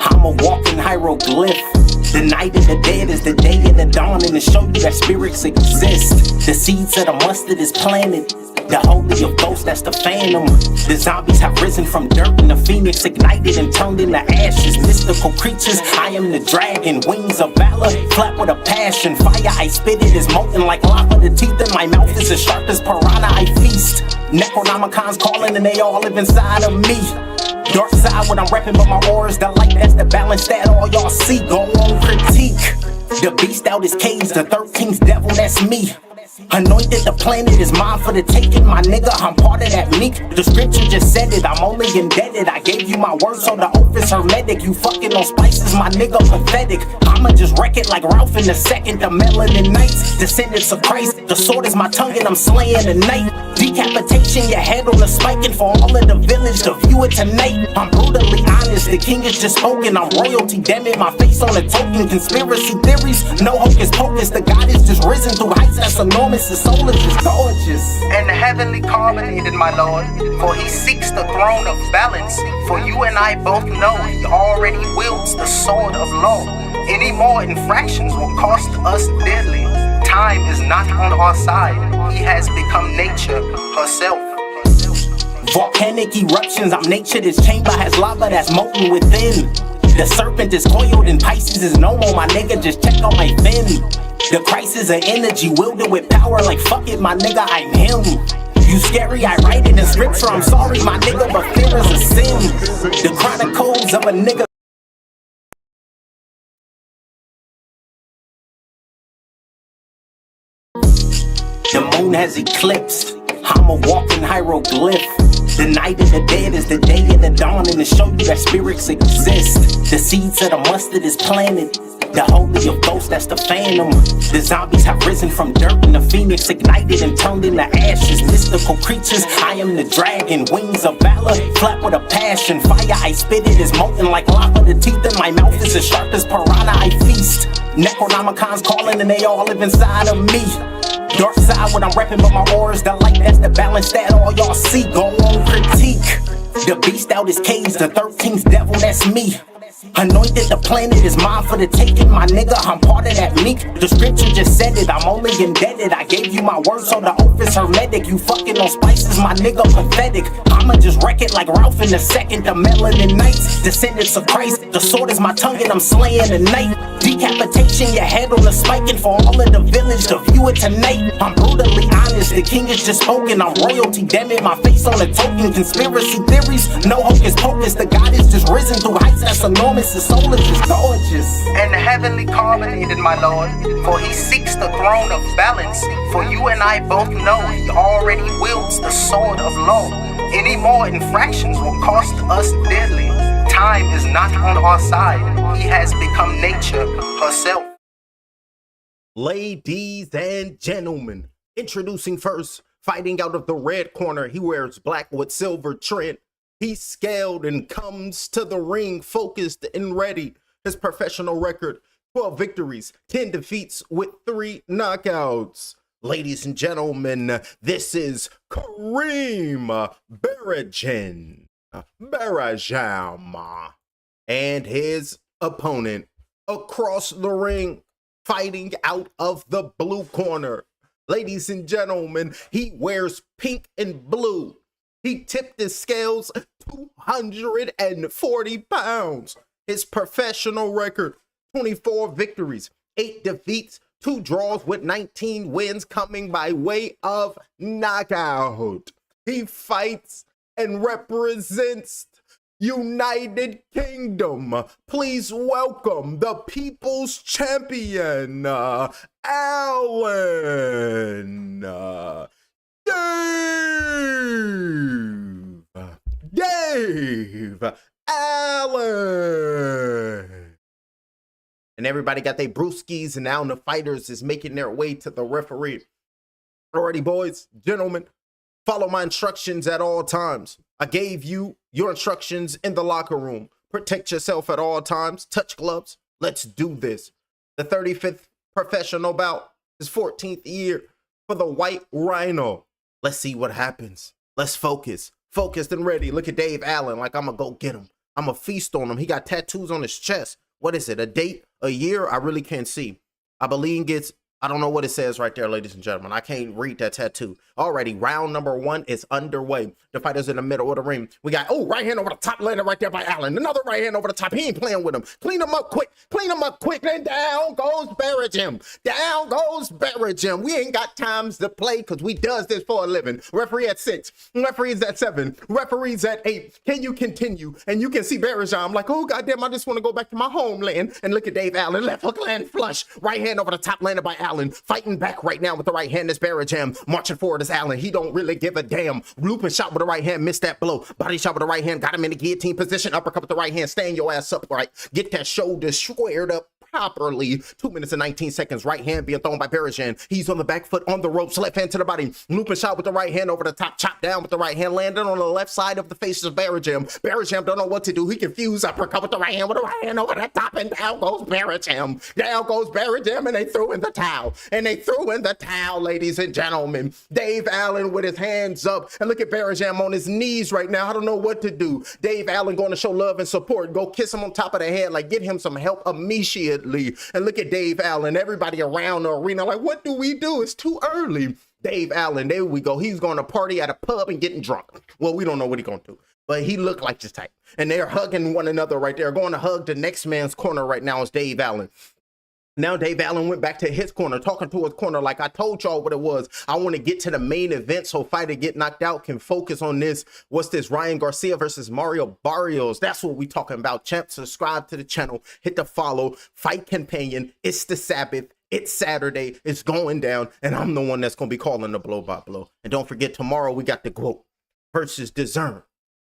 I'm a walking hieroglyph. The night of the dead is the day of the dawn, and to show you that spirits exist. The seeds of the mustard is planted. The holy of ghosts, that's the phantom. The zombies have risen from dirt, and the phoenix ignited and turned into ashes. Mystical creatures, I am the dragon. Wings of valor, flat with a passion. Fire, I spit it is molten like lava. The teeth in my mouth is as sharp as piranha, I feast. Necronomicon's calling and they all live inside of me. Dark side when I'm rapping, but my aura's the light. That's the balance that all y'all see. Go on, critique. The beast out his cage, the 13th devil, that's me. Anointed, the planet is mine for the taking, my nigga, I'm part of that meek. The scripture just said it, I'm only indebted. I gave you my word, so the oath is hermetic. You fucking on spices, my nigga, pathetic. I'ma just wreck it like Ralph in the second. The melanin knights, descendants of Christ. The sword is my tongue and I'm slaying the night. Decapitation, your head on the spike, and for all of the village to view it tonight. I'm brutally honest, the king is just spoken. I'm royalty, damn it, my face on a token. Conspiracy theories, no hocus pocus. The God is just risen through heights that's enormous. The soul is just gorgeous and heavenly carbonated, my lord. For he seeks the throne of balance. For you and I both know he already wields the sword of law. Any more infractions will cost us dearly. Time is not on our side. He has become nature herself. Volcanic eruptions, I'm nature. This chamber has lava that's molten within. The serpent is coiled and Pisces is no more, my nigga, just check on my fin. The crisis of energy, wielded with power like fuck it, my nigga, I'm him. You scary, I write it in scripture, I'm sorry, my nigga, but fear is a sin. The chronicles of a nigga. The moon has eclipsed, I'm a walking hieroglyph. The night of the dead is the day of the dawn, and to show you that spirits exist. The seeds of the mustard is planted. The holy of ghosts, that's the phantom. The zombies have risen from dirt, and the phoenix ignited and turned into ashes. Mystical creatures, I am the dragon. Wings of valor, flat with a passion. Fire, I spit it is molten like lava. The teeth in my mouth is as sharp as piranha, I feast. Necronomicon's calling and they all live inside of me. Dark side when I'm rapping, but my aura's the light. That's the balance that all y'all see. Go on, critique. The beast out his cage, the 13th devil, that's me. Anointed, the planet is mine for the taking, my nigga, I'm part of that meek. The scripture just said it, I'm only indebted. I gave you my word, so the oath is hermetic. You fucking on spices, my nigga, pathetic. I'ma just wreck it like Ralph in the second. The melanin knights, descendants of Christ. The sword is my tongue and I'm slaying the night. Decapitation, your head on the spike, and for all of the village to view it tonight. I'm brutally honest, the king is just spoken. I'm royalty, damn it, my face on a token. Conspiracy theories, no hocus pocus. The God is just risen through heights that's enormous. The soul is just gorgeous and heavenly carbonated, my lord. For he seeks the throne of balance. For you and I both know he already wields the sword of law. Any more infractions will cost us dearly. Time is not on our side. He has become nature herself. Ladies and gentlemen, introducing first, fighting out of the red corner, he wears black with silver trim. He's scaled and comes to the ring focused and ready. His professional record, 12 victories, 10 defeats with 3 knockouts. Ladies and gentlemen, this is Kareem Barajam and his opponent across the ring, fighting out of the blue corner. Ladies and gentlemen, he wears pink and blue. He tipped his scales 240 pounds. His professional record, 24 victories, 8 defeats, 2 draws with 19 wins coming by way of knockout. He fights and represents United Kingdom. Please welcome the People's Champion, Alan. Dave Allen. And everybody got their brewskis, and now the fighters is making their way to the referee. Alrighty, boys, gentlemen, follow my instructions at all times. I gave you your instructions in the locker room. Protect yourself at all times. Touch gloves. Let's do this. The 35th professional bout, his 14th year for the White Rhino. Let's see what happens. Let's focus. Focused and ready. Look at Dave Allen like I'm going to go get him. I'm a feast on him. He got tattoos on his chest. What is it? A date? A year? I really can't see. I believe gets, I don't know what it says right there, ladies and gentlemen. I can't read that tattoo. Already, round number 1 is underway. The fighter's in the middle of the ring. We got, oh, right hand over the top, landed right there by Allen. Another right hand over the top. He ain't playing with him. Clean him up quick. Clean him up quick. Then down goes Barragem. Down goes Barragem. We ain't got times to play because we does this for a living. Referee at 6. Referee's at 7. Referee's at 8. Can you continue? And you can see Barragem. I'm like, oh, goddamn, I just want to go back to my homeland. And look at Dave Allen. Left hook land flush. Right hand over the top, landed by Allen. Fighting back right now with the right hand is Barragem. Marching forward is Allen. He don't really give a damn. Looping shot with the right hand. Missed that blow. Body shot with the right hand. Got him in the guillotine position. Uppercut with the right hand. Stand your ass upright. Get that shoulder squared up properly. 2 minutes and 19 seconds. Right hand being thrown by Barragem. He's on the back foot on the ropes. Left hand to the body. Looping shot with the right hand over the top. Chop down with the right hand. Landed on the left side of the face of Barragem. Barragem don't know what to do. He confused. Uppercut with the right hand over the top. And down goes Barragem. Down goes Barragem. And they threw in the towel. And they threw in the towel, ladies and gentlemen. Dave Allen with his hands up. And look at Barragem on his knees right now. I don't know what to do. Dave Allen going to show love and support. Go kiss him on top of the head. Like, get him some help immediately. And look at Dave Allen. Everybody around the arena like, what do we do? It's too early. Dave Allen, there we go. He's going to party at a pub and getting drunk. Well, we don't know what he's going to do. But he looked like this type. And they're hugging one another right there. Going to hug the next man's corner right now is Dave Allen. Now Dave Allen went back to his corner, talking to his corner like I told y'all what it was. I want to get to the main event so fighter get knocked out can focus on this. What's this? Ryan Garcia versus Mario Barrios. That's what we talking about, champ. Subscribe to the channel. Hit the follow. Fight companion. It's the Sabbath. It's Saturday. It's going down. And I'm the one that's going to be calling the blow by blow. And don't forget, tomorrow we got the GOAT versus Discern.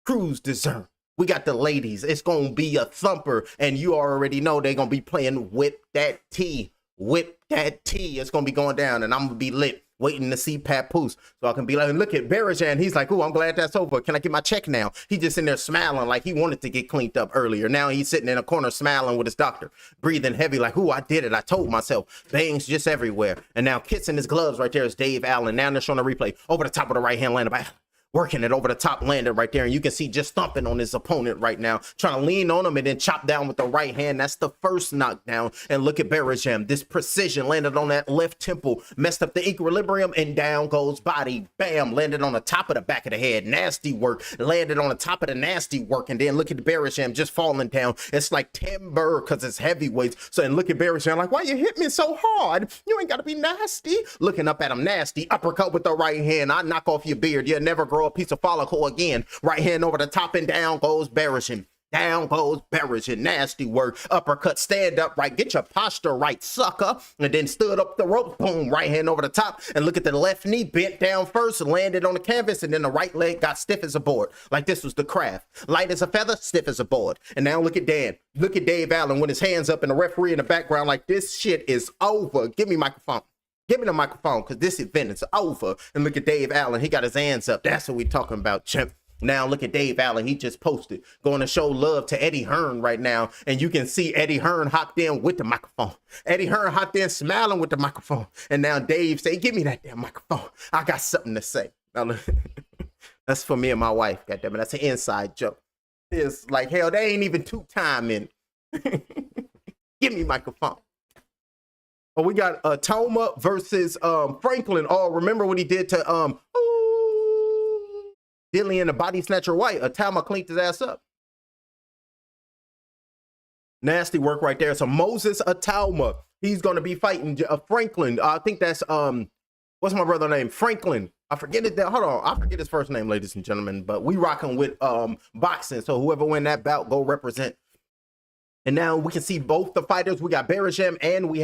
Cruz Discern. We got the ladies. It's going to be a thumper. And you already know they're going to be playing Whip That Tea. Whip That Tea. It's going to be going down. And I'm going to be lit waiting to see Papoose. So I can be like, look at Barragem. He's like, oh, I'm glad that's over. Can I get my check now? He just in there smiling like he wanted to get cleaned up earlier. Now he's sitting in a corner smiling with his doctor. Breathing heavy like, oh, I did it. I told myself. Bangs just everywhere. And now kissing his gloves right there is Dave Allen. Now they're showing a replay. Over the top of the right hand landed by working it over the top, landed right there. And you can see just thumping on his opponent right now, trying to lean on him and then chop down with the right hand. That's the first knockdown. And look at Barragem. This precision landed on that left temple, messed up the equilibrium, and down goes body. Bam, landed on the top of the back of the head. Nasty work. Landed on the top of the nasty work. And then look at Barragem just falling down. It's like timber because it's heavyweights. So and look at Barragem like, why you hit me so hard? You ain't got to be nasty. Looking up at him nasty. Uppercut with the right hand. I knock off your beard. You'll never grow a piece of follicle again. Right hand over the top and down goes Barragem. Down goes Barragem. Nasty work. Uppercut, stand up right. Get your posture right, sucker. And then stood up the rope. Boom. Right hand over the top. And look at the left knee bent down first. Landed on the canvas. And then the right leg got stiff as a board. Like this was the craft. Light as a feather, stiff as a board. And now look at Dan. Look at Dave Allen with his hands up and the referee in the background like this shit is over. Give me microphone. Give me the microphone because this event is over. And look at Dave Allen. He got his hands up. That's what we talking about, champ. Now look at Dave Allen. He just posted. Going to show love to Eddie Hearn right now. And you can see Eddie Hearn hopped in with the microphone. Eddie Hearn hopped in smiling with the microphone. And now Dave say, give me that damn microphone. I got something to say. Now, look, that's for me and my wife. Goddammit. That's an inside joke. It's like, hell, they ain't even two time in. Give me microphone. Oh, we got Toma versus Franklin. Oh, remember what he did to Dillian, the body snatcher White. Tama cleaned his ass up. Nasty work right there. So Moses Atauma, he's going to be fighting Franklin. I think that's what's my brother name? Franklin. I forget it. Hold on, I forget his first name, ladies and gentlemen. But we rocking with boxing. So whoever win that bout, go represent. And now we can see both the fighters. We got Barragem and we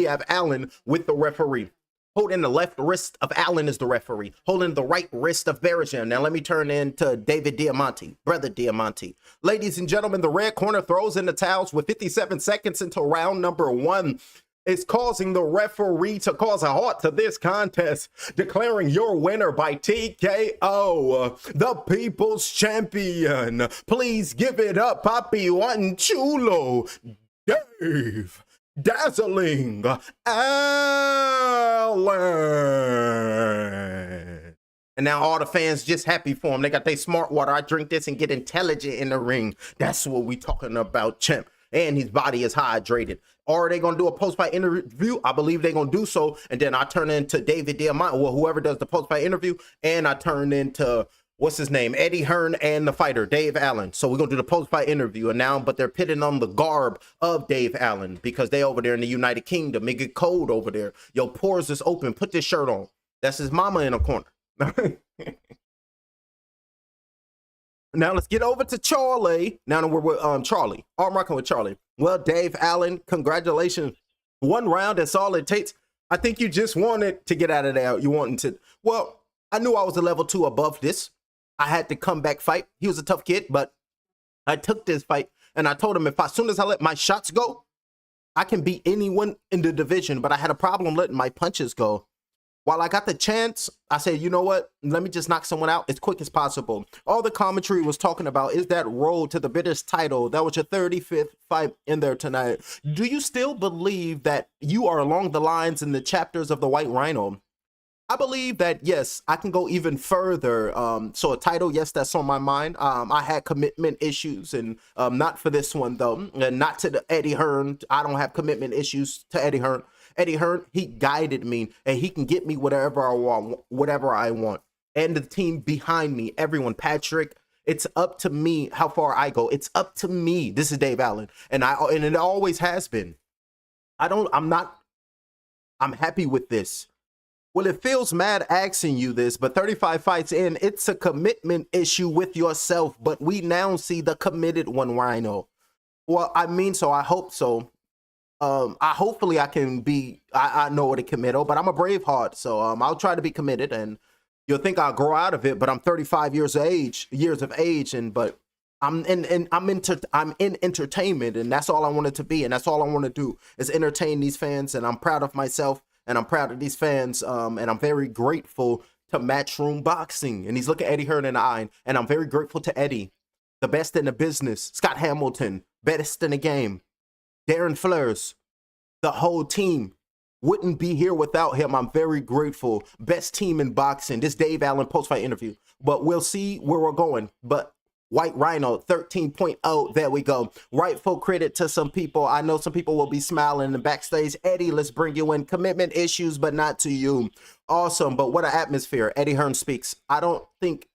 have Allen with the referee. Holding the left wrist of Allen is the referee. Holding the right wrist of Barragem. Now let me turn into David Diamante, brother Diamante. Ladies and gentlemen, the red corner throws in the towels with 57 seconds until round number 1. It's causing the referee to cause a halt to this contest, declaring your winner by TKO, the people's champion. Please give it up, Papi One Chulo, Dave Dazzling Allen. And now all the fans just happy for him. They got their smart water. I drink this and get intelligent in the ring. That's what we talking about, champ. And his body is hydrated. Are they going to do a post-fight interview? I believe they're going to do so. And then I turn into David Diamante, or whoever does the post-fight interview. And I turn into, what's his name? Eddie Hearn and the fighter, Dave Allen. So we're going to do the post-fight interview. And now, but they're pitting on the garb of Dave Allen because they over there in the United Kingdom. It get cold over there. Yo, pores is open. Put this shirt on. That's his mama in a corner. Now let's get over to Charlie. Now that we're with Charlie. I'm rocking with Charlie. Well, Dave Allen, congratulations. 1 round, that's all it takes. I think you just wanted to get out of there. You wanted to. Well, I knew I was a level 2 above this. I had to come back fight. He was a tough kid, but I took this fight and I told him as soon as I let my shots go, I can beat anyone in the division, but I had a problem letting my punches go. While I got the chance, I said, you know what? Let me just knock someone out as quick as possible. All the commentary was talking about is that road to the British title. That was your 35th fight in there tonight. Do you still believe that you are along the lines in the chapters of the White Rhino? I believe that, yes, I can go even further. So a title, yes, that's on my mind. I had commitment issues, and not for this one, though. And not to the Eddie Hearn. I don't have commitment issues to Eddie Hearn. Eddie Hearn, he guided me, and he can get me whatever I want. And the team behind me, everyone, Patrick, it's up to me how far I go. It's up to me. This is Dave Allen, and it always has been. I'm happy with this. Well, it feels mad asking you this, but 35 fights in, it's a commitment issue with yourself, but we now see the committed one, Rhino. Well, I mean, so I hope so. Hopefully I can be, I know what to commit, but I'm a brave heart, so I'll try to be committed, and you'll think I'll grow out of it, but I'm 35 years of age, but I'm in entertainment, and that's all I wanted to be, and that's all I want to do is entertain these fans, and I'm proud of myself, and I'm proud of these fans, and I'm very grateful to Matchroom Boxing, and he's looking Eddie Hearn in the eye, and I'm very grateful to Eddie, the best in the business, Scott Hamilton, best in the game, Darren Fleurs, the whole team. Wouldn't be here without him. I'm very grateful. Best team in boxing. This Dave Allen post-fight interview. But we'll see where we're going. But White Rhino 13.0. There we go. Rightful credit to some people. I know some people will be smiling in the backstage. Eddie, let's bring you in. Commitment issues, but not to you. Awesome. But what an atmosphere. Eddie Hearn speaks. I don't think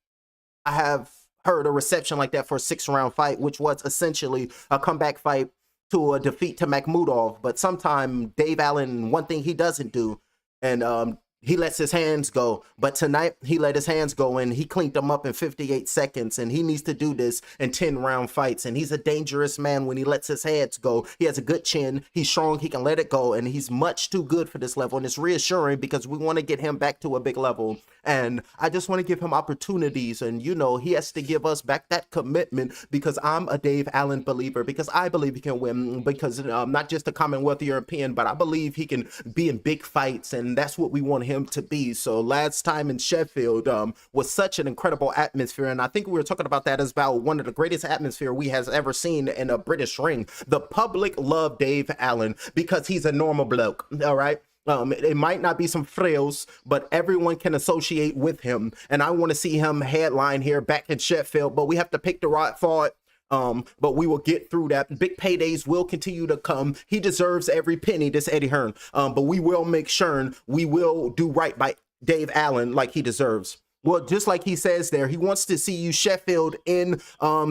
I have heard a reception like that for a 6-round fight, which was essentially a comeback fight to a defeat to Makhmudov. But sometime Dave Allen, one thing he doesn't do, and he lets his hands go. But tonight, he let his hands go, and he cleaned them up in 58 seconds, and he needs to do this in 10-round fights, and he's a dangerous man when he lets his hands go. He has a good chin. He's strong. He can let it go, and he's much too good for this level, and it's reassuring because we want to get him back to a big level, and I just want to give him opportunities, and, you know, he has to give us back that commitment because I'm a Dave Allen believer, because I believe he can win, because not just a Commonwealth European, but I believe he can be in big fights, and that's what we want him to be. So last time in Sheffield was such an incredible atmosphere, and I think we were talking about that as about one of the greatest atmosphere we has ever seen in a British ring. The public loved Dave Allen because he's a normal bloke, all right? It might not be some frills, but everyone can associate with him, and I want to see him headline here back in Sheffield, but we have to pick the right fight. But we will get through that. Big paydays will continue to come. He deserves every penny, this Eddie Hearn. But we will make sure we will do right by Dave Allen like he deserves. Well, just like he says there, he wants to see you Sheffield in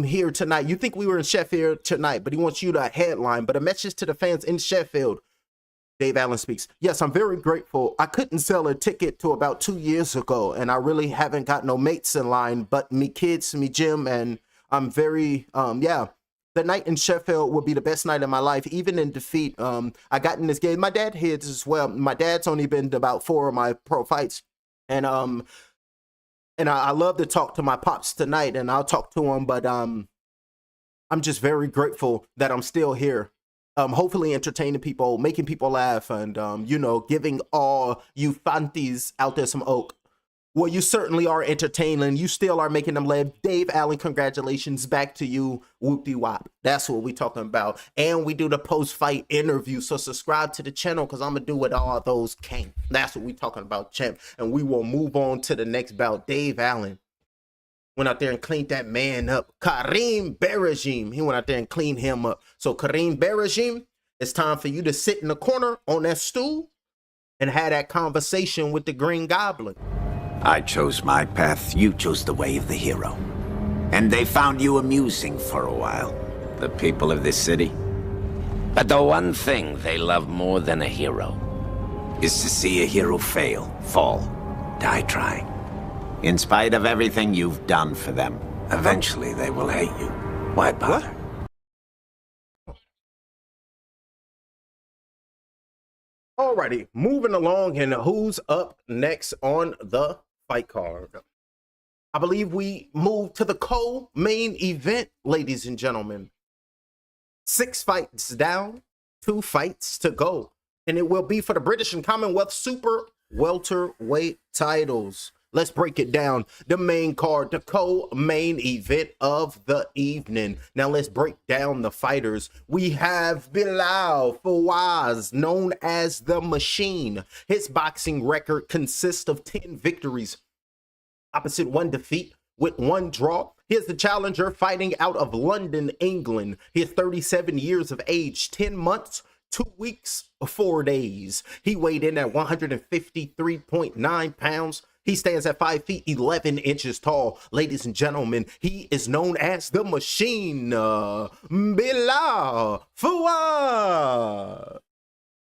here tonight. You think we were in Sheffield tonight, but he wants you to headline. But a message to the fans in Sheffield. Dave Allen speaks. Yes, I'm very grateful. I couldn't sell a ticket to about 2 years ago, and I really haven't got no mates in line, but me kids, me gym, and I'm very, the night in Sheffield will be the best night of my life, even in defeat. I got in this game. My dad hits as well. My dad's only been to about 4 of my pro fights. And I love to talk to my pops tonight, and I'll talk to him, but I'm just very grateful that I'm still here. Hopefully entertaining people, making people laugh, and, you know, giving all you fanties out there some oak. Well, you certainly are entertaining. You still are making them live. Dave Allen, congratulations. Back to you. Whoop-de-wop. That's what we talking about. And we do the post-fight interview. So subscribe to the channel because I'm going to do what all those can. That's what we talking about, champ. And we will move on to the next bout. Dave Allen went out there and cleaned that man up. Karim Berajim. He went out there and cleaned him up. So Karim Berajim, it's time for you to sit in the corner on that stool and have that conversation with the Green Goblin. I chose my path, you chose the way of the hero. And they found you amusing for a while, the people of this city. But the one thing they love more than a hero is to see a hero fail, fall, die trying. In spite of everything you've done for them, eventually they will hate you. Why bother? Alrighty, moving along, and who's up next on the fight card? I believe we move to the co-main event, ladies and gentlemen. 6 fights down, 2 fights to go, and it will be for the British and Commonwealth Super Welterweight titles. Let's break it down. The main card, the co-main event of the evening. Now let's break down the fighters. We have Bilal Fawaz, known as the Machine. His boxing record consists of 10 victories, opposite 1 defeat with 1 draw. Here's the challenger fighting out of London, England. He is 37 years of age, 10 months, 2 weeks, 4 days. He weighed in at 153.9 pounds. He stands at 5 feet 11 inches tall. Ladies and gentlemen, he is known as the Machine, Bilal Fawaz.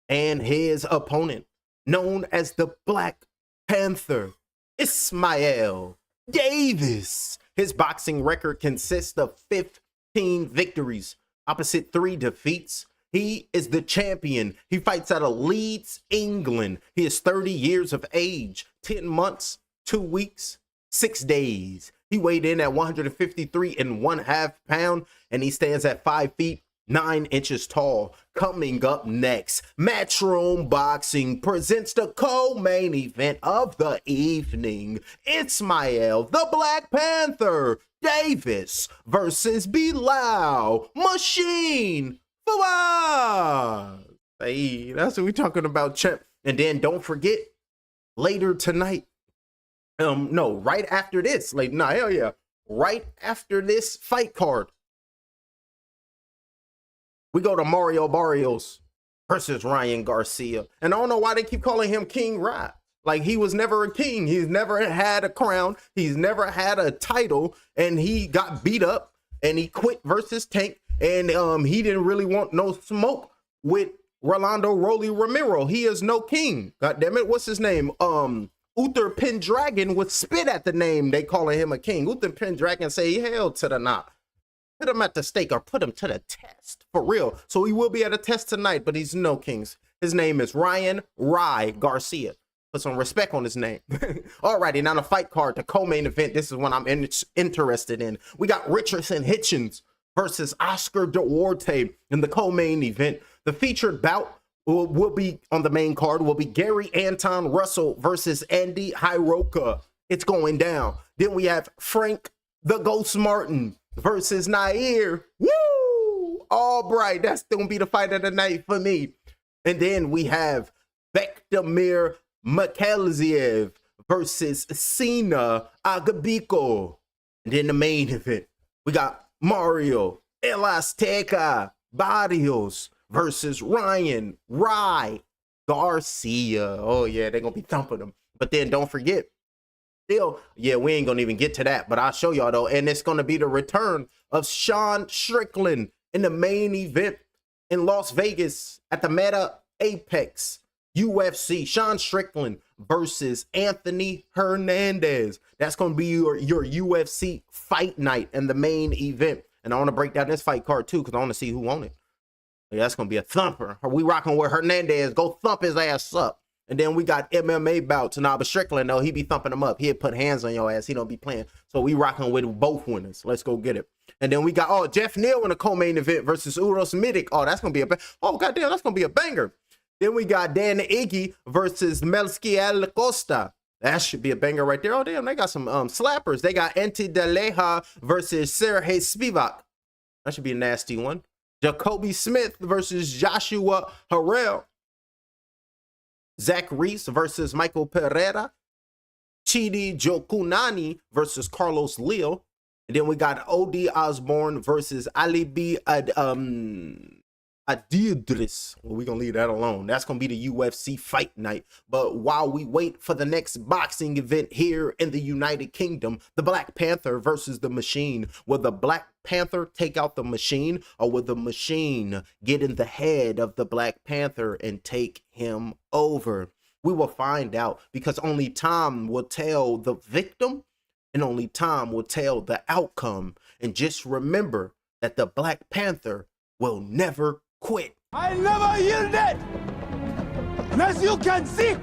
And his opponent, known as the Black Panther, Ismail Davis. His boxing record consists of 15 victories, opposite 3 defeats. He is the champion. He fights out of Leeds, England. He is 30 years of age, 10 months, 2 weeks, 6 days. He weighed in at 153.5 pounds, and he stands at 5 feet 9 inches tall. Coming up next, Matchroom Boxing presents the co-main event of the evening. Ismail, the Black Panther, Davis versus Bilal, Machine Fawaz. Hey, that's what we're talking about, champ. And then don't forget, later tonight, no, right after this, like, nah, hell yeah, right after this fight card, we go to Mario Barrios versus Ryan Garcia. And I don't know why they keep calling him King Rap. Like, he was never a king. He's never had a crown. He's never had a title. And he got beat up and he quit versus Tank. And he didn't really want no smoke with Rolando Rolly Romero. He is no king. God damn it. What's his name? Uther Pendragon would spit at the name. They calling him a king. Uther Pendragon say, hell to the knot. Put him at the stake or put him to the test. For real. So he will be at a test tonight, but he's no kings. His name is Ryan Garcia. Put some respect on his name. Alrighty, now the fight card, the co-main event. This is one I'm interested in. We got Richardson Hitchens versus Oscar Duarte in the co-main event. The featured bout will be on the main card, will be Gary Anton Russell versus Andy Hiroka. It's going down. Then we have Frank the Ghost Martin versus Nair. Woo! Albright. That's going to be the fight of the night for me. And then we have Bektamir Makalziev versus Sina Agabiko. And then the main event, we got Mario El Azteca Barrios versus Ryan Garcia. Oh yeah, they're gonna be thumping them. But then don't forget, still, yeah, we ain't gonna even get to that, but I'll show y'all though. And it's gonna be the return of Sean Strickland in the main event in Las Vegas at the Meta Apex UFC. Sean Strickland versus Anthony Hernandez. That's gonna be your UFC fight night and the main event. And I want to break down this fight card too, because I want to see who won it. Yeah, that's gonna be a thumper. Are we rocking with Hernandez? Go thump his ass up. And then we got MMA bouts. Nah, but Strickland, though, he be thumping him up. He'd put hands on your ass. He don't be playing. So we rocking with both winners. Let's go get it. And then we got, Jeff Neal in the co-main event versus Uros Mitic. Oh, that's going to be goddamn, that's going to be a banger. Then we got Dan Iggy versus Melskiel Costa. That should be a banger right there. Oh, damn, they got some slappers. They got Enti De Leha versus Sergey Spivak. That should be a nasty one. Jacoby Smith versus Joshua Harrell. Zach Reese versus Michael Pereira. Chidi Jokunani versus Carlos Leo. And then we got O.D. Osborne versus Ali B. Adidris. Well, we're going to leave that alone. That's going to be the UFC fight night. But while we wait for the next boxing event here in the United Kingdom, the Black Panther versus the Machine. Will the Black Panther take out the Machine, or will the Machine get in the head of the Black Panther and take him over? We will find out, because only time will tell the victim and only time will tell the outcome. And just remember that the Black Panther will never quit. I never yielded. And as you can see,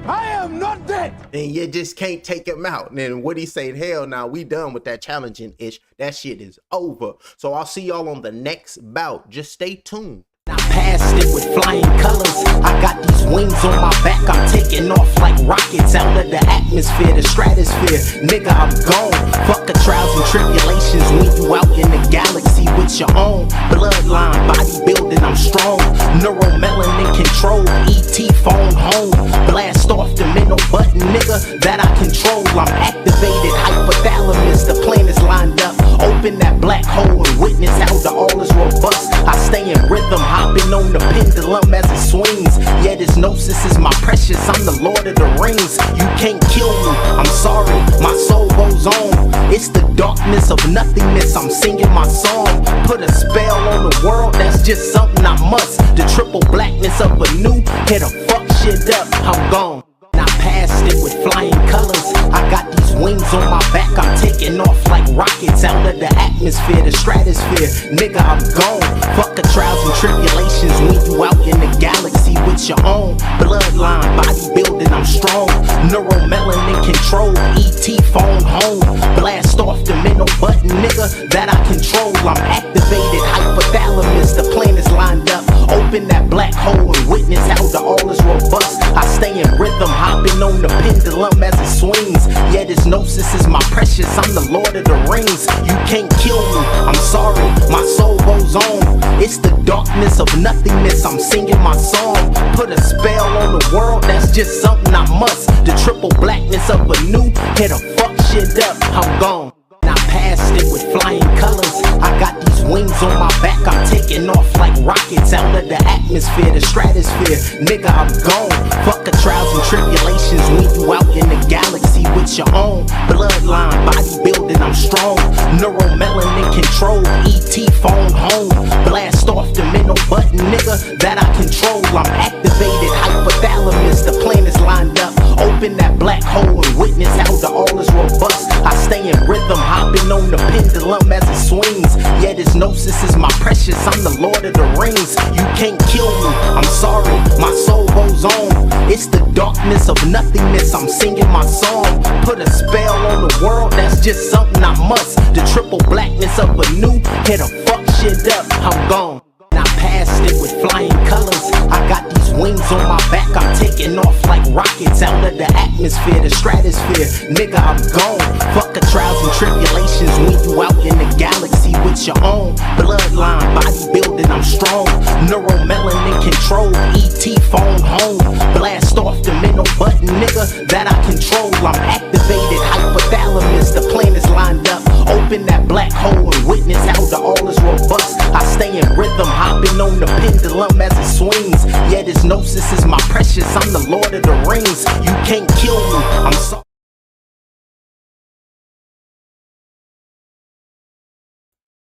I am not dead. And you just can't take him out. And then Woody said, hell nah, we done with that challenging ish. That shit is over. So I'll see y'all on the next bout. Just stay tuned. I passed it with flying colors. I got these wings on my back. I'm taking off like rockets out of the atmosphere, the stratosphere. Nigga, I'm gone. Fuck the trials and tribulations when you out in the galaxy with your own bloodline, bodybuilding. I'm strong. Neuromelanin control. ET phone home. Blast off the middle button, nigga, that I control. I'm activated. Hypothalamus. The plan is lined up. Open that black hole and witness how the all is robust. I stay in rhythm. Hopping on the pendulum as it swings. Yeah, this gnosis is my precious. I'm the Lord of the Rings. You can't kill me. I'm sorry. My soul goes on. It's the darkness of nothingness. I'm singing my song. Put a spell on the world. That's just something I must. The triple blackness of a new. Hit a fuck shit up. I'm gone. I passed it with flying colors. I got these wings on my back. I'm taking off like rockets out of the atmosphere, the stratosphere. Nigga, I'm gone. Fuck the trials and tribulations when you out in the galaxy with your own bloodline, bodybuilding. I'm strong. Neuromelanin control. ET phone home. Blast off the middle button, nigga, that I control. I'm activated. Hypothalamus. The plan is lined up. Open that black hole and witness how the all is robust. I stay in rhythm. Hopping on the pendulum as it swings. Yeah, this gnosis is my precious. I'm the Lord of the Rings. You can't kill me. I'm sorry. My soul goes on. It's the darkness of nothingness. I'm singing my song. Put a spell on the world. That's just something I must. The triple blackness of a new. Hit a fuck shit up. I'm gone. I passed it with flying colors. I got these wings on my back. I'm taking off like rockets out of the atmosphere, the stratosphere. Nigga, I'm gone. Fuck the trials and tribulations when you out in the galaxy with your own bloodline, bodybuilding. I'm strong. Neuromelanin control. ET phone home. Blast off the middle button, nigga, that I control. I'm activated. Hypothalamus. The plan is lined up. Open that black hole and witness how the all is robust. I stay in rhythm. Hopping on the pendulum as it swings. Yeah, this gnosis is my precious. I'm the Lord of the Rings. You can't kill me. I'm sorry. My soul goes on. It's the darkness of nothingness. I'm singing my song. Put a spell on the world. That's just something I must. The triple blackness of a new. Hit a fuck shit up. I'm gone. I passed it with flying colors. I got these wings on my back. I'm taking off like rockets out of the atmosphere, the stratosphere. Nigga, I'm gone. Fuck the trials and tribulations when you out in the galaxy with your own bloodline, bodybuilding. I'm strong. Neuromelanin control. ET phone home. Blast off the middle button, nigga, that I control. I'm activated. Hypothalamus. The plan is lined up. Open that black hole and witness how the all is robust. I stay in rhythm. Hopping on the pendulum as it swings. Yeah, this gnosis is my precious. I'm the Lord of the Rings. You can't kill me. I'm sorry.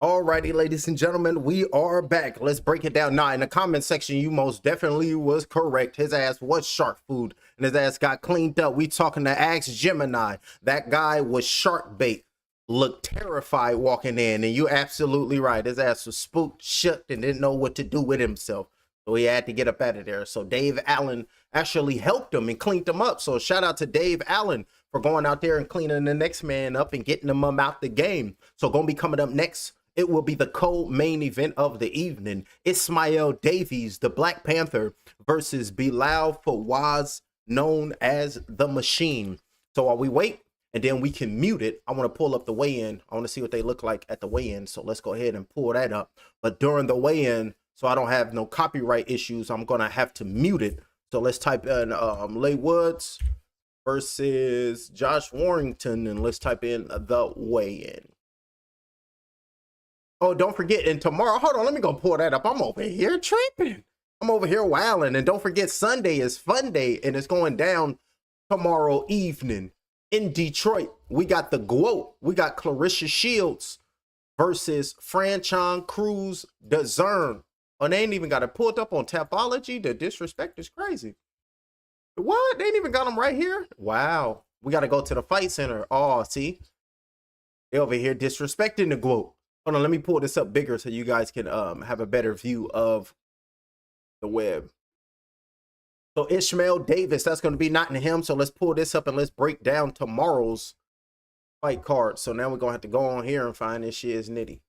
Alrighty, ladies and gentlemen, we are back. Let's break it down. Now, in the comment section, you most definitely was correct. His ass was shark food, and his ass got cleaned up. We talking to Axe Gemini. That guy was shark bait. Looked terrified walking in, and you absolutely right. His ass was spooked, shook, and didn't know what to do with himself. So he had to get up out of there. So Dave Allen actually helped him and cleaned him up. So shout out to Dave Allen for going out there and cleaning the next man up and getting him out the game. So gonna be coming up next. It will be the co-main event of the evening. Ismail Davies, the Black Panther, versus Bilal Fawaz known as the Machine. So while we wait, and then we can mute it, I want to pull up the weigh-in. I want to see what they look like at the weigh-in. So let's go ahead and pull that up. But during the weigh-in, so I don't have no copyright issues, I'm going to have to mute it. So let's type in Leigh Woods versus Josh Warrington, and let's type in the weigh-in. Oh, don't forget, and tomorrow, hold on, let me go pull that up. I'm over here tripping. I'm over here wilding. And don't forget, Sunday is Fun Day, and it's going down tomorrow evening in Detroit. We got the GWOAT. We got Clarissa Shields versus Franchon Cruz DeZern. Oh, they ain't even got it pulled up on Tapology. The disrespect is crazy. What? They ain't even got them right here? Wow. We got to go to the fight center. Oh, see? They over here disrespecting the GWOAT. Hold on, let me pull this up bigger so you guys can have a better view of the web. So Ishmael Davis, that's going to be Nottingham. So let's pull this up and let's break down tomorrow's fight card. So now we're going to have to go on here and find this shit is nitty.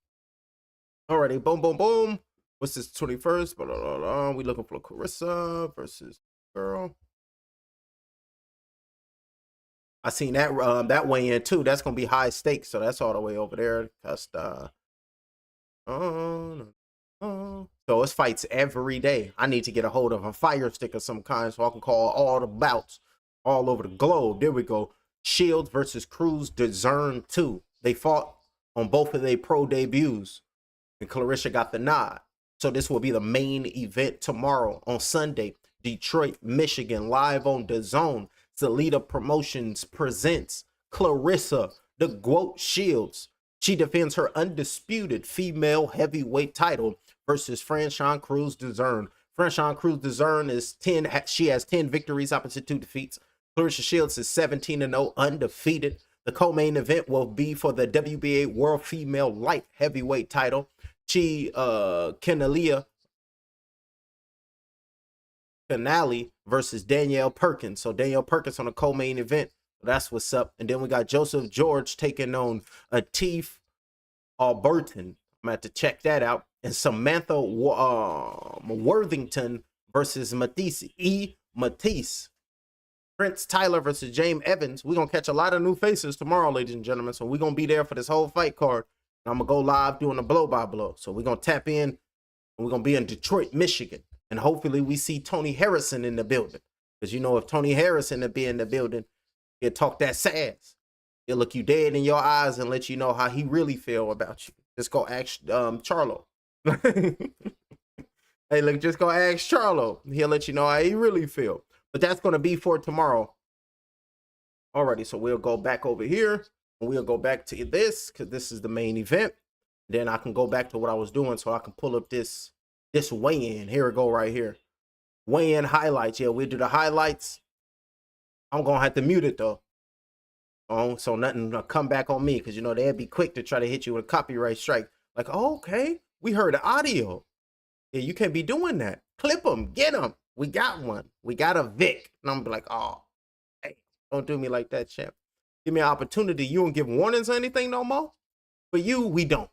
Alrighty, boom, boom, boom. What's this, 21st? Blah, blah, blah, blah. We looking for Clarissa versus girl. I seen that that way in too. That's going to be high stakes. So that's all the way over there. Just, so it's fights every day. I need to get a hold of a fire stick of some kind so I can call all the bouts all over the globe. There we go. Shields versus Cruz DeZern 2. They fought on both of their pro debuts, and Clarissa got the nod. So this will be the main event tomorrow on Sunday. Detroit, Michigan, live on DAZN. Zelita Promotions presents Clarissa the GWOAT Shields. She defends her undisputed female heavyweight title versus Franchon Cruz DeZern. Franchon Cruz DeZern is 10. She has 10 victories opposite 2 defeats. Clarissa Shields is 17-0 undefeated. The co-main event will be for the WBA World Female Light Heavyweight title. Kenalia Canali versus Danielle Perkins. So Danielle Perkins on the co-main event. That's what's up. And then we got Joseph George taking on Atif Alberton. I'm going to have to check that out. And Samantha Worthington versus Matisse. Prince Tyler versus James Evans. We're going to catch a lot of new faces tomorrow, ladies and gentlemen. So we're going to be there for this whole fight card. And I'm going to go live doing a blow-by-blow. So we're going to tap in. And we're going to be in Detroit, Michigan. And hopefully we see Tony Harrison in the building. Because, you know, if Tony Harrison will be in the building, he'll talk that sass. He'll look you dead in your eyes and let you know how he really feel about you. Just go ask Charlo. Hey, look, just go ask Charlo. He'll let you know how he really feel. But that's going to be for tomorrow. Alrighty, so we'll go back over here. And we'll go back to this because this is the main event. Then I can go back to what I was doing so I can pull up this weigh-in. Here we go right here. Weigh-in highlights. Yeah, we'll do the highlights. I'm going to have to mute it, though. So nothing will come back on me because, you know, they'd be quick to try to hit you with a copyright strike. Like, oh, okay, we heard the audio. Yeah, you can't be doing that. Clip them. Get them. We got one. We got a Vic. And I'm like, oh, hey, don't do me like that, champ. Give me an opportunity. You don't give warnings or anything no more? For you, we don't.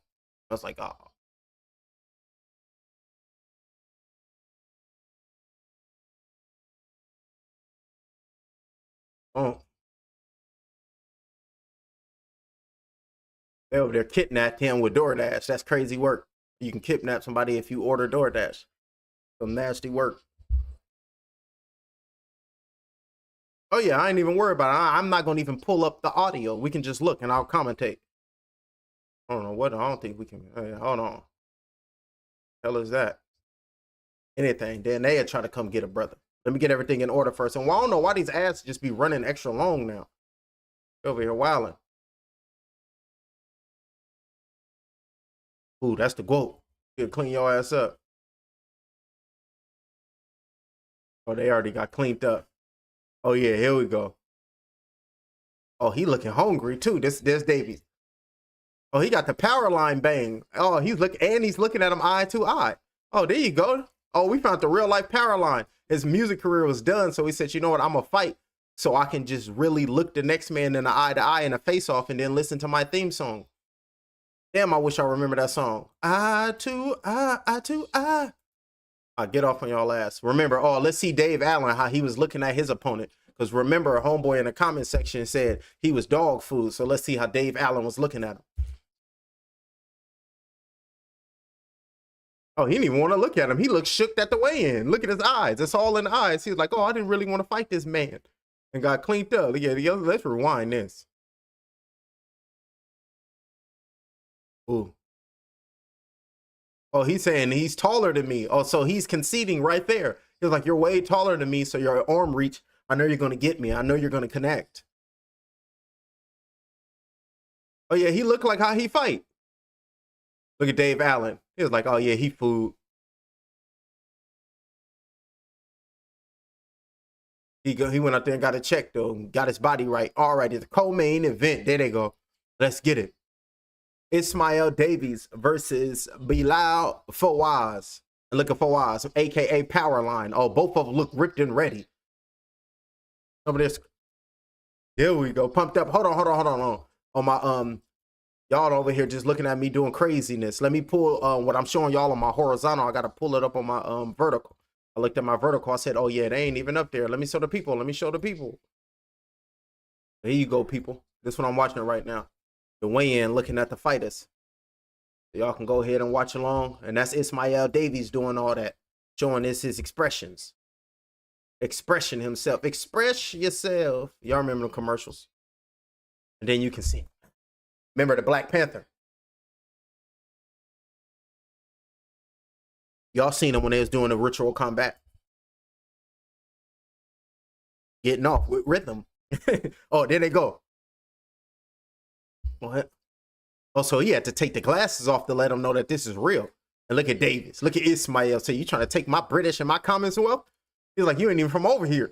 I was like, oh. Oh. They over there kidnapped him with DoorDash. That's crazy work. You can kidnap somebody if you order DoorDash. Some nasty work. Oh yeah, I ain't even worried about it. I'm not gonna even pull up the audio. We can just look and I'll commentate. I don't know what. I don't think we can. Hey, hold on. Hell is that? Anything? Then they'll try to come get a brother. Let me get everything in order first. And well, I don't know why these ads just be running extra long now. Over here wilding. Ooh, that's the GWOAT. You clean your ass up. Oh, they already got cleaned up. Oh yeah, here we go. Oh, he looking hungry too. This Davies. Oh, he got the power line bang. Oh, he's looking at him eye to eye. Oh, there you go. Oh, we found the real life power line. His music career was done, so he said, you know what, I'm gonna fight so I can just really look the next man in the eye to eye and a face off and then listen to my theme song. Damn, I wish I remember that song. Eye to eye, eye to eye. I get off on y'all ass. Remember, oh, let's see Dave Allen, how he was looking at his opponent. Because remember, a homeboy in the comment section said he was dog food. So let's see how Dave Allen was looking at him. Oh, he didn't even want to look at him. He looked shook at the weigh-in. Look at his eyes. It's all in the eyes. He was like, oh, I didn't really want to fight this man. And got cleaned up. Let's rewind this. Ooh. Oh, he's saying he's taller than me. Oh, so he's conceding right there. He's like, you're way taller than me, so your arm reach, I know you're going to get me. I know you're going to connect. Oh, yeah, he looked like how he fight. Look at Dave Allen. He was like, oh, yeah, he food. He went out there and got a check, though. Got his body right. All right, it's a co-main event. There they go. Let's get it. Ismail Davies versus Bilal Fawaz. Look at Fawaz, a.k.a. Powerline. Oh, both of them look ripped and ready. Over there. There we go. Pumped up. Hold on. On my, y'all over here just looking at me doing craziness. Let me pull what I'm showing y'all on my horizontal. I got to pull it up on my vertical. I looked at my vertical. I said, oh, yeah, they ain't even up there. Let me show the people. There you go, people. This is what I'm watching right now. The weigh-in, looking at the fighters. Y'all can go ahead and watch along. And that's Ismail Davies doing all that. Showing his expressions. Expression himself. Express yourself. Y'all remember the commercials. And then you can see. Remember the Black Panther. Y'all seen him when they was doing the ritual combat. Getting off with rhythm. Oh, there they go. What? Oh, so he had to take the glasses off to let him know that this is real. And look at Davis. Look at Ismail. So you trying to take my British and my Commonwealth? He's like, you ain't even from over here.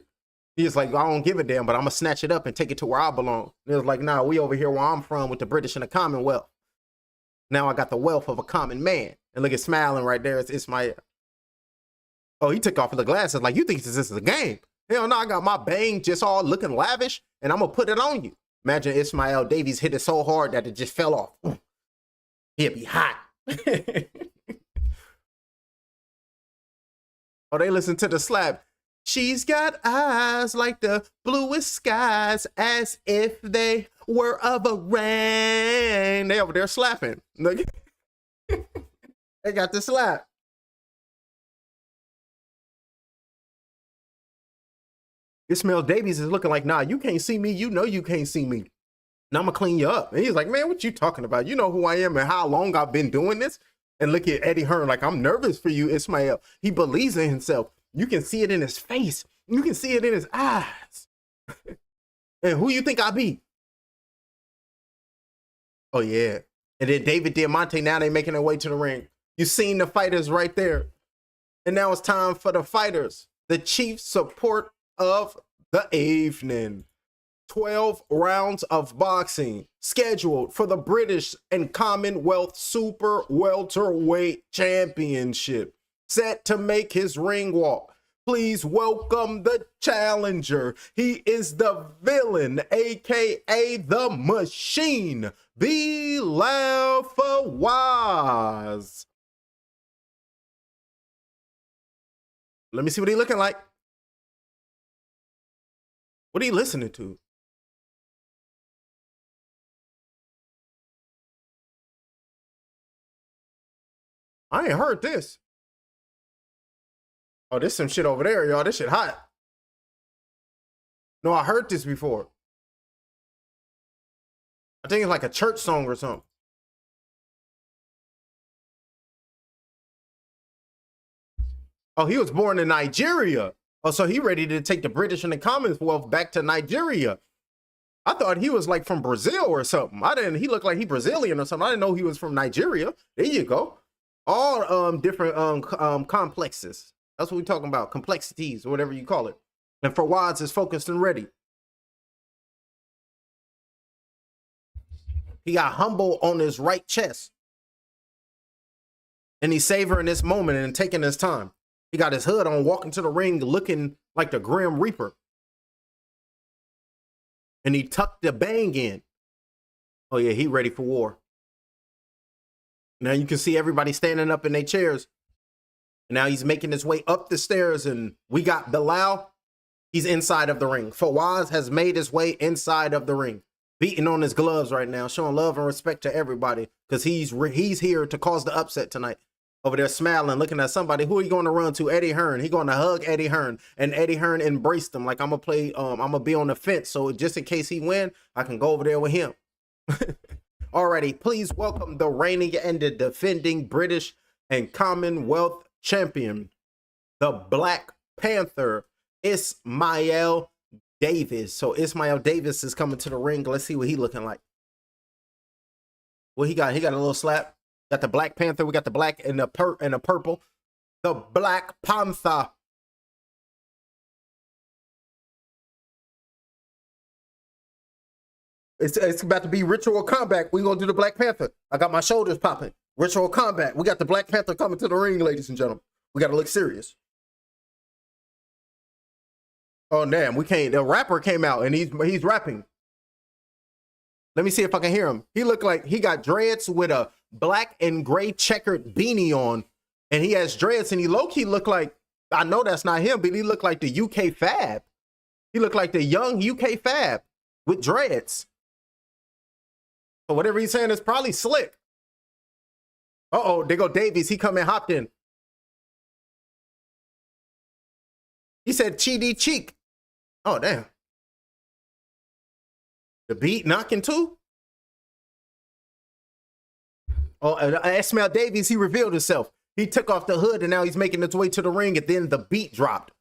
He's like, I don't give a damn, but I'm going to snatch it up and take it to where I belong. And it was like, nah, we over here where I'm from with the British and the Commonwealth. Now I got the wealth of a common man. And look at smiling right there. It's Ismail. Oh, he took off the glasses. Like, you think this is a game? Hell no, I got my bang just all looking lavish, and I'm going to put it on you. Imagine Ismail Davies hit it so hard that it just fell off. He'd be hot. Oh, they listen to the slap. She's got eyes like the bluest skies, as if they were of a rain. They over there slapping. Look. They got the slap. Ismail Davies is looking like, nah, you can't see me. You know you can't see me. Now I'm going to clean you up. And he's like, man, what you talking about? You know who I am and how long I've been doing this? And look at Eddie Hearn like, I'm nervous for you, Ismail. He believes in himself. You can see it in his face. You can see it in his eyes. And who you think I be? Oh, yeah. And then David Diamante, now they making their way to the ring. You seen the fighters right there. And now it's time for the fighters. The chief support of the evening. 12 rounds of boxing scheduled for the British and Commonwealth Super Welterweight Championship. Set to make his ring walk. Please welcome the challenger. He is the villain, aka the machine, Bilal Fawaz. Let me see what he looking like. What are you listening to? I ain't heard this. Oh, there's some shit over there, y'all. This shit hot. No, I heard this before. I think it's like a church song or something. Oh, he was born in Nigeria. Oh, so he ready to take the British and the Commonwealth back to Nigeria. I thought he was like from Brazil or something. He looked like he Brazilian or something. I didn't know he was from Nigeria. There you go. All different complexes. That's what we're talking about. Complexities, or whatever you call it. And Fawaz is focused and ready. He got humble on his right chest. And he's savoring this moment and taking his time. He got his hood on, walking to the ring, looking like the Grim Reaper. And he tucked the bang in. Oh, yeah, he ready for war. Now you can see everybody standing up in their chairs. Now he's making his way up the stairs, and we got Bilal. He's inside of the ring. Fawaz has made his way inside of the ring, beating on his gloves right now, showing love and respect to everybody because he's here to cause the upset tonight. Over there smiling, looking at somebody. Who are you going to run to? Eddie Hearn. He's going to hug Eddie Hearn, and Eddie Hearn embraced him like I'm gonna be on the fence. So just in case he win, I can go over there with him. Alrighty, please welcome the reigning and the defending British and Commonwealth champion, the Black Panther, Ismail Davis. So Ismail Davis is coming to the ring. Let's see what he looking like. What he got? He got a little slap. Got the Black Panther. We got the black and the purple. The Black Panther. It's about to be ritual combat. We're gonna do the Black Panther. I got my shoulders popping. Ritual combat. We got the Black Panther coming to the ring, ladies and gentlemen. We gotta look serious. Oh damn, we can't. The rapper came out and he's rapping. Let me see if I can hear him. He looked like he got dreads with a black and gray checkered beanie on, and he has dreads, and he low-key looked like, I know that's not him, but he looked like the UK Fab. He looked like the young UK Fab with dreads. So whatever he's saying is probably slick. Uh-oh, there go Davies. He come and hopped in. He said Chidi Cheek. Oh, damn. The beat knocking too? Oh, Ismail Davies, he revealed himself. He took off the hood and now he's making his way to the ring, and then the beat dropped.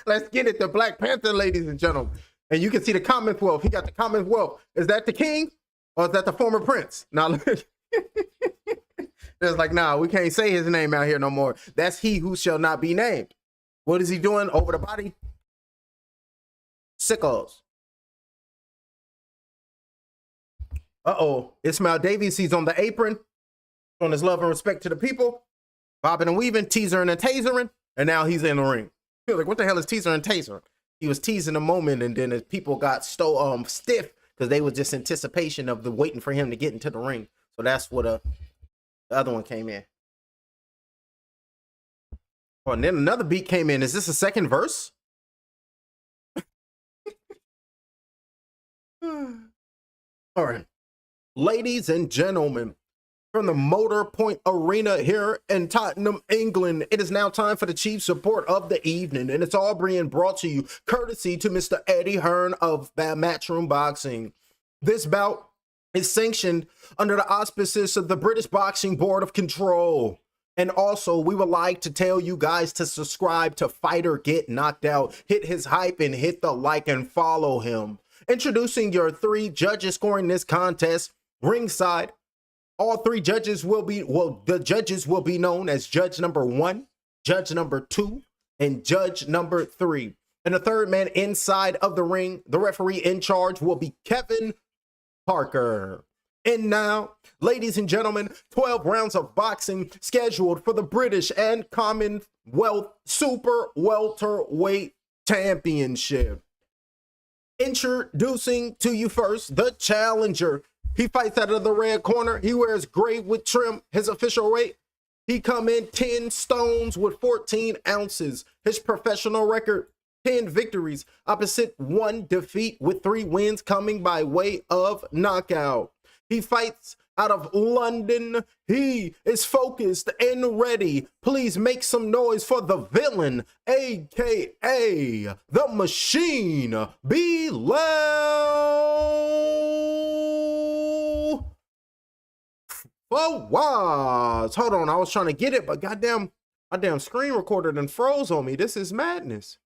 Let's get it, the Black Panther, ladies and gentlemen. And you can see the Commonwealth. He got the Commonwealth. Is that the king or is that the former prince? Now, it's like, nah, we can't say his name out here no more. That's he who shall not be named. What is he doing over the body? Sickles. Uh-oh. Ismail Davies, he's on the apron, on his love and respect to the people, bobbing and weaving, teasering and tasering, and now he's in the ring. You're like, what the hell is teaser and tasering? He was teasing a moment, and then his people got stiff because they were just anticipation of the waiting for him to get into the ring. So that's what the other one came in. Oh, and then another beat came in. Is this a second verse? All right. Ladies and gentlemen, from the Motor Point Arena here in Tottenham, England, it is now time for the chief support of the evening, and it's all being brought to you courtesy to Mr. Eddie Hearn of Matchroom Boxing. This bout is sanctioned under the auspices of the British Boxing Board of Control. And also, we would like to tell you guys to subscribe to Fighter Get Knocked Out. Hit his hype and hit the like and follow him. Introducing your 3 judges scoring this contest. Ringside, all 3 judges will be, the judges will be known as Judge number 1, Judge number 2, and Judge number 3. And the third man inside of the ring, the referee in charge, will be Kevin Parker. And now, ladies and gentlemen, 12 rounds of boxing scheduled for the British and Commonwealth Super Welterweight Championship. Introducing to you first, the challenger. He fights out of the red corner. He wears gray with trim. His official weight, he come in 10 stones with 14 ounces. His professional record, 10 victories, opposite 1 defeat with 3 wins coming by way of knockout. He fights out of London. He is focused and ready. Please make some noise for the villain, aka the Machine, Bilal Fawaz. Hold on, I was trying to get it, but goddamn, my damn screen recorder done froze on me. This is madness.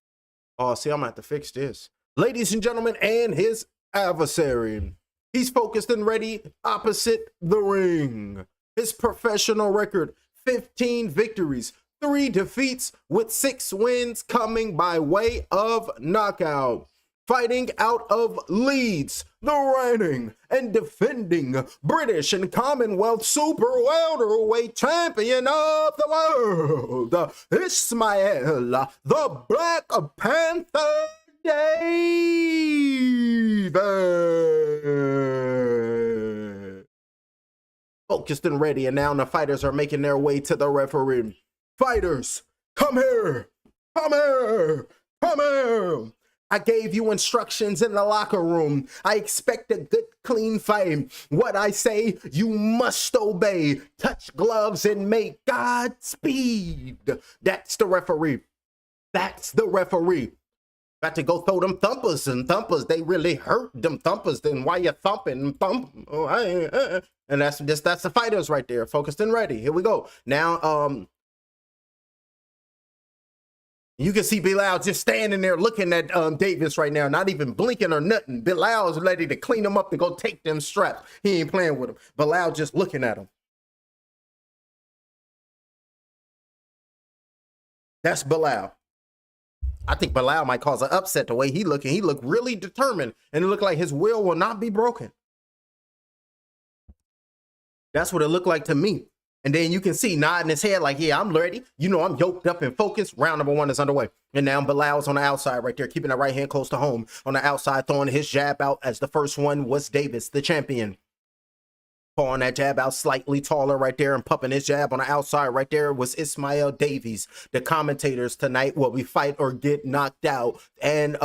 Oh, see, I'm gonna have to fix this. Ladies and gentlemen, and his adversary. He's focused and ready opposite the ring. His professional record, 15 victories, 3 defeats with 6 wins coming by way of knockout. Fighting out of Leeds, the reigning and defending British and Commonwealth Super Welterweight Champion of the world, Ismail, the Black Panther Davis. Focused and ready, and now the fighters are making their way to the referee. Fighters, come here. Come here. Come here. I gave you instructions in the locker room. I expect a good, clean fight. What I say, you must obey. Touch gloves and make Godspeed. That's the referee. That's the referee. Got to go throw them thumpers, and thumpers, they really hurt them thumpers. Then why you thumping? Thump. Oh, and that's the fighters right there, focused and ready. Here we go. Now, you can see Bilal just standing there looking at Davis right now, not even blinking or nothing. Bilal's ready to clean him up to go take them straps. He ain't playing with him. Bilal just looking at him. That's Bilal. I think Bilal might cause an upset the way he looking. He looked really determined, and it looked like his will not be broken. That's what it looked like to me. And then you can see nodding his head like, yeah, I'm ready. You know, I'm yoked up and focused. Round number 1 is underway. And now Bilal's on the outside right there, keeping that right hand close to home. On the outside, throwing his jab out as the first one was Davis, the champion. Pulling that jab out slightly taller right there and pumping his jab on the outside right there was Ismail Davies. The commentators tonight will be fight or get knocked out. And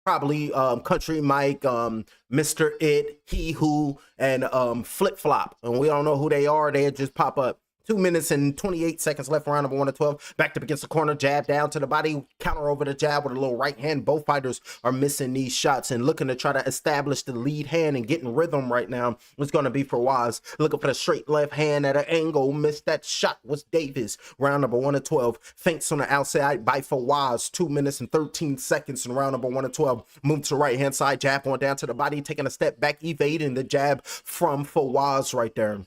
probably Country Mike, Mr. It, He Who, and Flip Flop. And we don't know who they are. They just pop up. 2 minutes and 28 seconds left, round number 1 of 12. Backed up against the corner, jab down to the body, counter over the jab with a little right hand. Both fighters are missing these shots and looking to try to establish the lead hand and getting rhythm right now. It's going to be Fawaz. Looking for the straight left hand at an angle. Missed that shot was Davis. Round number 1 of 12. Feints on the outside by Fawaz. 2 minutes and 13 seconds in round number 1 of 12. Move to the right hand side, jab on down to the body, taking a step back, evading the jab from Fawaz right there.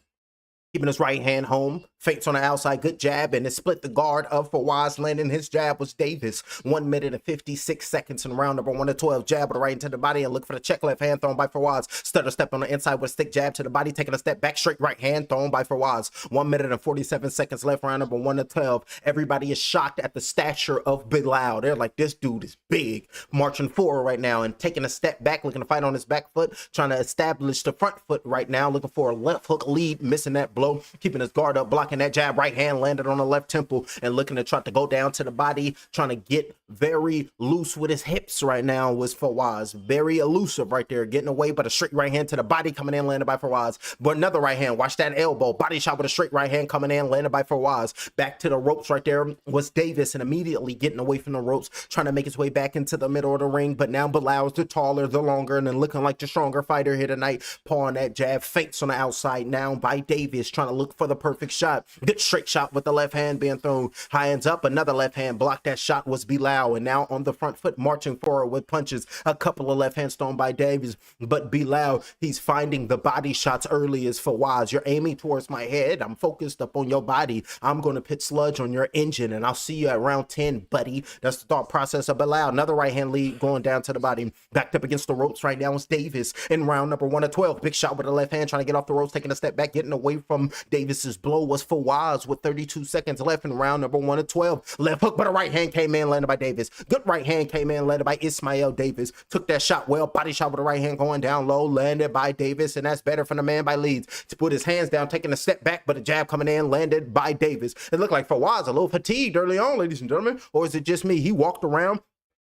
Keeping his right hand home. Feints on the outside, good jab, and it split the guard of Fawaz. Landing his jab was Davis. 1 minute and 56 seconds in round number 1 of 12. Jab with the right into the body and look for the check left hand thrown by Fawaz. Stutter step on the inside with a stick jab to the body, taking a step back, straight right hand thrown by Fawaz. 1 minute and 47 seconds left, round number 1 of 12. Everybody is shocked at the stature of Bilal. They're like, this dude is big. Marching forward right now and taking a step back, looking to fight on his back foot, trying to establish the front foot right now, looking for a left hook lead, missing that blow, keeping his guard up, blocking that jab. Right hand landed on the left temple and looking to try to go down to the body, trying to get very loose with his hips right now was Fawaz. Very elusive right there, getting away, but a straight right hand to the body coming in, landed by Fawaz. But another right hand, watch that elbow, body shot with a straight right hand coming in, landed by Fawaz. Back to the ropes right there was Davis, and immediately getting away from the ropes, trying to make his way back into the middle of the ring. But now Bilal is the taller, the longer, and then looking like the stronger fighter here tonight. Pulling that jab, feints on the outside now by Davis, trying to look for the perfect shot. Good straight shot with the left hand being thrown. High hands up, another left hand blocked that shot was Bilal, and now on the front foot marching forward with punches. A couple of left hands thrown by Davis, but Bilal, he's finding the body shots early as Fawaz. You're aiming towards my head. I'm focused up on your body. I'm going to put sludge on your engine, and I'll see you at round 10, buddy. That's the thought process of Bilal. Another right hand lead going down to the body. Backed up against the ropes right now is Davis in round number 1 of 12. Big shot with the left hand, trying to get off the ropes, taking a step back, getting away from Davis's blow was Fawaz with 32 seconds left in round number 1 of 12. Left hook, but a right hand came in, landed by Davis. Good right hand came in, landed by Ismail Davis. Took that shot well, body shot with the right hand going down low, landed by Davis, and that's better from the man by Leeds. To put his hands down, taking a step back, but a jab coming in, landed by Davis. It looked like Fawaz a little fatigued early on, ladies and gentlemen, or is it just me? He walked around,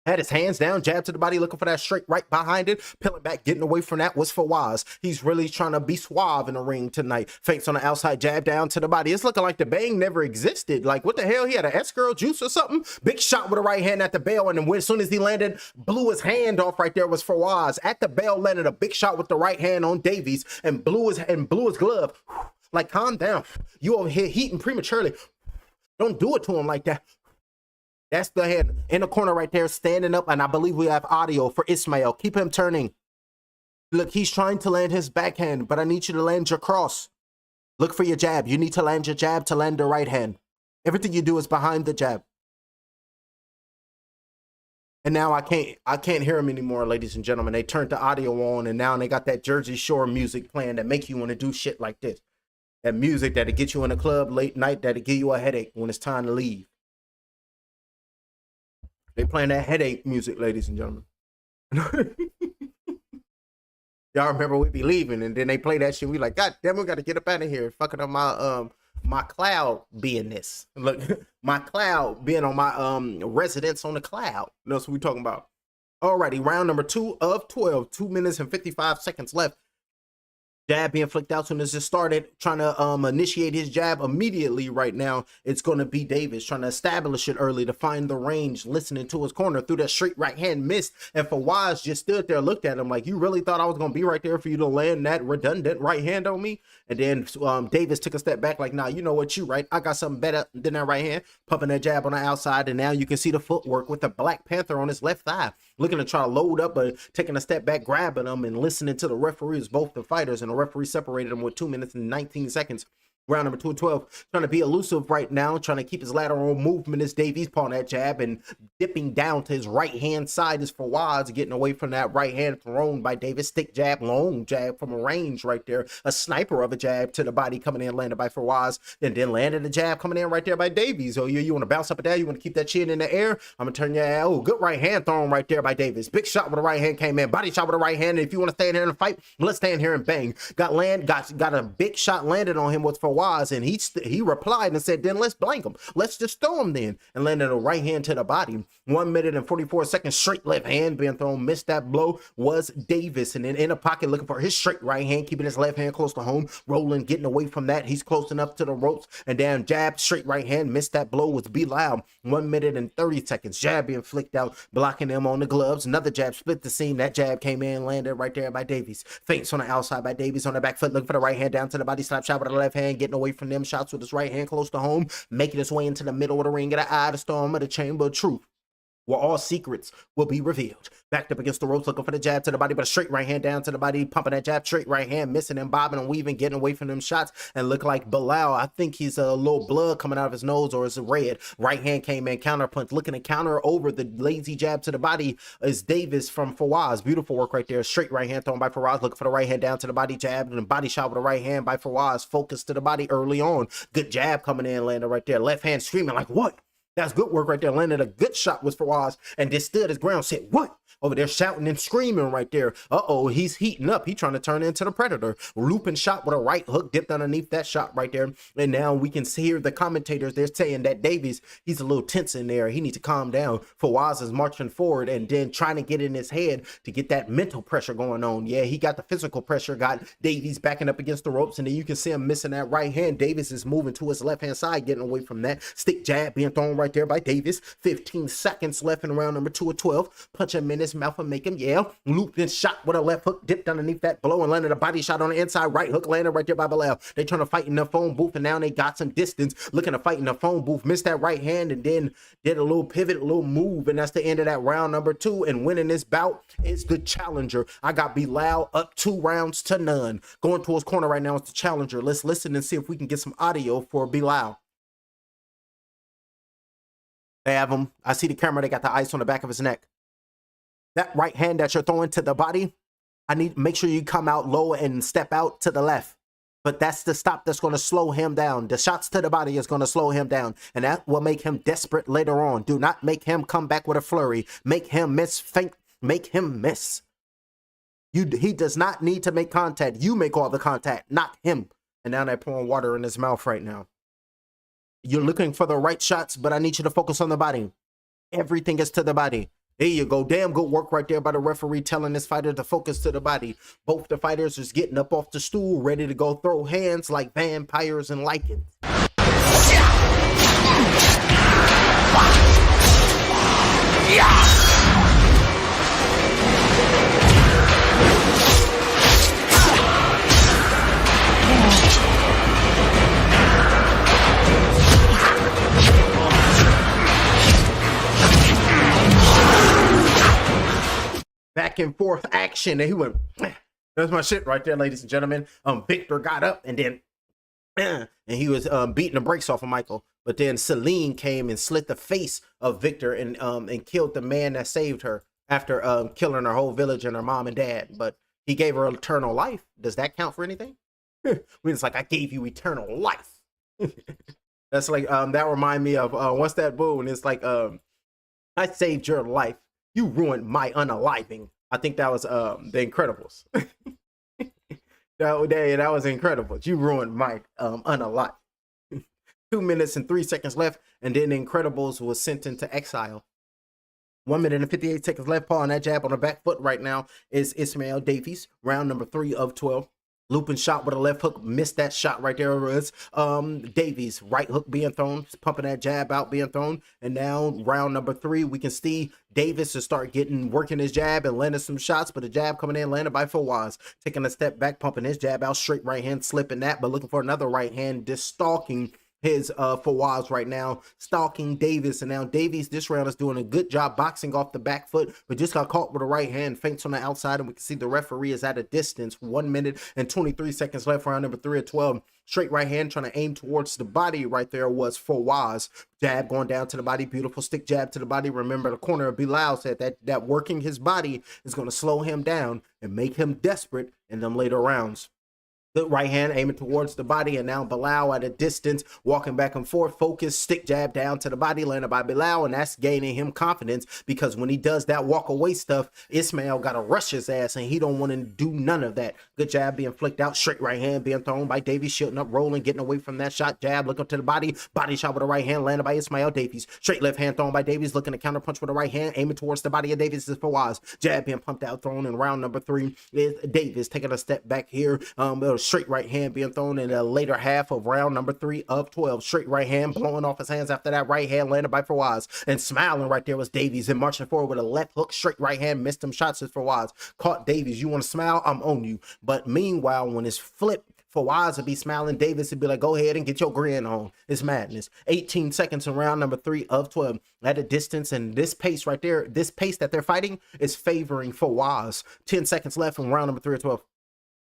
had his hands down, jab to the body, looking for that straight right behind it. Peeling back, getting away from that was Fawaz. He's really trying to be suave in the ring tonight. Feints on the outside, jab down to the body. It's looking like the bang never existed. Like, what the hell? He had an S-girl juice or something? Big shot with a right hand at the bell, and then as soon as he landed, blew his hand off right there was Fawaz. At the bell, landed a big shot with the right hand on Davies and blew his glove. Like, calm down. You over here heating prematurely. Don't do it to him like that. That's the head in the corner right there, standing up, and I believe we have audio for Ismail. Keep him turning. Look, he's trying to land his backhand, but I need you to land your cross. Look for your jab. You need to land your jab to land the right hand. Everything you do is behind the jab. And now I can't hear him anymore, ladies and gentlemen. They turned the audio on, and now they got that Jersey Shore music playing that make you want to do shit like this. That music that'll get you in the club late night, that'll give you a headache when it's time to leave. They playing that headache music, ladies and gentlemen. Y'all remember we be leaving, and then they play that shit. We like, God damn, we got to get up out of here. Fucking up my cloud beingness. Look, my cloud being on my residence on the cloud. That's what we talking about. Alrighty, round number 2 of 12. 2 minutes and 55 seconds left. Jab being flicked out soon as it started. Trying to initiate his jab immediately right now. It's going to be Davis trying to establish it early to find the range, listening to his corner through that straight right hand missed. And Fawaz just stood there, looked at him like, you really thought I was going to be right there for you to land that redundant right hand on me? And then Davis took a step back like, nah, you know what, you right. I got something better than that right hand. Pumping that jab on the outside. And now you can see the footwork with the Black Panther on his left thigh. Looking to try to load up, but taking a step back, grabbing them and listening to the referees, both the fighters, and the referee separated them with 2 minutes and 19 seconds. Round number 2 of 12, trying to be elusive right now, trying to keep his lateral movement as Davies pulling that jab and dipping down to his right hand side is Fawaz, getting away from that right hand thrown by Davis. Stick jab, long jab from a range right there. A sniper of a jab to the body coming in, landed by Fawaz, and then landed a jab coming in right there by Davies. Oh, you want to bounce up and down? You want to keep that chin in the air? I'm going to turn your ass. Oh, good right hand thrown right there by Davis. Big shot with the right hand came in. Body shot with the right hand. And if you want to stand here and fight, let's stand here and bang. Got a big shot landed on him with Fawaz, and he replied and said, then let's blank him. Let's just throw him then. And landed a right hand to the body. 1 minute and 44 seconds straight left hand being thrown. Missed that blow was Davis. And then in the pocket looking for his straight right hand, keeping his left hand close to home. Rolling, getting away from that. He's close enough to the ropes. And then jab, straight right hand. Missed that blow was Bilal. 1 minute and 30 seconds. Jab being flicked out, blocking him on the gloves. Another jab split the seam. That jab came in, landed right there by Davies. Feints on the outside by Davies on the back foot, looking for the right hand down to the body. Slap shot with the left hand, getting away from them shots with his right hand close to home, making his way into the middle of the ring, of the eye, the storm of the chamber of truth, where all secrets will be revealed. Backed up against the ropes, looking for the jab to the body, but a straight right hand down to the body, pumping that jab, straight right hand, missing and bobbing and weaving, getting away from them shots, and look like Bilal. I think he's a little blood coming out of his nose, or is it red? Right hand came in, counter punch, looking to counter over the lazy jab to the body is Davis from Fawaz. Beautiful work right there. Straight right hand thrown by Fawaz, looking for the right hand down to the body, jab, and body shot with the right hand by Fawaz. Focus to the body early on. Good jab coming in, landing right there. Left hand screaming like, what? That's good work right there. Landed a good shot with Fawaz and just stood his ground. Said, what? Over there shouting and screaming right there. Uh-oh, he's heating up. He's trying to turn into the Predator. Looping shot with a right hook, dipped underneath that shot right there. And now we can hear the commentators. They're saying that Davies, he's a little tense in there. He needs to calm down. Fawaz is marching forward and then trying to get in his head to get that mental pressure going on. Yeah, he got the physical pressure, got Davies backing up against the ropes, and then you can see him missing that right hand. Davies is moving to his left-hand side, getting away from that. Stick jab being thrown right there by Davis. 15 seconds left in round number 2 of 12. Punch him in his mouth and make him yell. Looped and shot with a left hook, dipped underneath that blow and landed a body shot on the inside. Right hook landed right there by Bilal. They trying to fight in the phone booth, and now they got some distance. Looking to fight in the phone booth. Missed that right hand and then did a little pivot, a little move, and that's the end of that round number 2. And winning this bout is the challenger. I got Bilal up 2 rounds to none. Going to his corner right now is the challenger. Let's listen and see if we can get some audio for Bilal. They have him. I see the camera. They got the ice on the back of his neck. That right hand that you're throwing to the body, I need to make sure you come out low and step out to the left. But that's the stop that's going to slow him down. The shots to the body is going to slow him down. And that will make him desperate later on. Do not make him come back with a flurry. Make him miss, feint, make him miss. He does not need to make contact. You make all the contact, not him. And now they're pouring water in his mouth right now. You're looking for the right shots, but I need you to focus on the body. Everything is to the body. There you go. Damn good work right there by the referee telling this fighter to focus to the body. Both the fighters is getting up off the stool, ready to go throw hands like vampires and lichens. Back and forth action, and he went, that's my shit right there, ladies and gentlemen. Victor got up and then and he was beating the brakes off of Michael, but then Celine came and slit the face of Victor and killed the man that saved her after killing her whole village and her mom and dad. But he gave her eternal life. Does that count for anything? When it's like, I gave you eternal life. That's like that remind me of what's that boo? And it's like I saved your life. You ruined my unaliving. I think that was The Incredibles. that was Incredibles. You ruined my unalive. 2 minutes and 3 seconds left, and then The Incredibles was sent into exile. 1 minute and 58 seconds left. Paul on that jab on the back foot right now is Ismail Davies. Round number 3 of 12. Looping shot with a left hook. Missed that shot right there. Was Davies. Right hook being thrown. Pumping that jab out being thrown. And now round number 3, we can see Davis to start working his jab and landing some shots. But the jab coming in landed by Fawaz. Taking a step back, pumping his jab out. Straight right hand, slipping that. But looking for another right hand. Just stalking his Fawaz right now, stalking Davis. And now Davies this round is doing a good job boxing off the back foot, but just got caught with a right hand, feints on the outside, and we can see the referee is at a distance. 1 minute and 23 seconds left, round number 3 of 12. Straight right hand trying to aim towards the body right there was Fawaz. Jab going down to the body, beautiful stick jab to the body. Remember, the corner of Bilal said that working his body is going to slow him down and make him desperate in them later rounds. Good right hand aiming towards the body, and now Bilal at a distance, walking back and forth, focus, stick jab down to the body, landed by Bilal, and that's gaining him confidence, because when he does that walk away stuff, Ismail got to rush his ass, and he don't want to do none of that. Good jab being flicked out, straight right hand being thrown by Davies, shooting up, rolling, getting away from that shot, jab, looking to the body shot with a right hand, landed by Ismail Davies. Straight left hand thrown by Davies, looking to counter punch with a right hand, aiming towards the body of Davies is Fawaz. Jab being pumped out, thrown in round number 3 is Davis, taking a step back here, straight right hand being thrown in the later half of round number 3 of 12. Straight right hand blowing off his hands after that right hand landed by Fawaz. And smiling right there was Davies, and marching forward with a left hook, straight right hand, missed them shots as Fawaz. Caught Davies. You want to smile? I'm on you. But meanwhile, when it's flipped, Fawaz would be smiling, Davis would be like, go ahead and get your grin on. It's madness. 18 seconds in round number 3 of 12 at a distance, and this pace right there, this pace that they're fighting is favoring Fawaz. 10 seconds left in round number 3 of 12.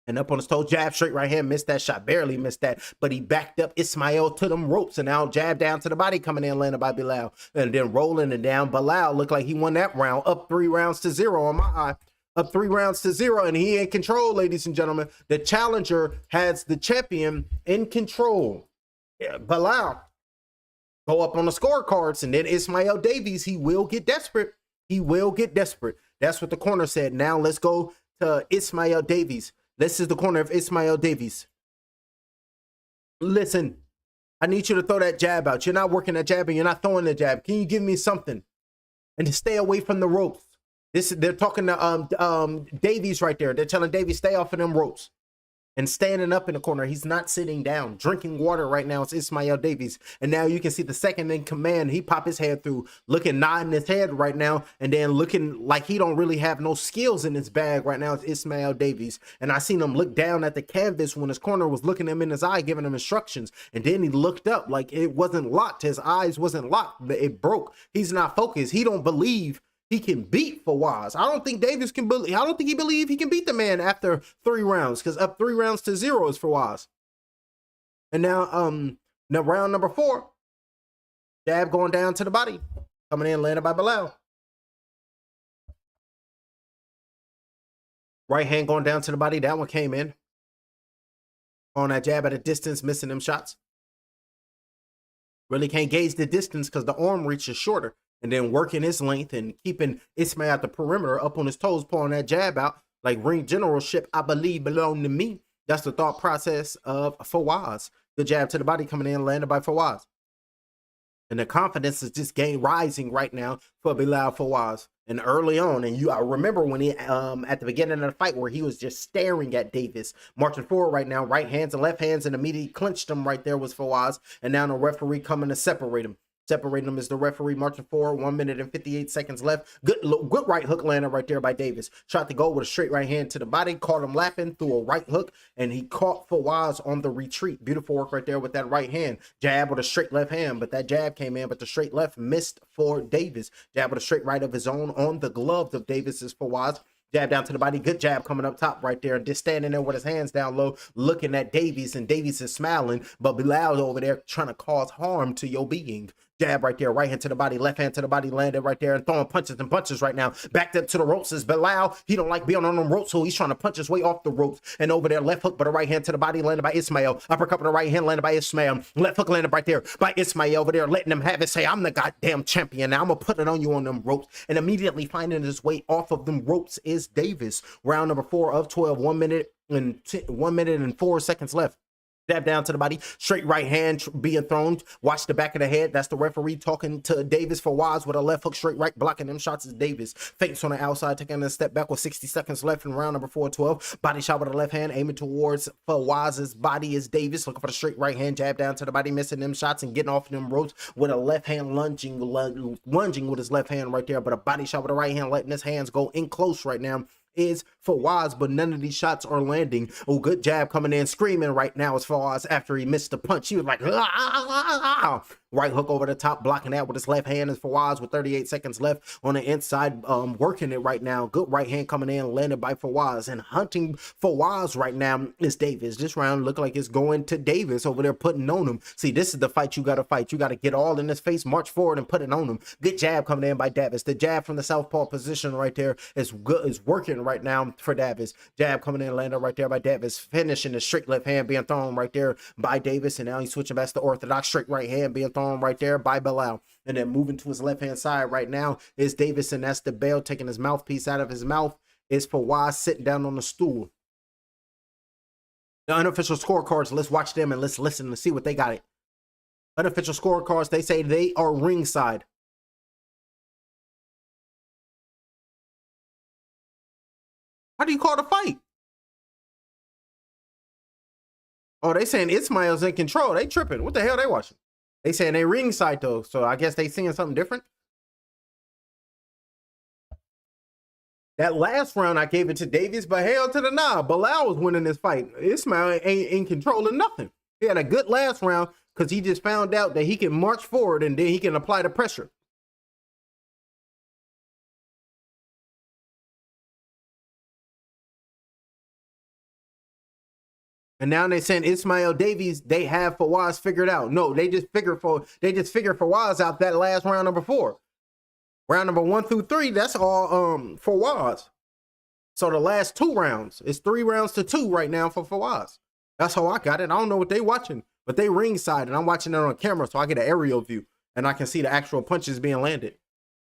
And up on his toe, jab, straight right hand, missed that shot, barely missed that, but he backed up Ismail to them ropes, and now jab down to the body, coming in, landed by Bilal, and then rolling it down. Bilal looked like he won that round, up 3 rounds to 0 on my eye. Up 3 rounds to 0, and he in control, ladies and gentlemen. The challenger has the champion in control. Yeah, Bilal go up on the scorecards, and then Ismail Davies, he will get desperate. He will get desperate. That's what the corner said. Now let's go to Ismail Davies. This is the corner of Ismail Davies. Listen, I need you to throw that jab out. You're not working that jab, and you're not throwing the jab. Can you give me something? And to stay away from the ropes. They're talking to Davies right there. They're telling Davies, stay off of them ropes. And standing up in the corner, he's not sitting down. Drinking water right now, it's Ismail Davies. And now you can see the second in command. He pop his head through, looking nodding his head right now, and then looking like he don't really have no skills in his bag right now. It's Ismail Davies. And I seen him look down at the canvas when his corner was looking him in his eye, giving him instructions. And then he looked up like it wasn't locked. His eyes wasn't locked, but it broke. He's not focused. He don't believe he can beat Fawaz. I don't think Davis can believe. I don't think he believes he can beat the man after 3 rounds, because up 3 rounds to 0 is Fawaz. And now round number 4, jab going down to the body, coming in, landed by Bilal. Right hand going down to the body. That one came in on that jab at a distance, missing them shots. Really can't gauge the distance because the arm reach is shorter. And then working his length and keeping Ismail at the perimeter, up on his toes, pulling that jab out. Like ring generalship, I believe, belong to me. That's the thought process of Fawaz. The jab to the body coming in, landed by Fawaz. And the confidence is just rising right now for Bilal Fawaz. And early on, and I remember when he at the beginning of the fight where he was just staring at Davis, marching forward right now, right hands and left hands, and immediately clinched him right there was Fawaz. And now the referee coming to separate him. Separating them is the referee, marching forward. 1 minute and 58 seconds left. Good right hook landed right there by Davis. Shot to go with a straight right hand to the body. Caught him lapping through a right hook, and he caught Fawaz on the retreat. Beautiful work right there with that right hand. Jab with a straight left hand, but that jab came in, but the straight left missed for Davis. Jab with a straight right of his own on the gloves of Davis's Fawaz. Jab down to the body. Good jab coming up top right there. Just standing there with his hands down low, looking at Davies, and Davies is smiling, but Bilal over there trying to cause harm to your being. Jab right there, right hand to the body, left hand to the body, landed right there and throwing punches and punches right now. Backed up to the ropes is Bilal. He don't like being on them ropes, so he's trying to punch his way off the ropes. And over there, left hook, but a right hand to the body, landed by Ismail. Uppercut with the right hand, landed by Ismail. Left hook landed right there by Ismail over there, letting him have it. Say, I'm the goddamn champion. Now I'm gonna put it on you on them ropes. And immediately finding his way off of them ropes is Davis. Round number 4 of 12, 1 minute and 4 seconds left. Jab down to the body, straight right hand being thrown. Watch the back of the head. That's the referee talking to Davis. Fawaz with a left hook, straight right, blocking them shots is Davis. Feints on the outside, taking a step back with 60 seconds left in round number 4, 12. Body shot with the left hand, aiming towards Fawaz's body is Davis. Looking for the straight right hand, jab down to the body, missing them shots and getting off them ropes with a left hand lunging with his left hand right there. But a body shot with the right hand, letting his hands go in close right now is Fawaz, but none of these shots are landing. Oh, good jab coming in, screaming right now is Fawaz after he missed the punch. He was like, ah. Right hook over the top, blocking that with his left hand is Fawaz with 38 seconds left on the inside, working it right now. Good right hand coming in, landed by Fawaz, and hunting Fawaz right now is Davis. This round look like it's going to Davis over there, putting on him. See, this is the fight you got to fight. You got to get all in his face, march forward, and put it on him. Good jab coming in by Davis. The jab from the southpaw position right there is good, is working right now for Davis. Jab coming in, landed right there by Davis, finishing the straight left hand being thrown right there by Davis, and now he's switching back to the orthodox straight right hand being thrown right there by Bilal. And then moving to his left hand side right now is Davis, and that's the bell taking his mouthpiece out of his mouth is Fawaz sitting down on the stool. The unofficial scorecards, let's watch them and let's listen and see what they got. It unofficial scorecards, they say they are ringside. How do you call the fight? Oh, they saying Ismail's in control. They tripping. What the hell they watching? They saying they ringside though, so I guess they seeing something different. That last round I gave it to Davis, but hell to the nah. Bilal was winning this fight. Ismail ain't in control of nothing. He had a good last round because he just found out that he can march forward and then he can apply the pressure. And now they're saying Ismail Davies, they have Fawaz figured out. No, they just figured Fawaz out that last round number 4. Round number 1 through 3, that's all Fawaz. So the last 2 rounds, it's 3 rounds to 2 right now for Fawaz. That's how I got it. I don't know what they watching, but they ringside and I'm watching it on camera so I get an aerial view and I can see the actual punches being landed.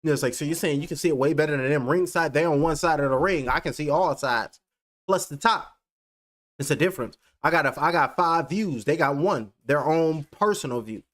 You know, it's like, so you're saying you can see it way better than them ringside? They on one side of the ring. I can see all sides plus the top. It's a difference. I got 5 views. They got 1, their own personal view.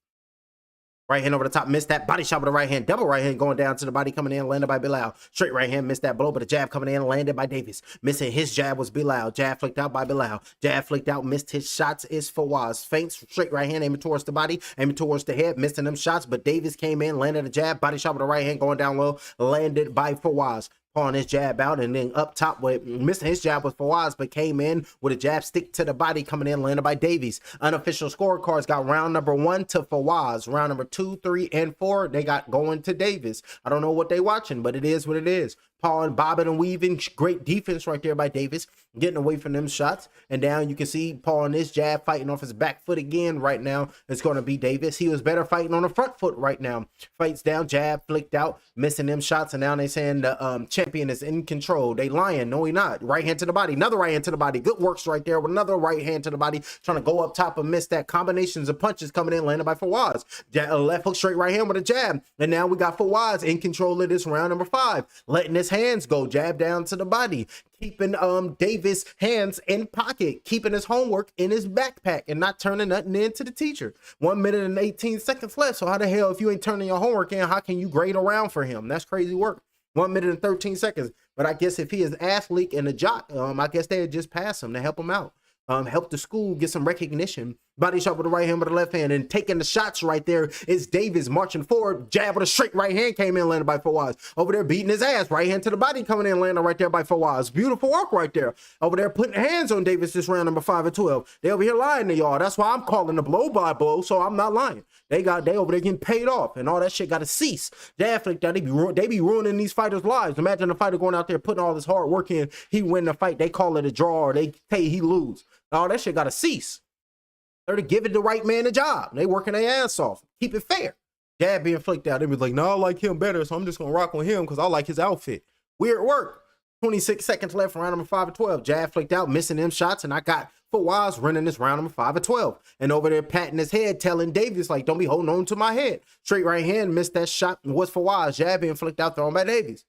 Right hand over the top, missed that body shot with the right hand. Double right hand going down to the body, coming in, landed by Bilal. Straight right hand, missed that blow, but a jab coming in, landed by Davis. Missing his jab was Bilal. Jab flicked out by Bilal. Jab flicked out, missed his shots is Fawaz. Feints, straight right hand, aiming towards the body, aiming towards the head, missing them shots, but Davis came in, landed a jab, body shot with the right hand going down low, landed by Fawaz. Pulling his jab out, and then up top with missing his jab with Fawaz, but came in with a jab stick to the body, coming in, landed by Davies. Unofficial scorecards got round number 1 to Fawaz. Round number 2, 3, and 4, they got going to Davis. I don't know what they watching, but it is what it is. Paul and bobbing and weaving, great defense right there by Davis, getting away from them shots. And down you can see Paul and his jab fighting off his back foot again right now. It's going to be Davis. He was better fighting on the front foot right now. Fights down, jab flicked out, missing them shots. And now they saying the champion is in control. They lying. No, he not. Right hand to the body. Another right hand to the body. Good works right there with another right hand to the body. Trying to go up top and miss that. Combinations of punches coming in, landed by Fawaz. Left hook straight right hand with a jab. And now we got Fawaz in control of this round number 5. Letting his hands go, jab down to the body, keeping Davis hands in pocket, keeping his homework in his backpack and not turning nothing in to the teacher. 1 minute and 18 seconds left. So how the hell, if you ain't turning your homework in, how can you grade around for him? That's crazy work. 1 minute and 13 seconds. But I guess if he is athlete and a jock, I guess they'd just pass him to help him out. Help the school get some recognition. Body shot with the right hand with the left hand, and taking the shots right there is Davis marching forward. Jab with a straight right hand came in, landed by Fawaz. Over there beating his ass. Right hand to the body coming in, landed right there by Fawaz. Beautiful work right there. Over there putting hands on Davis this round number 5 and 12. They over here lying to y'all. That's why I'm calling the blow by blow, so I'm not lying. They over there getting paid off, and all that shit got to cease. Jab flick that they be ruining these fighters' lives. Imagine a fighter going out there putting all this hard work in. He win the fight. They call it a draw, or they say he lose. All that shit got to cease. They're to give it the right man a job. They working their ass off. Keep it fair. Jab being flicked out. They was like, no, I like him better, so I'm just gonna rock on him because I like his outfit. Weird work. 26 seconds left, round number 5 of 12. Jab flicked out, missing them shots, and I got Fawaz running this round number 5 of 12. And over there patting his head, telling Davies, like, don't be holding on to my head. Straight right hand, missed that shot, and was Fawaz. Jab being flicked out, thrown by Davies.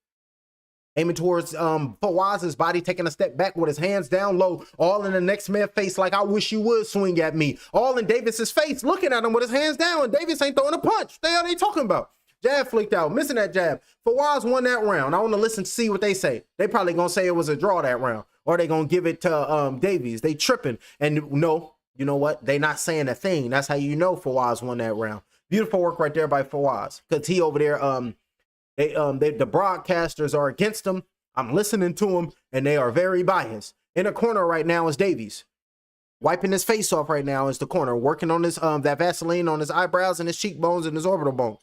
Aiming towards Fawaz's body, taking a step back with his hands down low, all in the next man's face, like, I wish you would swing at me. All in Davis's face, looking at him with his hands down, and Davis ain't throwing a punch. What the hell are they talking about? Jab flicked out, missing that jab. Fawaz won that round. I want to listen to see what they say. They probably gonna say it was a draw that round, or they gonna give it to Davies. They tripping, and no, you know what? They not saying a thing. That's how you know Fawaz won that round. Beautiful work right there by Fawaz, because he over there the broadcasters are against him. I'm listening to him, and they are very biased. In the corner right now is Davies. Wiping his face off right now is the corner, working on his that Vaseline on his eyebrows and his cheekbones and his orbital bones.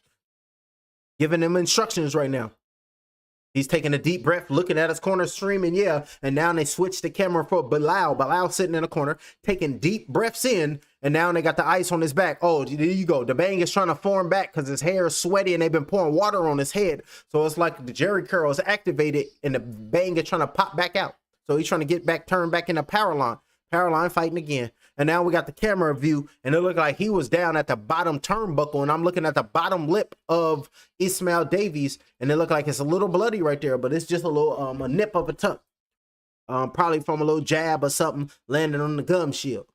Giving him instructions right now. He's taking a deep breath, looking at his corner, streaming, yeah. And now they switch the camera for Bilal. Bilal sitting in the corner, taking deep breaths in. And now they got the ice on his back. Oh, there you go. The bang is trying to form back because his hair is sweaty and they've been pouring water on his head. So it's like the Jerry curl is activated and the bang is trying to pop back out. So he's trying to get back, turn back into power line. Power line fighting again. And now we got the camera view, and it looked like he was down at the bottom turnbuckle, and I'm looking at the bottom lip of Ismail Davies, and it looked like it's a little bloody right there, but it's just a little a nip of a tuck. Probably from a little jab or something landing on the gum shield.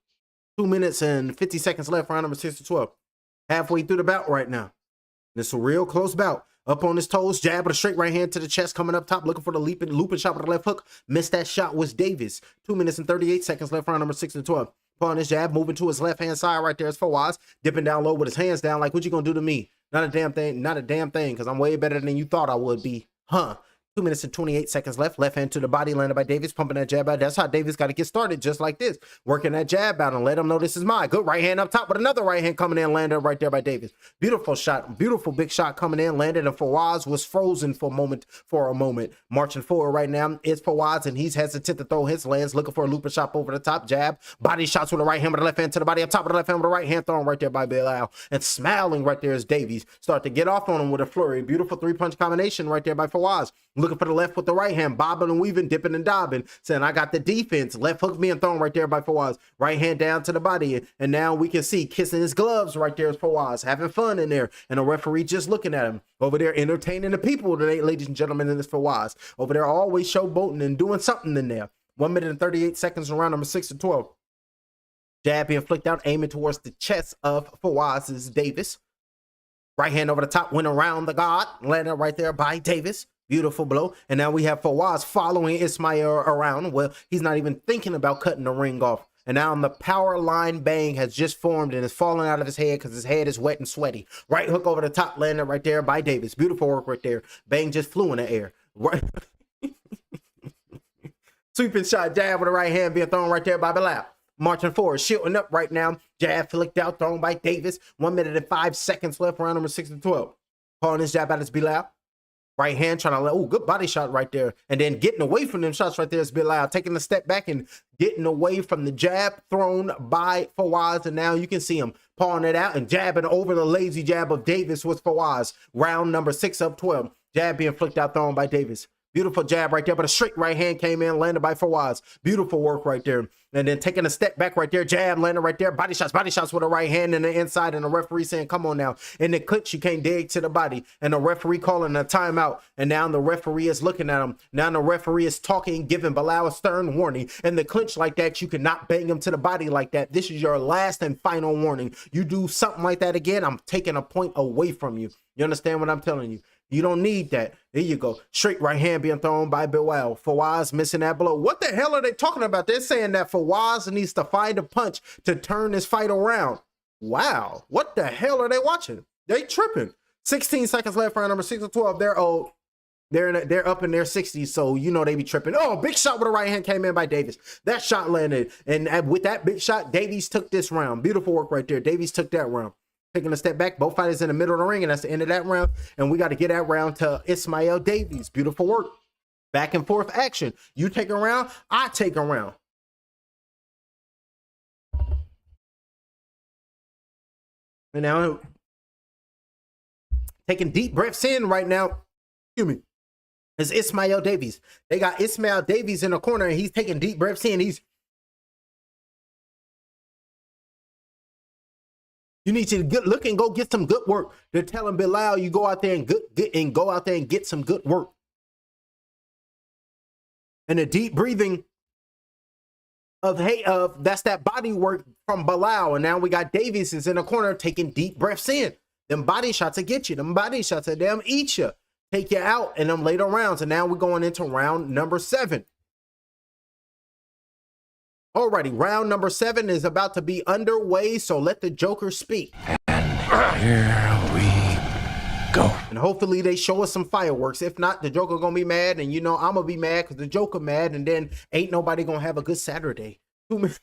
2 minutes and 50 seconds left, round number 6 to 12. Halfway through the bout right now. This is a real close bout. Up on his toes, jab with a straight right hand to the chest, coming up top, looking for the looping shot with the left hook. Missed that shot was Davis. 2 minutes and 38 seconds left, round number 6 to 12. Upon his jab, moving to his left hand side right there is Fawaz, dipping down low with his hands down, like, what you gonna do to me? Not a damn thing, because I'm way better than you thought I would be, huh? 2 minutes and 28 seconds left. Left hand to the body, landed by Davis, pumping that jab out. That's how Davis got to get started, just like this. Working that jab out and let him know this is mine. Good right hand up top, but another right hand coming in, landed right there by Davis. Beautiful shot, beautiful big shot coming in, landed, and Fawaz was frozen for a moment. Marching forward right now, it's Fawaz, and he's hesitant to throw his lands, looking for a looping shot over the top, jab. Body shots with the right hand with the left hand to the body, up top with the left hand with the right hand, thrown right there by Bilal. And smiling right there is Davies. Start to get off on him with a flurry. Beautiful three-punch combination right there by Fawaz. Looking for the left with the right hand, bobbing and weaving, dipping and dobbing, saying, I got the defense. Left hook being thrown right there by Fawaz. Right hand down to the body, and now we can see kissing his gloves right there is Fawaz, having fun in there, and the referee just looking at him. Over there entertaining the people today, ladies and gentlemen, in this Fawaz. Over there always showboating and doing something in there. 1 minute and 38 seconds around number 6 to 12. Jab being flicked out, aiming towards the chest of Fawaz's Davis. Right hand over the top, went around the guard, landed right there by Davis. Beautiful blow. And now we have Fawaz following Ismail around. Well, he's not even thinking about cutting the ring off. And now the power line bang has just formed and is falling out of his head because his head is wet and sweaty. Right hook over the top, landed right there by Davis. Beautiful work right there. Bang just flew in the air. Right. Sweeping shot, jab with the right hand being thrown right there by Bilal. Marching forward, shielding up right now. Jab flicked out, thrown by Davis. 1 minute and 5 seconds left, round number 6 to 12. Pulling his jab out is Bilal. Right hand trying to let, oh, good body shot right there. And then getting away from them shots right there is Bilal. Taking a step back and getting away from the jab thrown by Fawaz. And now you can see him pawing it out and jabbing over the lazy jab of Davis with Fawaz. Round number 6 of 12. Jab being flicked out, thrown by Davis. Beautiful jab right there, but a straight right hand came in, landed by Fawaz. Beautiful work right there. And then taking a step back right there, jab, landed right there. Body shots with a right hand in the inside, and the referee saying, come on now. In the clinch, you can't dig to the body. And the referee calling a timeout. And now the referee is looking at him. Now the referee is talking, giving Bilal a stern warning. In the clinch like that, you cannot bang him to the body like that. This is your last and final warning. You do something like that again, I'm taking a point away from you. You understand what I'm telling you? You don't need that. There you go. Straight right hand being thrown by Bilal. Fawaz missing that blow. What the hell are they talking about? They're saying that Fawaz needs to find a punch to turn this fight around. Wow. What the hell are they watching? They tripping. 16 seconds left, round number 6 to 12. They're old. They're up in their 60s, so you know they be tripping. Oh, big shot with a right hand came in by Davis. That shot landed. And with that big shot, Davies took this round. Beautiful work right there. Davies took that round. Taking a step back, both fighters in the middle of the ring, and that's the end of that round. And we got to get that round to Ismail Davies. Beautiful work. Back and forth action. You take a round, I take a round. And now taking deep breaths in right now. Excuse me. Is Ismail Davies. They got Ismail Davies in the corner, and he's taking deep breaths in. You need to look and go get some good work. They're telling Bilal, you go out there and get some good work. And the deep breathing of that's that body work from Bilal. And now we got Davies is in the corner taking deep breaths in. Them body shots will get you. Them body shots will damn eat you. Take you out in them later rounds. And now we're going into round number 7. Alrighty, round number 7 is about to be underway, so let the Joker speak. And here we go. And hopefully they show us some fireworks. If not, the Joker gonna be mad, and you know I'm gonna be mad because the Joker mad, and then ain't nobody gonna have a good Saturday. 2 minutes,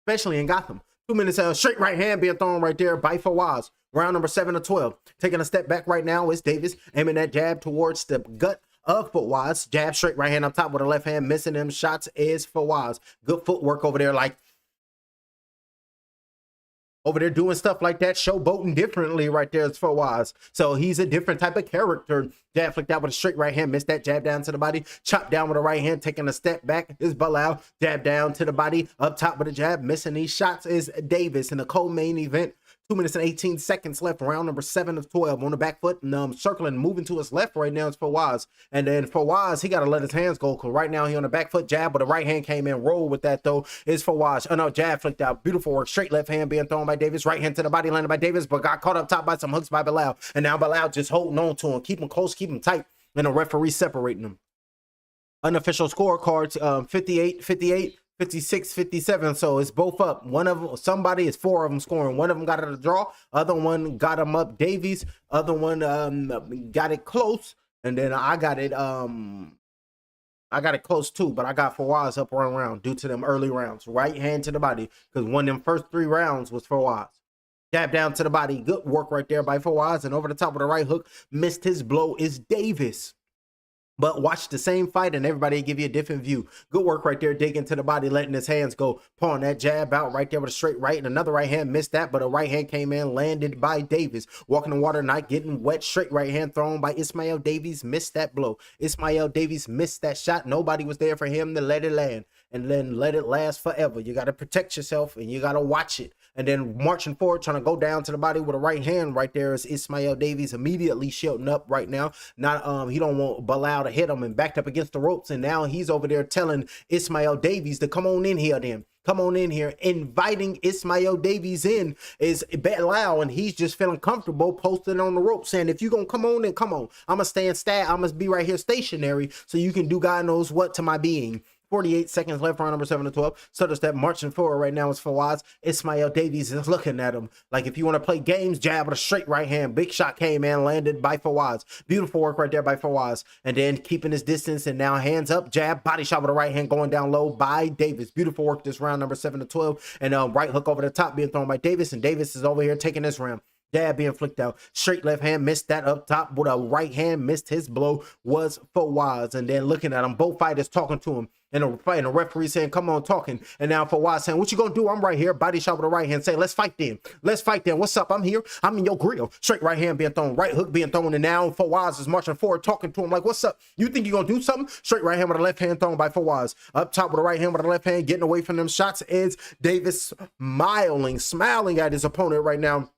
especially in Gotham. 2 minutes, straight right hand being thrown right there by Fawaz. Round number 7 of 12. Taking a step back right now is Davis, aiming that jab towards the gut of Fawaz. Jab straight right hand up top with the left hand. Missing them shots is Fawaz. Good footwork over there, like over there doing stuff like that, showboating differently right there is Fawaz. So he's a different type of character. Jab flicked out with a straight right hand, missed that jab down to the body, chopped down with a right hand, taking a step back is Bilal. Jab down to the body, up top with a jab, missing these shots is Davis in the co-main event. 2 minutes and 18 seconds left, round number 7 of 12. On the back foot and circling, moving to his left right now is Fawaz. And then Fawaz, he got to let his hands go because right now he on the back foot jab, but the right hand came in, roll with that though, is Fawaz. Oh no, jab flicked out. Beautiful work. Straight left hand being thrown by Davis. Right hand to the body, landed by Davis, but got caught up top by some hooks by Bilal. And now Bilal just holding on to him, keep him close, keep him tight, and the referee separating them. Unofficial scorecards, 58-58. 56-57, so it's both up. One of them, somebody is 4 of them scoring. One of them got it a draw, other one got him up Davies, other one got it close, and then I got it close too, but I got Fawaz up 1 round due to them early rounds. Right hand to the body, because one of them first 3 rounds was Fawaz. Jab down to the body, good work right there by Fawaz, and over the top of the right hook, missed his blow is Davis. But watch the same fight and everybody give you a different view. Good work right there, digging to the body, letting his hands go. Pulling that jab out right there with a straight right. And another right hand missed that, but a right hand came in, landed by Davis. Walking the water, not getting wet. Straight right hand thrown by Ismail Davies. Missed that blow. Ismail Davies missed that shot. Nobody was there for him to let it land. And then let it last forever. You got to protect yourself and you got to watch it. And then marching forward, trying to go down to the body with a right hand right there is Ismail Davies, immediately shielding up right now. Not he don't want Bilal to hit him, and backed up against the ropes. And now he's over there telling Ismail Davies to come on in here then. Come on in here. Inviting Ismail Davies in is Bilal, and he's just feeling comfortable posting on the rope, saying, if you gonna come on, then come on. I'm gonna stand I'm gonna be right here stationary so you can do God knows what to my being. 48 seconds left, round number 7 of 12. So the step marching forward right now is Fawaz. Ismail Davies is looking at him like, if you want to play games, jab with a straight right hand. Big shot came in, landed by Fawaz. Beautiful work right there by Fawaz. And then keeping his distance, and now hands up, jab, body shot with a right hand going down low by Davis. Beautiful work this round number 7 of 12. And right hook over the top being thrown by Davis. And Davis is over here taking this round. Jab being flicked out. Straight left hand, missed that up top with a right hand, missed his blow was Fawaz. And then looking at him, both fighters talking to him. And the referee saying, come on, talking. And now Fawaz saying, what you gonna do? I'm right here. Body shot with the right hand, saying, let's fight then. Let's fight then. What's up? I'm here. I'm in your grill. Straight right hand being thrown, right hook being thrown. And now Fawaz is marching forward, talking to him like, what's up? You think you're gonna do something? Straight right hand with the left hand thrown by Fawaz. Up top with the right hand with the left hand, getting away from them shots is Davis, smiling at his opponent right now.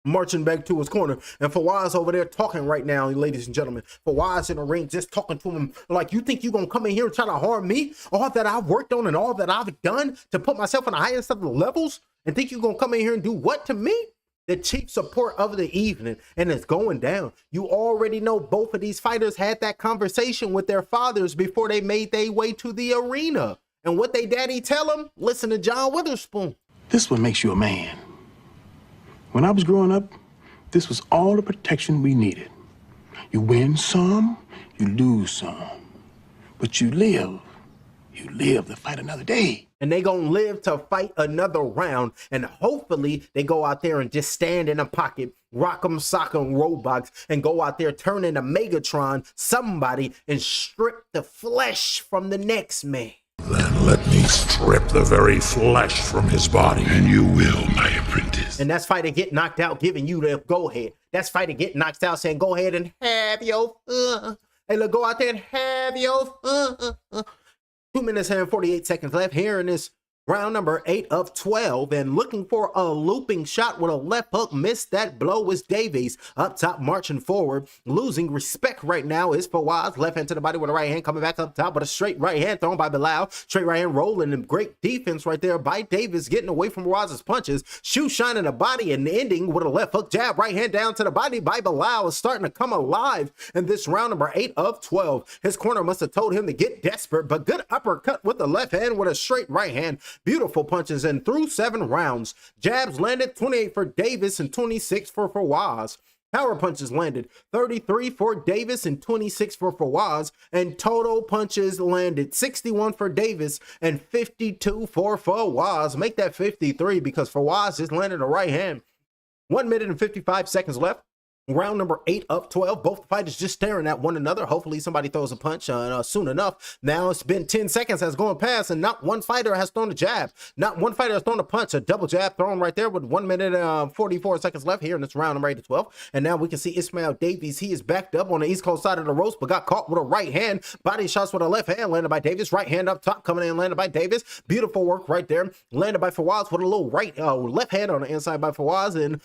Marching back to his corner, and Fawaz over there talking right now, ladies and gentlemen. Fawaz in the ring just talking to him like, you think you're gonna come in here and try to harm me? All that I've worked on and all that I've done to put myself on the highest of the levels, and think you're gonna come in here and do what to me? The chief support of the evening, and it's going down. You already know both of these fighters had that conversation with their fathers before they made their way to the arena. And what they daddy tell them? Listen to John Witherspoon. This is what makes you a man. When I was growing up, this was all the protection we needed. You win some, you lose some, but you live to fight another day. And they gonna live to fight another round, and hopefully they go out there and just stand in a pocket, rock 'em, sock 'em, Roblox, and go out there, turn into Megatron, somebody, and strip the flesh from the next man. Then let me strip the very flesh from his body, and you will, my apprentice. And that's fighter get knocked out, giving you the go ahead. That's fighter get knocked out, saying go ahead and have your Hey, look, go out there and have your 2 minutes and 48 seconds left here in this round number 8 of 12, and looking for a looping shot with a left hook. Missed that blow is Davies. Up top, marching forward. Losing respect right now is Fawaz. Left hand to the body with a right hand coming back up top, but a straight right hand thrown by Bilal. Straight right hand rolling, and great defense right there by Davis, getting away from Fawaz's punches. Shoe shining the body and ending with a left hook jab. Right hand down to the body by Bilal is starting to come alive in this round number 8 of 12. His corner must have told him to get desperate, but good uppercut with the left hand with a straight right hand. Beautiful punches, and through 7 rounds. Jabs landed 28 for Davis and 26 for Fawaz. Power punches landed 33 for Davis and 26 for Fawaz, and total punches landed 61 for Davis and 52 for Fawaz. Make that 53 because Fawaz just landed a right hand. 1 minute and 55 seconds left. Round number 8 of 12. Both fighters just staring at one another. Hopefully somebody throws a punch soon enough. Now it's been 10 seconds has gone past, and not one fighter has thrown a jab. Not one fighter has thrown a punch. A double jab thrown right there with 1 minute and 44 seconds left here in this round number 8 of 12. And now we can see Ismail Davies. He is backed up on the East Coast side of the ropes, but got caught with a right hand. Body shots with a left hand landed by Davis. Right hand up top coming in landed by Davis. Beautiful work right there. Landed by Fawaz with a little left hand on the inside by Fawaz, and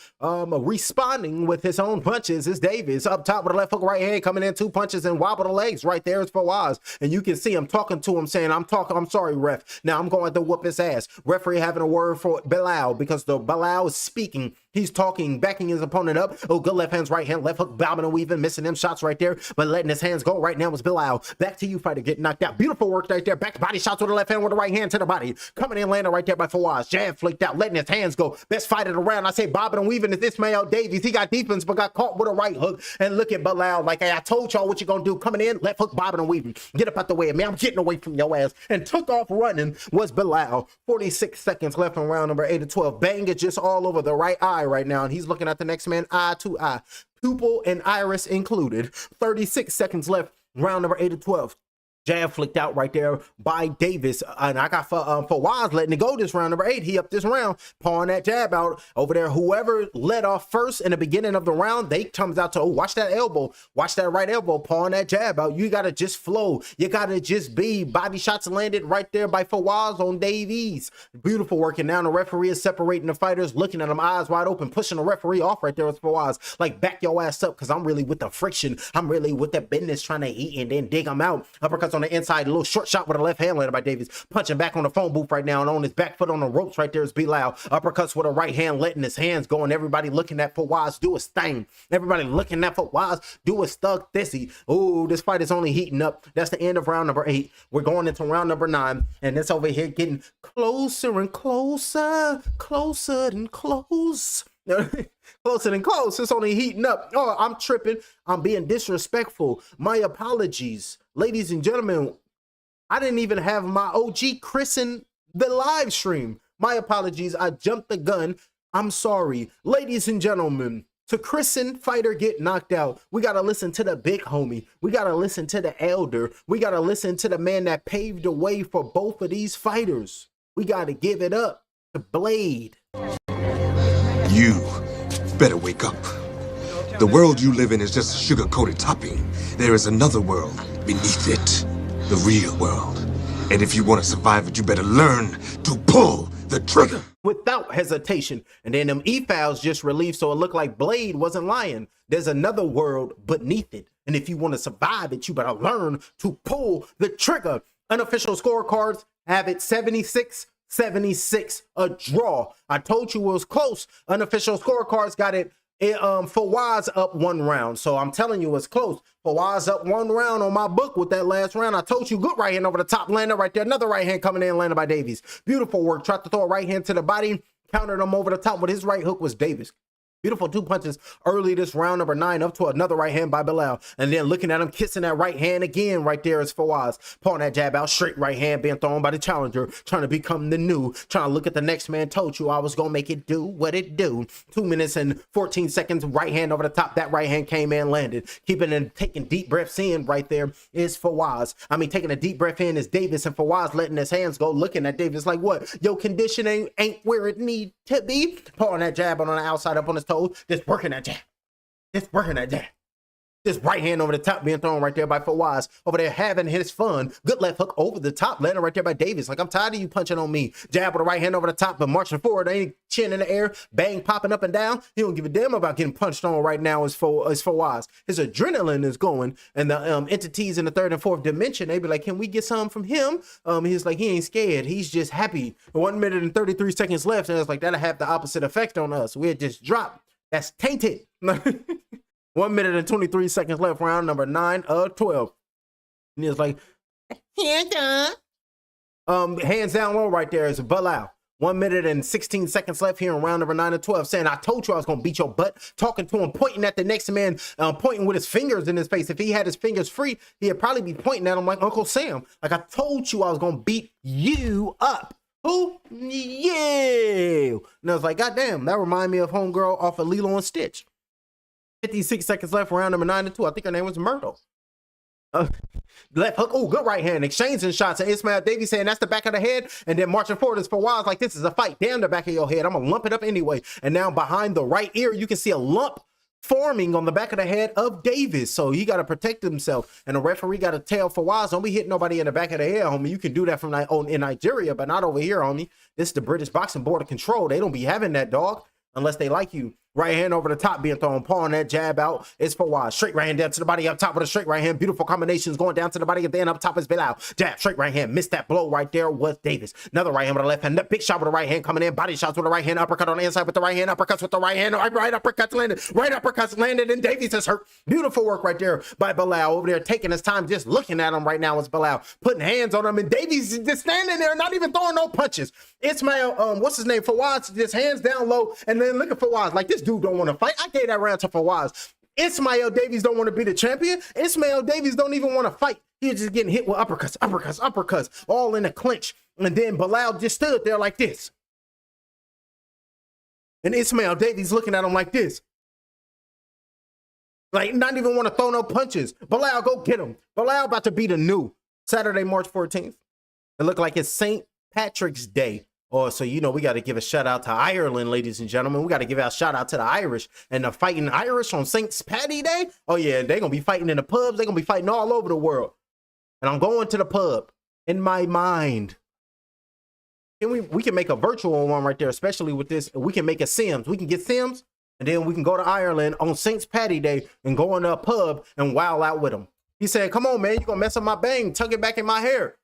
responding with his own punches is Davis. Up top with a left hook right hand coming in, 2 punches and wobble the legs. Right there is Fawaz, and you can see him talking to him saying, I'm sorry, ref. Now I'm going to whoop his ass. Referee having a word for Bilal because the Bilal is speaking. He's talking, backing his opponent up. Oh, good left hands, right hand, left hook, bobbing and weaving, missing them shots right there, but letting his hands go right now is Bilal. Back to you, fighter, getting knocked out. Beautiful work right there. Back body shots with the left hand with the right hand to the body. Coming in, landing right there by Fawaz. Jab flicked out, letting his hands go. Best fighter around. I say bobbing and weaving is Ismail Davies. He got defense, but got caught with a right hook. And look at Bilal, like I told y'all what you're gonna do. Coming in, left hook, bobbing and weaving. Get up out the way of me. I'm getting away from your ass. And took off running was Bilal. 46 seconds left in round number 8 of 12. Bang it just all over the right eye right now. And he's looking at the next man eye to eye. Pupil and iris included. 36 seconds left. Round number 8 of 12. Jab flicked out right there by Davis, and I got Fawaz letting it go this round number 8. He up this round, pawing that jab out over there. Whoever led off first in the beginning of the round, they comes out to, oh, watch that elbow, watch that right elbow, pawing that jab out. You gotta just flow. You gotta just be. Body shots landed right there by Fawaz on Davies. Beautiful work, and now the referee is separating the fighters, looking at them eyes wide open, pushing the referee off right there with Fawaz. Like, back your ass up, because I'm really with the friction. I'm really with the business, trying to eat and then dig them out. Uppercuts on the inside, a little short shot with a left hand landed by Davies. Punching back on the phone booth right now, and on his back foot on the ropes right there is Bilal. Uppercuts with a right hand, letting his hands go, and everybody looking at Fawaz do his thing. Everybody looking at Fawaz do his thug thissy. Oh, this fight is only heating up. That's the end of round number 8. We're going into round number 9, and it's over here getting closer and closer, closer and close. Closer than close. It's only heating up. Oh, I'm tripping. I'm being disrespectful. My apologies. Ladies and gentlemen, I didn't even have my OG christen the live stream. My apologies. I jumped the gun. I'm sorry. Ladies and gentlemen, to christen fighter get knocked out, we got to listen to the big homie. We got to listen to the elder. We got to listen to the man that paved the way for both of these fighters. We got to give it up to Blade. You better wake up. The world you live in is just a sugar-coated topping. There is another world beneath it, the real world. And if you want to survive it, you better learn to pull the trigger. Without hesitation. And then them e-files just relieved, so it looked like Blade wasn't lying. There's another world beneath it. And if you want to survive it, you better learn to pull the trigger. Unofficial scorecards have it 76-76, a draw. I told you it was close. Unofficial scorecards got it Fawaz up 1 round. So I'm telling you it's close. Fawaz up 1 round on my book with that last round. I told you, good right hand over the top, landed right there. Another right hand coming in, landed by Davies. Beautiful work. Tried to throw a right hand to the body, countered him over the top with his right hook was Davis. Beautiful 2 punches early this round, number 9, up to another right hand by Bilal. And then looking at him, kissing that right hand again right there is Fawaz. Pulling that jab out, straight right hand being thrown by the challenger, trying to become the new, trying to look at the next man. Told you I was going to make it do what it do. 2 minutes and 14 seconds, right hand over the top. That right hand came in, landed. Keeping and taking deep breaths in right there is Fawaz. I mean, taking a deep breath in is Davis, and Fawaz letting his hands go, looking at Davis like, what? Your condition ain't where it need to be. Pulling that jab on the outside up on his toes, just working that jab. Just working that jab. This right hand over the top being thrown right there by Fawaz. Over there having his fun. Good left hook over the top, landing right there by Davis. Like, I'm tired of you punching on me. Jab with the right hand over the top, but marching forward. Ain't chin in the air, bang popping up and down. He don't give a damn about getting punched on right now as Fawaz. His adrenaline is going, and the entities in the 3rd and 4th dimension, they be like, can we get some from him? He's like, he ain't scared. He's just happy. 1 minute and 33 seconds left, and it's like, that'll have the opposite effect on us. We'll just drop. That's tainted. 1 minute and 23 seconds left, round number 9 of 12. And he was like, hands down low right there is Bilal. 1 minute and 16 seconds left here in round number 9 of 12, saying, I told you I was going to beat your butt. Talking to him, pointing at the next man, pointing with his fingers in his face. If he had his fingers free, he'd probably be pointing at him like Uncle Sam. Like, I told you I was going to beat you up. Who? Yeah. And I was like, God damn, that remind me of homegirl off of Lilo and Stitch. 56 seconds left, round number 9 of 2. I think her name was Myrtle. Left hook, oh, good right hand, exchanging shots, and Ismail Davies saying that's the back of the head, and then marching forward is Fawaz like, this is a fight. Damn the back of your head, I'm gonna lump it up anyway. And now behind the right ear, you can see a lump forming on the back of the head of Davis, so he got to protect himself, and the referee got to tell Fawaz, don't be hitting nobody in the back of the head, homie. You can do that from in Nigeria, but not over here, homie. This is the British Boxing Board of Control. They don't be having that, dog, unless they like you. Right hand over the top being thrown, pulling that jab out. It's Fawaz. Straight right hand down to the body, up top with a straight right hand. Beautiful combinations going down to the body, and then up top is Bilal. Jab, straight right hand. Missed that blow right there was Davis. Another right hand with the left hand. Big shot with the right hand coming in. Body shots with the right hand. Uppercut on the inside with the right hand. Uppercuts with the right hand. Right uppercuts landed. Right uppercuts landed, and Davies is hurt. Beautiful work right there by Bilal over there, taking his time, just looking at him right now. It's Bilal putting hands on him, and Davies is just standing there, not even throwing no punches. Ismail, what's his name? Fawaz, just hands down low, and then look at Fawaz like, this dude don't want to fight. I gave that round to Fawaz. Ismail Davies don't want to be the champion. Ismail Davies don't even want to fight. He was just getting hit with uppercuts, uppercuts, uppercuts, all in a clinch. And then Bilal just stood there like this. And Ismail Davies looking at him like this. Like, not even want to throw no punches. Bilal, go get him. Bilal about to be the new. Saturday, March 14th. It looked like it's St. Patrick's Day. Oh, so, you know, we got to give a shout out to Ireland, ladies and gentlemen. We got to give a shout out to the Irish and the fighting Irish on St. Patty Day. Oh, yeah, they're going to be fighting in the pubs. They're going to be fighting all over the world. And I'm going to the pub in my mind. And we can make a virtual one right there, especially with this. We can make a Sims. We can get Sims, and then we can go to Ireland on St. Patty Day and go in a pub and wow out with them. He said, come on, man, you're going to mess up my bang. Tuck it back in my hair.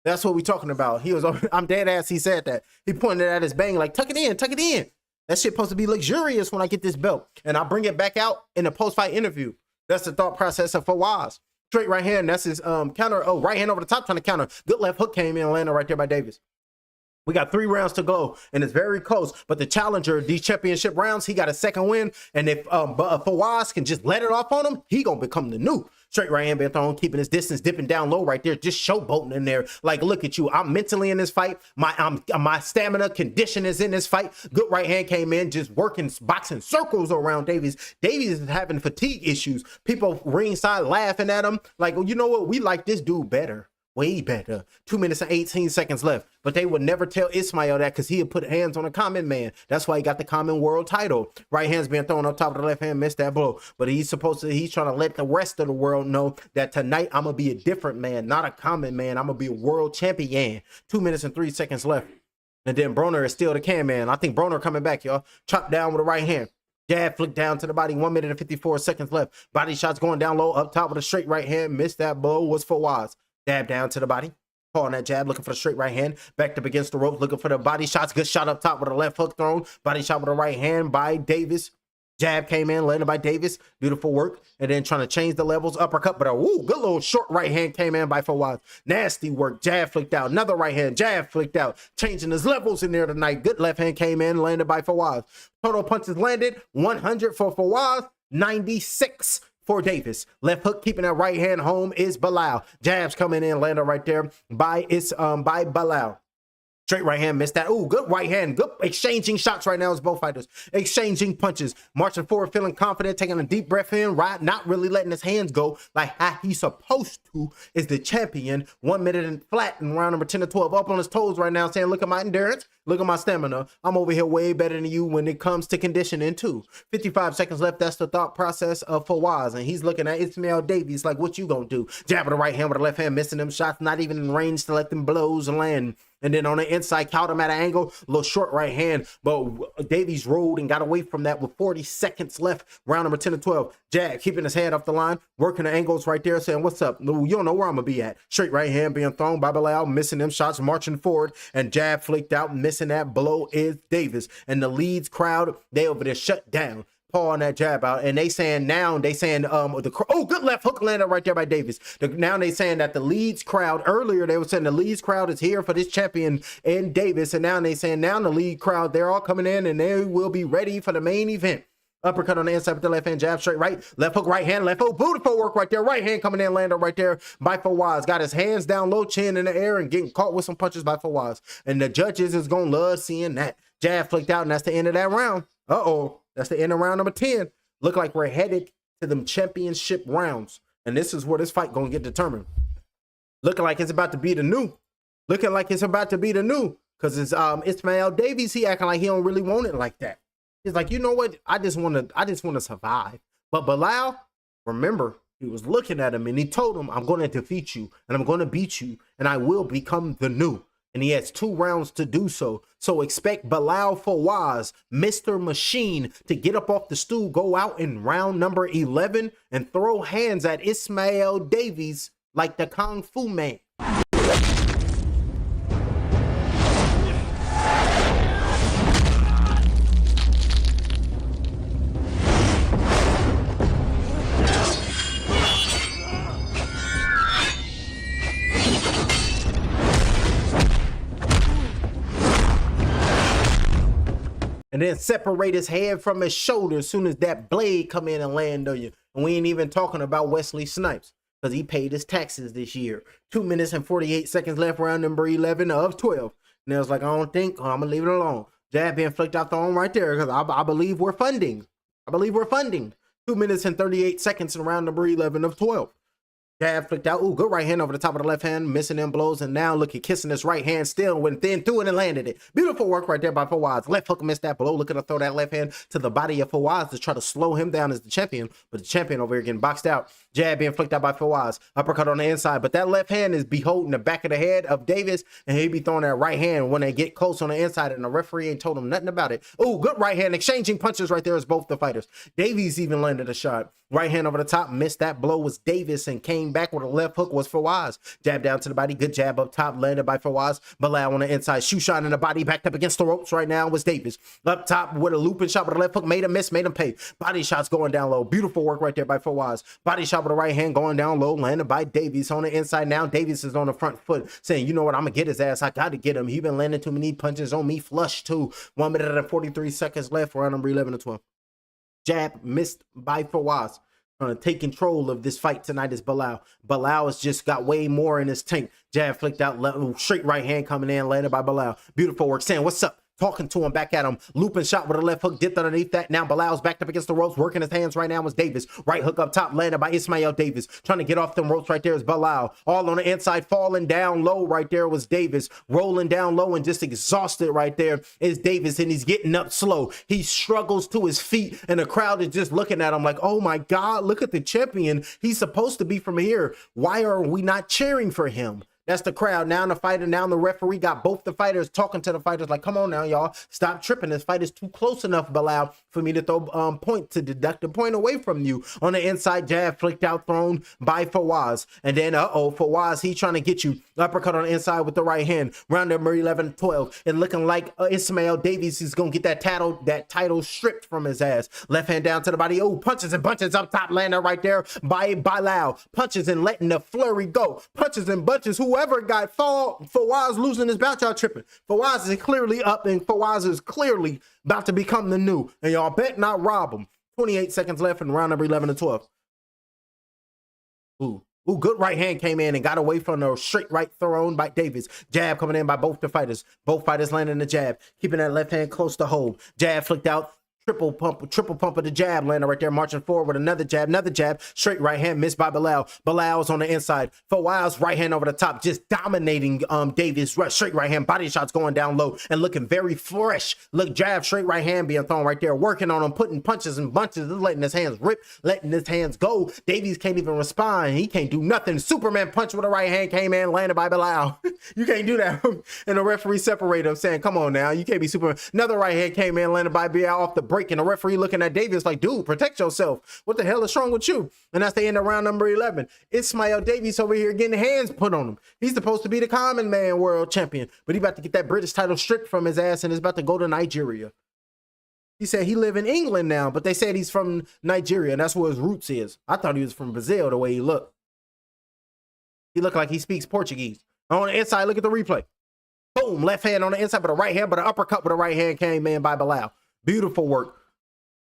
That's what we talking about. He was, I'm dead ass. He said that. He pointed at his bang like, tuck it in, tuck it in. That shit supposed to be luxurious when I get this belt. And I'll bring it back out in a post-fight interview. That's the thought process of Fawaz. Straight right hand. That's his counter. Oh, right hand over the top trying to counter. Good left hook came in and landed right there by Davis. We got 3 rounds to go, and it's very close. But the challenger, these championship rounds, he got a second win. And if Fawaz can just let it off on him, he gonna become the new. Straight right hand being thrown, keeping his distance, dipping down low right there, just showboating in there. Like, look at you. I'm mentally in this fight. My stamina condition is in this fight. Good right hand came in, just working, boxing circles around Davies. Davies is having fatigue issues. People ringside laughing at him. Like, well, you know what? We like this dude better. Way better. 2 minutes and 18 seconds left. But they would never tell Ismail that because he had put hands on a common man. That's why he got the common world title. Right hand's being thrown up top of the left hand, missed that blow. But he's trying to let the rest of the world know that tonight I'm going to be a different man, not a common man. I'm going to be a world champion. 2 minutes and 3 seconds left. And then Broner is still the can man. I think Broner coming back, y'all. Chopped down with the right hand. Jab flick down to the body. 1 minute and 54 seconds left. Body shots going down low, up top with a straight right hand. Missed that blow. Was Fawaz. Jab down to the body. Pulling that jab, looking for the straight right hand. Backed up against the ropes, looking for the body shots. Good shot up top with a left hook thrown. Body shot with a right hand by Davis. Jab came in, landed by Davis. Beautiful work. And then trying to change the levels. Uppercut, but a good little short right hand came in by Fawaz. Nasty work. Jab flicked out. Another right hand. Jab flicked out. Changing his levels in there tonight. Good left hand came in, landed by Fawaz. Total punches landed. 100 for Fawaz. 96 for Davis. Left hook keeping that right hand home is Bilal. Jabs coming in, landed right there by Bilal. Straight right hand, missed that. Ooh, good right hand. Good exchanging shots right now as both fighters. Exchanging punches. Marching forward, feeling confident, taking a deep breath in, right? Not really letting his hands go like how he's supposed to is the champion. 1 minute and flat in round number 10 to 12. Up on his toes right now saying, look at my endurance. Look at my stamina. I'm over here way better than you when it comes to conditioning too. 55 seconds left. That's the thought process of Fawaz. And he's looking at Ismail Davies like, what you gonna do? Jab with the right hand with the left hand, missing them shots. Not even in range to let them blows land. And then on the inside, caught him at an angle, a little short right hand, but Davies rolled and got away from that with 40 seconds left. Round number 10 to 12. Jab keeping his head off the line, working the angles right there, saying, what's up? You don't know where I'm going to be at. Straight right hand being thrown by Bilal, missing them shots, marching forward, and jab flicked out, missing that blow is Davis. And the Leeds crowd, they over there shut down. Paul on that jab out, and good left hook landed right there by Davis. Now they saying that the Leeds crowd, earlier they were saying the Leeds crowd is here for this champion in Davis, and now they saying now the Leeds crowd, they're all coming in and they will be ready for the main event. Uppercut on the inside with the left hand, jab straight right, left hook right hand, left hook, beautiful work right there, right hand coming in, landed right there by Fawaz. Got his hands down low, chin in the air, and getting caught with some punches by Fawaz. And the judges is gonna love seeing that. Jab flicked out, and that's the end of that round. That's the end of round number 10. Look like we're headed to them championship rounds. And this is where this fight going to get determined. Looking like it's about to be the new. Because it's Ismail Davies. He acting like he don't really want it like that. He's like, you know what? I just want to survive. But Bilal, remember, he was looking at him and he told him, I'm going to defeat you and I'm going to beat you and I will become the new. And he has 2 rounds to do so. So expect Bilal Fawaz, Mr. Machine, to get up off the stool, go out in round number 11, and throw hands at Ismail Davies like the Kung Fu Man. And then separate his head from his shoulder as soon as that blade come in and land on you. And we ain't even talking about Wesley Snipes because he paid his taxes this year. 2 minutes and 48 seconds left, round number 11 of 12. And I was like, I'm going to leave it alone. Jab being flicked out the arm right there because I believe we're funding. 2 minutes and 38 seconds in round number 11 of 12. Jab flicked out. Ooh, good right hand over the top of the left hand, missing them blows. And now look at kissing his right hand still, went then through it and landed it. Beautiful work right there by Fawaz. Left hook missed that blow. Looking to throw that left hand to the body of Fawaz to try to slow him down as the champion. But the champion over here getting boxed out. Jab being flicked out by Fawaz. Uppercut on the inside. But that left hand is beholding the back of the head of Davis. And he be throwing that right hand when they get close on the inside. And the referee ain't told him nothing about it. Ooh, good right hand. Exchanging punches right there as both the fighters. Davies even landed a shot. Right hand over the top, missed that blow was Davis and came back with a left hook was Fawaz. Jab down to the body, good jab up top, landed by Fawaz. Bilal on the inside, shoe shot in the body, backed up against the ropes right now was Davis. Up top with a looping shot with a left hook, made him miss, made him pay. Body shots going down low, beautiful work right there by Fawaz. Body shot with the right hand going down low, landed by Davies on the inside. Now Davies is on the front foot, saying, you know what, I'm gonna get his ass, I gotta get him. He been landing too many punches on me, flush too. 1 minute and 43 seconds left, round number 11 to 12. Jab missed by Fawaz. Take control of this fight tonight is Bilal. Bilal has just got way more in his tank. Jab flicked out, straight right hand coming in, landed by Bilal. Beautiful work, saying, what's up? Talking to him, back at him. Looping shot with a left hook, dipped underneath that. Now Bilal's backed up against the ropes, working his hands right now was Davis. Right hook up top, landed by Ismail Davis. Trying to get off them ropes right there is Bilal. All on the inside, falling down low right there was Davis. Rolling down low and just exhausted right there is Davis, and he's getting up slow. He struggles to his feet, and the crowd is just looking at him like, oh my God, look at the champion. He's supposed to be from here. Why are we not cheering for him? That's the crowd. Now the fighter, now the referee got both the fighters talking to the fighters like, come on now, y'all. Stop tripping. This fight is too close enough, Bilal, for me to throw point to deduct a point away from you. On the inside, jab flicked out, thrown by Fawaz. And then, Fawaz, he trying to get you. Uppercut on the inside with the right hand. Round number 11-12. And looking like Ismail Davies is going to get that title stripped from his ass. Left hand down to the body. Oh, punches and bunches up top, landing right there by Bilal. Punches and letting the flurry go. Punches and bunches. Whoever got Fawaz losing his bout, y'all tripping. Fawaz is clearly up, and Fawaz is clearly about to become the new. And y'all bet not rob him. 28 seconds left in round number 11-12. Ooh, good right hand came in and got away from the straight right thrown by Davis. Jab coming in by both the fighters. Both fighters landing the jab, keeping that left hand close to hold. Jab flicked out. Triple pump of the jab, landing right there, marching forward with another jab, straight right hand, missed by Bilal. Bilal's on the inside. Fawaz, right hand over the top, just dominating Davis. Straight right hand, body shots going down low and looking very fresh. Look, jab, straight right hand being thrown right there, working on him, putting punches and bunches, letting his hands rip, letting his hands go. Davies can't even respond. He can't do nothing. Superman punch with a right hand came in, landed by Bilal. You can't do that. And the referee separated him, saying, come on now, you can't be Superman. Another right hand came in, landed by Bilal off the break, and the referee looking at Davis like, dude, protect yourself. What the hell is wrong with you? And that's the end of round number 11. Ismail Davies over here getting hands put on him. He's supposed to be the common man world champion, but he about to get that British title stripped from his ass and is about to go to Nigeria. He said he live in England now, but they said he's from Nigeria, and that's where his roots is. I thought he was from Brazil the way he looked. He looked like he speaks Portuguese. On the inside, look at the replay. Boom, left hand on the inside, but a right hand, but an uppercut with a right hand came in by Bilal. Beautiful work.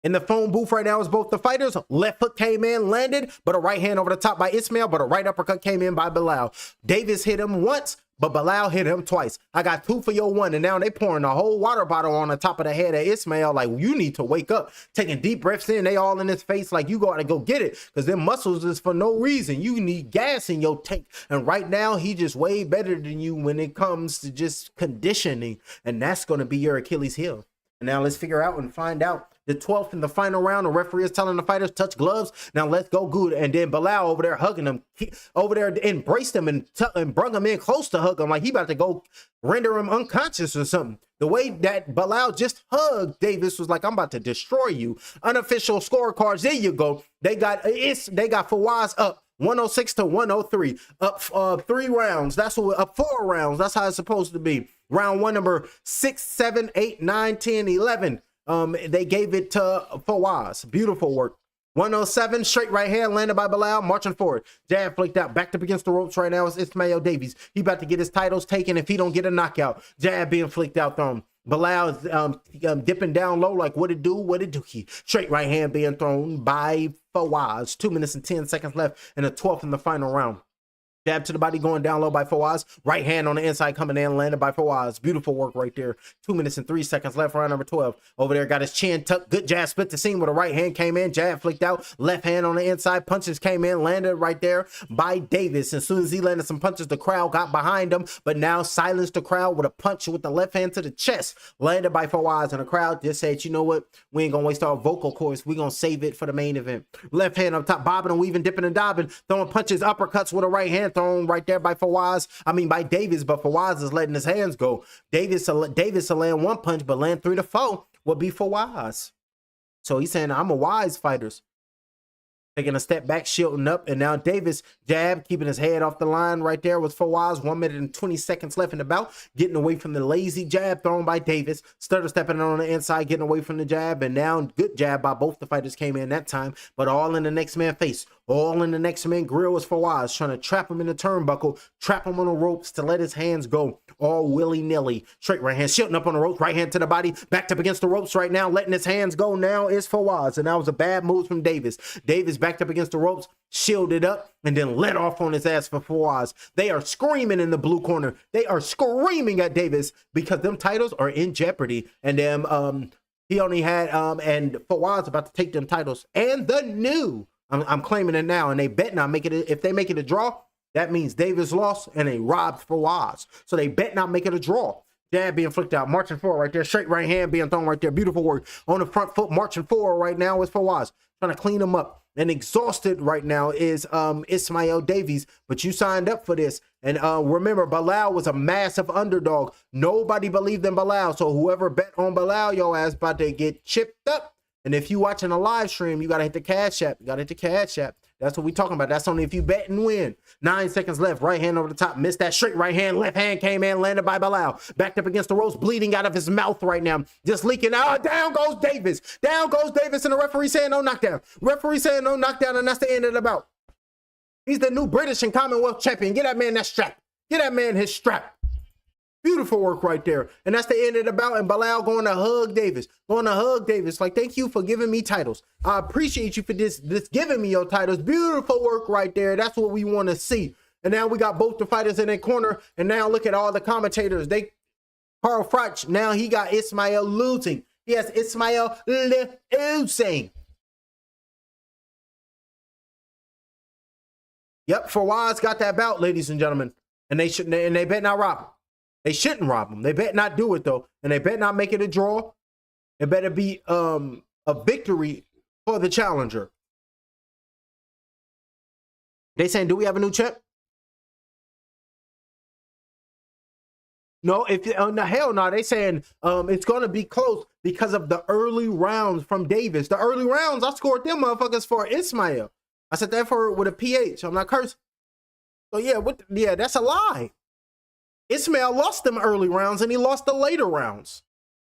In the phone booth right now is both the fighters. Left hook came in, landed, but a right hand over the top by Ismail, but a right uppercut came in by Bilal. Davis hit him once, but Bilal hit him twice. I got 2 for your 1, and now they pouring a whole water bottle on the top of the head of Ismail like, you need to wake up. Taking deep breaths in, they all in his face like, you got to go get it, because them muscles is for no reason. You need gas in your tank, and right now he just way better than you when it comes to just conditioning, and that's going to be your Achilles heel. And now let's figure out and find out. The 12th in the final round, the referee is telling the fighters, touch gloves. Now let's go good. And then Bilal over there hugging him, over there embraced him and brung him in close to hug him like he about to go render him unconscious or something. The way that Bilal just hugged Davis was like, I'm about to destroy you. Unofficial scorecards, there you go. They got Fawaz up 106-103, up 3 rounds. That's what, up 4 rounds. That's how it's supposed to be. Round 1, number 6, 7, 8, 9, 10, 11. They gave it to Fawaz. Beautiful work. 107, straight right hand, landed by Bilal, marching forward. Jab flicked out, backed up against the ropes right now. It's Ismail Davies. He about to get his titles taken if he don't get a knockout. Jab being flicked out, thrown. Bilal is dipping down low like, what it do he? Straight right hand being thrown by Fawaz. 2 minutes and 10 seconds left in the 12th in the final round. Jab to the body going down low by Fawaz. Right hand on the inside coming in, landed by Fawaz. Beautiful work right there. 2 minutes and 3 seconds left, round number 12. Over there, got his chin tucked. Good jab, split the seam with a right hand came in. Jab flicked out. Left hand on the inside. Punches came in, landed right there by Davis. As soon as he landed some punches, the crowd got behind him, but now silenced the crowd with a punch with the left hand to the chest. Landed by Fawaz, and the crowd just said, you know what? We ain't gonna waste our vocal cords. We gonna save it for the main event. Left hand up top, bobbing and weaving, dipping and diving, throwing punches, uppercuts with a right hand thrown right there by by Davis, but Fawaz is letting his hands go. Davis will land 1 punch, but land 3 to 4 will be Fawaz. So he's saying, I'm a wise fighter. Taking a step back, shielding up, and now Davis jab, keeping his head off the line right there with Fawaz. 1 minute and 20 seconds left in the bout, getting away from the lazy jab thrown by Davis. Stutter stepping on the inside, getting away from the jab, and now good jab by both the fighters came in that time, but all in the next man's face. All in the next man grill was Fawaz, trying to trap him in the turnbuckle, trap him on the ropes to let his hands go all willy-nilly. Straight right hand, shooting up on the ropes, right hand to the body, backed up against the ropes right now, letting his hands go now is Fawaz, and that was a bad move from Davis. Davis backed up against the ropes, shielded up, and then let off on his ass for Fawaz. They are screaming in the blue corner. They are screaming at Davis because them titles are in jeopardy, and them he only had and Fawaz about to take them titles and the new. I'm claiming it now, and they bet not make it. If they make it a draw, that means Davis lost and they robbed Fawaz. So they bet not make it a draw. Jab being flicked out, marching forward right there. Straight right hand being thrown right there. Beautiful work on the front foot, marching forward right now is Fawaz. Trying to clean him up. and exhausted right now is Ismail Davies, but you signed up for this. And remember, Bilal was a massive underdog. Nobody believed in Bilal, so whoever bet on Bilal, your ass about to get chipped up. And if you watching a live stream, you got to hit the Cash App. You got to hit the Cash App. That's what we talking about. That's only if you bet and win. 9 seconds left. Right hand over the top. Missed that straight right hand. Left hand came in, landed by Bilal. Backed up against the ropes, bleeding out of his mouth right now. Just leaking. Oh, down goes Davis. Down goes Davis, and the referee saying no knockdown. Referee saying no knockdown, and that's the end of the bout. He's the new British and Commonwealth champion. Get that man that strap. Get that man his strap. Beautiful work right there. And that's the end of the bout. And Bilal going to hug Davis. Going to hug Davis. Like, thank you for giving me titles. I appreciate you for this giving me your titles. Beautiful work right there. That's what we want to see. And now we got both the fighters in their corner. And now look at all the commentators. Carl Froch, now he got Ismail losing. He has Ismail losing. Yep, Fawaz got that bout, ladies and gentlemen. And they bet not rob him. They shouldn't rob him. They bet not do it, though. And they bet not make it a draw. It better be a victory for the challenger. They saying, do we have a new champ? No, hell no. They saying it's going to be close because of the early rounds from Davis. The early rounds, I scored them motherfuckers for Ismail. I said that with a PH. I'm not cursing. So, yeah, that's a lie. Ismail lost them early rounds and he lost the later rounds.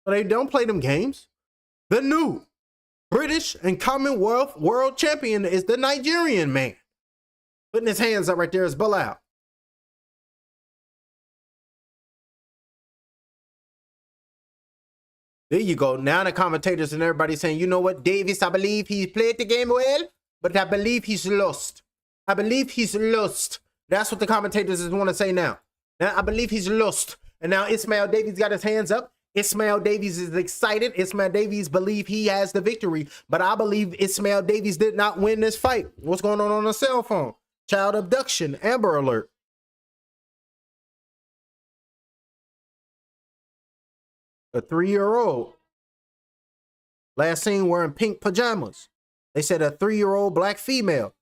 So they don't play them games. The new British and Commonwealth world champion is the Nigerian man. Putting his hands up right there is Bilal. There you go. Now the commentators and everybody saying, you know what, Davis, I believe he played the game well, but I believe he's lost. I believe he's lost. That's what the commentators want to say now. Now, I believe he's lost. And now Ismail Davies got his hands up. Ismail Davies is excited. Ismail Davies believe he has the victory. But I believe Ismail Davies did not win this fight. What's going on the cell phone? Child abduction. Amber alert. A 3-year-old. Last seen wearing pink pajamas. They said a 3-year-old black female.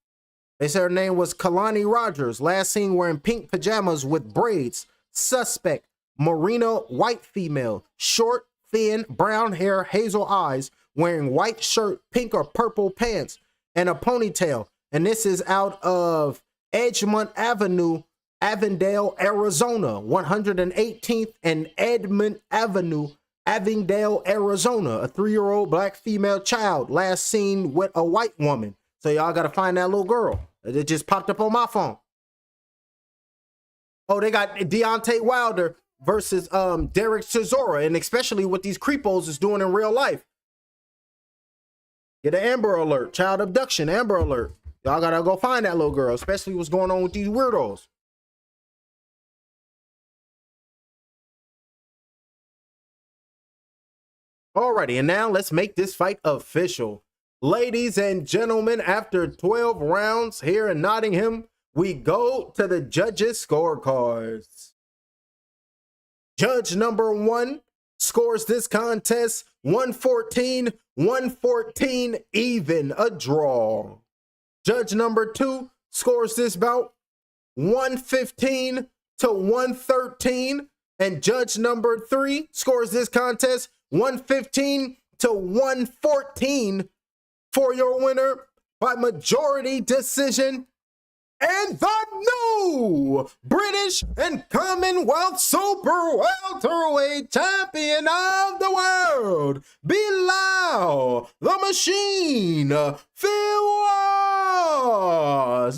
They said her name was Kalani Rogers. Last seen wearing pink pajamas with braids. Suspect, merino white female. Short, thin, brown hair, hazel eyes. Wearing white shirt, pink or purple pants, and a ponytail. And this is out of Edgemont Avenue, Avondale, Arizona. 118th and Edmond Avenue, Avondale, Arizona. A 3-year-old black female child. Last seen with a white woman. So y'all got to find that little girl. It just popped up on my phone. Oh, they got Deontay Wilder versus Derek Chisora, and especially what these creepos is doing in real life. Get an Amber alert. Child abduction, Amber alert. Y'all got to go find that little girl, especially what's going on with these weirdos. Alrighty, and now let's make this fight official. Ladies and gentlemen, after 12 rounds here in Nottingham, we go to the judges' scorecards. Judge number 1 scores this contest 114 even, a draw. Judge number 2 scores this bout 115 to 113, and judge number 3 scores this contest 115 to 114 for your winner by majority decision, and the new British and Commonwealth Super Welterweight Champion of the World, Bilal the Machine Fawaz.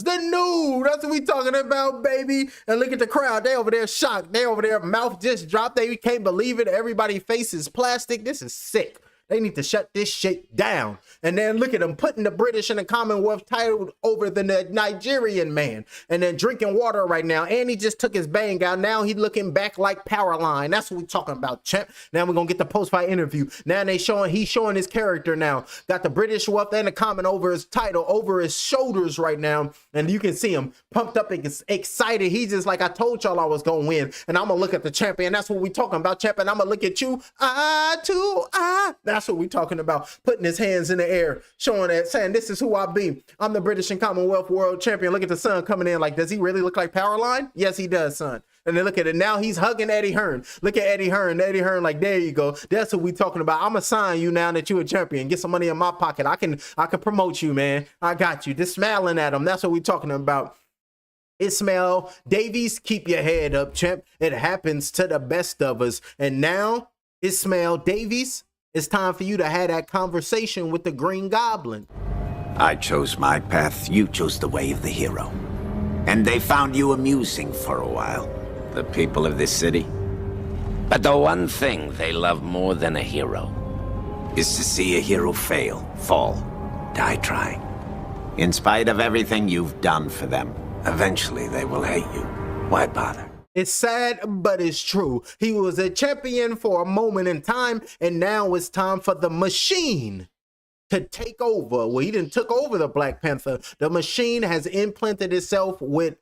The new, that's what we talking about, baby. And look at the crowd. They over there shocked. They over there, mouth just dropped. They can't believe it. Everybody faces plastic. This is sick. They need to shut this shit down. And then look at them putting the British and the Commonwealth title over the Nigerian man. And then drinking water right now. And he just took his bang out. Now he's looking back like Powerline. That's what we're talking about, champ. Now we're going to get the post-fight interview. Now he's showing his character now. Got the British wealth and the Common over his title, over his shoulders right now. And you can see him pumped up and excited. He's just like, I told y'all I was going to win. And I'm going to look at the champion. That's what we're talking about, champ. And I'm going to look at you. Eye to eye. That's what we talking about. Putting his hands in the air, showing that, saying, this is who I be. I'm the British and Commonwealth world champion. Look at the son coming in like, does he really look like Powerline? Yes, he does, son. And then look at it. Now he's hugging Eddie Hearn. Look at Eddie Hearn. Eddie Hearn, like, there you go. That's what we talking about. I'm going to sign you now that you're a champion. Get some money in my pocket. I can promote you, man. I got you. Just smiling at him. That's what we talking about. Ismail Davies, keep your head up, champ. It happens to the best of us. And now, Ismail Davies, it's time for you to have that conversation with the Green Goblin. I chose my path, you chose the way of the hero. And they found you amusing for a while, the people of this city. But the one thing they love more than a hero is to see a hero fail, fall, die trying. In spite of everything you've done for them, eventually they will hate you. Why bother? It's sad, but it's true. He was a champion for a moment in time, and now it's time for the machine to take over. Well, he didn't took over the Black Panther. The machine has implanted itself with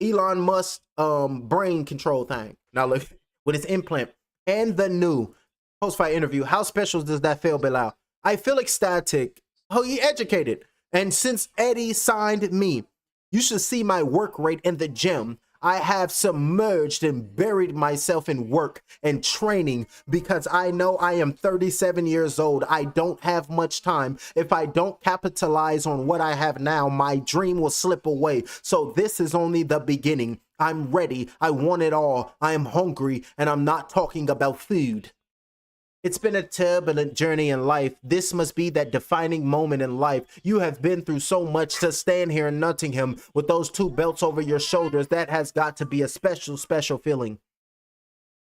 Elon Musk's brain control thing. Now look, with his implant and the new post-fight interview. How special does that feel, Bilal? I feel ecstatic. Oh, he educated. And since Eddie signed me, you should see my work rate in the gym. I have submerged and buried myself in work and training because I know I am 37 years old. I don't have much time. If I don't capitalize on what I have now, my dream will slip away. So this is only the beginning. I'm ready. I want it all. I am hungry, and I'm not talking about food. It's been a turbulent journey in life. This must be that defining moment in life. You have been through so much. To stand here in Nottingham with those two belts over your shoulders, that has got to be a special, special feeling.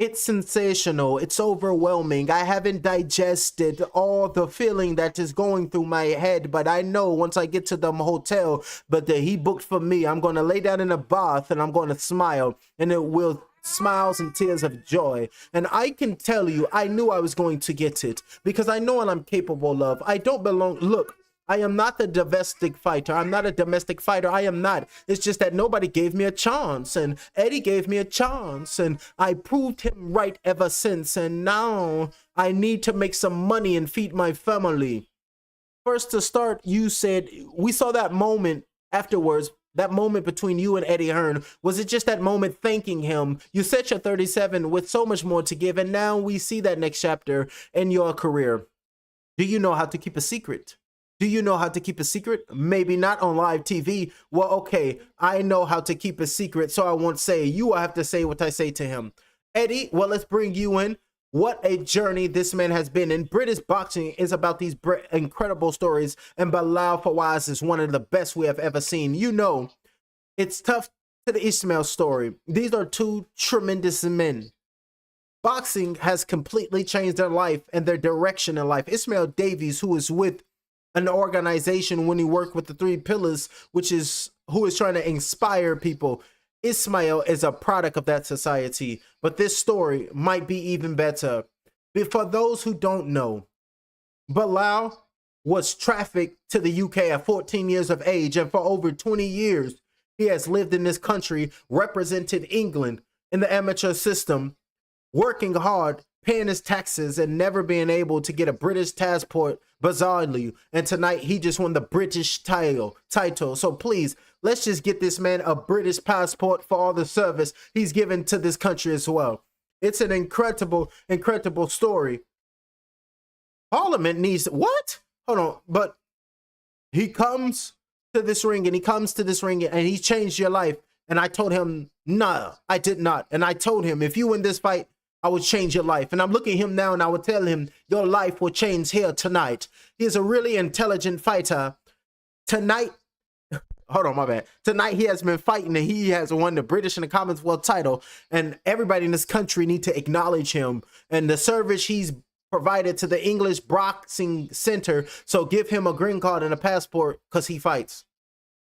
It's sensational. It's overwhelming. I haven't digested all the feeling that is going through my head, but I know once I get to the hotel, but he booked for me, I'm going to lay down in a bath and I'm going to smile, and it will smiles and tears of joy. And I can tell you, I knew I was going to get it because I know what I'm capable of. I don't belong. Look, I am not the domestic fighter. I'm not a domestic fighter. I am not. It's just that nobody gave me a chance, and Eddie gave me a chance, and I proved him right ever since. And now I need to make some money and feed my family. First to start, you said we saw that moment afterwards. That moment between you and Eddie Hearn, was it just that moment thanking him? You said you're 37 with so much more to give, and now we see that next chapter in your career. Do you know how to keep a secret? Do you know how to keep a secret? Maybe not on live TV. Well, okay, I know how to keep a secret, so I won't say. You will have to say what I say to him. Eddie, well, let's bring you in. What a journey this man has been in. British boxing is about these incredible stories, and Bilal Fawaz is one of the best we have ever seen. You know, it's tough to the Ismail story. These are two tremendous men. Boxing has completely changed their life and their direction in life. Ismail Davies, who is with an organization when he worked with the Three Pillars, who is trying to inspire people. Ismail is a product of that society, but this story might be even better. But for those who don't know, Bilal was trafficked to the UK at 14 years of age, and for over 20 years, he has lived in this country, represented England in the amateur system, working hard, paying his taxes, and never being able to get a British passport, bizarrely. And tonight, he just won the British title. So please, let's just get this man a British passport for all the service he's given to this country as well. It's an incredible, incredible story. Parliament needs... What? Hold on. But he comes to this ring, and he changed your life. And I told him, nah, I did not. And I told him, if you win this fight, I would change your life. And I'm looking at him now, and I would tell him, your life will change here tonight. He's a really intelligent fighter. Tonight, hold on, my bad. Tonight, he has been fighting, and he has won the British and the Commonwealth title. And everybody in this country need to acknowledge him and the service he's provided to the English Boxing Center. So give him a green card and a passport because he fights.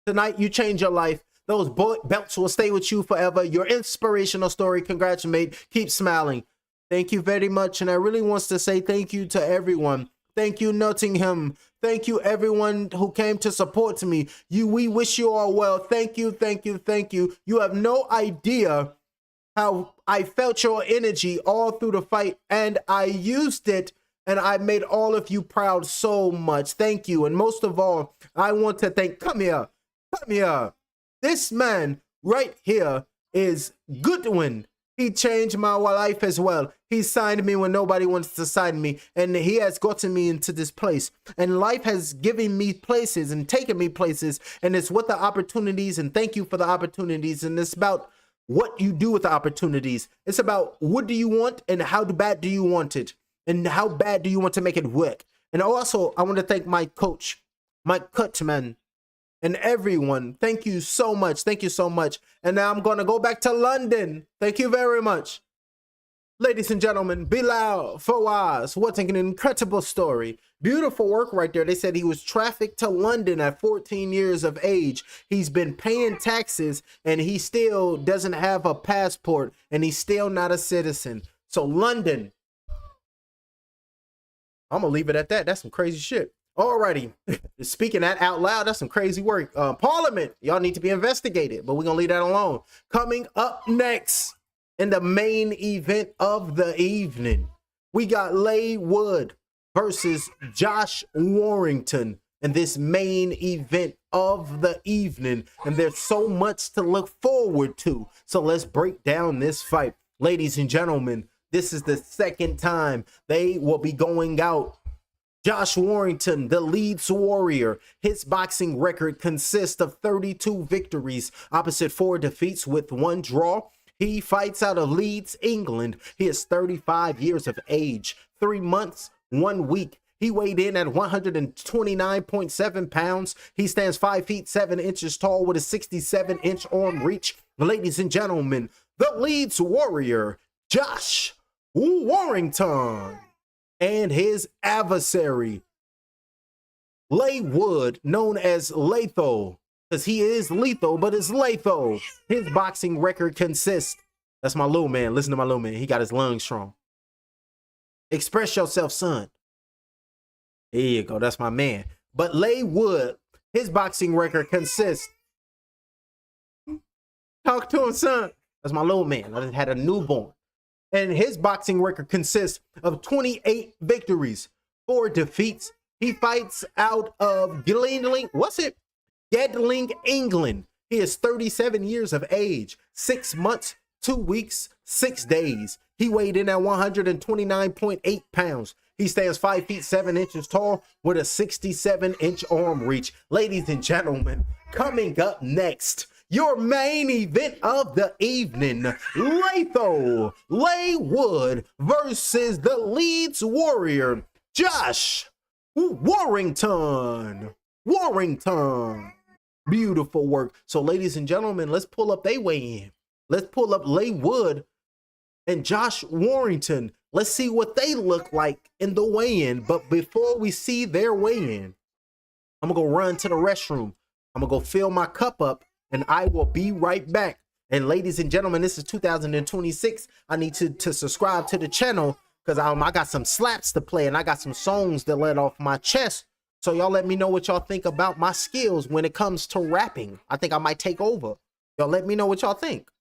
Tonight, you change your life. Those belts will stay with you forever. Your inspirational story. Congratulate. Keep smiling. Thank you very much. And I really want to say thank you to everyone. Thank you, Nottingham. Thank you, everyone who came to support me. We wish you all well. Thank you, thank you, thank you. You have no idea how I felt your energy all through the fight, and I used it and I made all of you proud so much. Thank you. And most of all, I want to thank, come here. This man right here is Goodwin. He changed my life as well. He signed me when nobody wants to sign me. And he has gotten me into this place. And life has given me places and taken me places. And it's what the opportunities, and thank you for the opportunities. And it's about what you do with the opportunities. It's about what do you want and how bad do you want it? And how bad do you want to make it work? And also, I want to thank my coach, Mike Cutman, and everyone. Thank you so much. Thank you so much. And now I'm going to go back to London. Thank you very much. Ladies and gentlemen, Bilal Fawaz, what an incredible story. Beautiful work right there. They said he was trafficked to London at 14 years of age. He's been paying taxes and he still doesn't have a passport and he's still not a citizen. So London, I'm going to leave it at that. That's some crazy shit. Alrighty, speaking that out loud, that's some crazy work. Parliament, y'all need to be investigated, but we're going to leave that alone. Coming up next in the main event of the evening, we got Leigh versus Josh Warrington in this main event of the evening. And there's so much to look forward to. So let's break down this fight. Ladies and gentlemen, this is the second time they will be going out. Josh Warrington, the Leeds Warrior, his boxing record consists of 32 victories, opposite 4 defeats with 1 draw. He fights out of Leeds, England. He is 35 years of age, 3 months, 1 week. He weighed in at 129.7 pounds. He stands 5 feet 7 inches tall with a 67-inch arm reach. Ladies and gentlemen, the Leeds Warrior, Josh Warrington, and his adversary, Leigh Wood, known as Lethal, because he is lethal, but it's Lethal. His boxing record consists, that's my little man, listen to my little man, he got his lungs strong. Express yourself, son. There you go, that's my man. But Leigh Wood, his boxing record consists, talk to him, son. That's my little man, I just had a newborn. And his boxing record consists of 28 victories, 4 defeats. He fights out of Gedling, England. He is 37 years of age, 6 months, 2 weeks, 6 days. He weighed in at 129.8 pounds. He stands 5 feet 7 inches tall with a 67-inch arm reach. Ladies and gentlemen, coming up next, your main event of the evening, Lethal, Leigh Wood versus the Leeds Warrior, Josh Warrington. Beautiful work. So ladies and gentlemen, let's pull up their weigh-in. Let's pull up Leigh Wood and Josh Warrington. Let's see what they look like in the weigh-in. But before we see their weigh-in, I'm going to go run to the restroom. I'm going to go fill my cup up. And I will be right back. And ladies and gentlemen, this is 2026. I need to subscribe to the channel because I got some slaps to play and I got some songs that let off my chest. So y'all let me know what y'all think about my skills when it comes to rapping. I think I might take over. Y'all let me know what y'all think.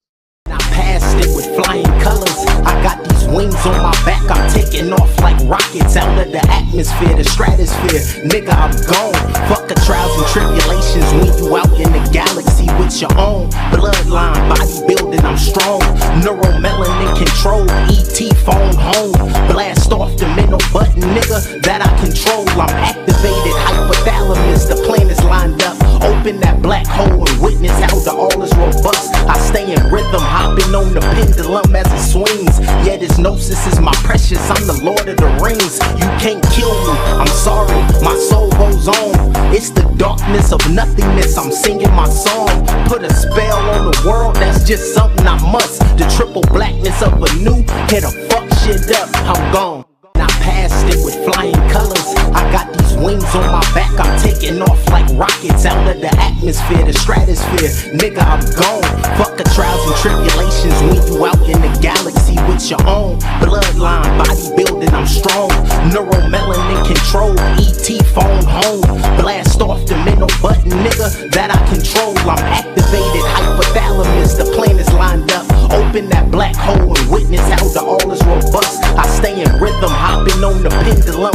I passed it with flying colors. I got these wings on my back. I'm taking off like rockets out of the atmosphere, the stratosphere. Nigga, I'm gone. Fuck the trials and tribulations when you out in the galaxy with your own bloodline, bodybuilding. I'm strong. Neuromelanin control. ET phone home. Blast off the middle button, nigga, that I control. I'm activated. Hypothalamus. The plan is lined up. Open that black hole and witness how the all is robust. I stay in rhythm. Hopping on the pendulum as it swings. Yeah, this gnosis is my precious. I'm the Lord of the Rings. You can't kill me. I'm sorry. My soul goes on. It's the darkness of nothingness. I'm singing my song. Put a spell on the world. That's just something I must. The triple blackness of a new. Hit a fuck shit up. I'm gone. I passed it with flying colors. I got these wings on my back. I'm taking off like rockets out of the atmosphere, the stratosphere. Nigga, I'm gone. Fuck the trials and tribulations when you out in the galaxy with your own bloodline, bodybuilding. I'm strong. Neuromelanin control. ET phone home. Blast off the middle button, nigga, that I control. I'm activated. Hypothalamus. The plan is lined up. Open that black hole and witness how the all is robust. I stay in rhythm. Hopping on the pendulum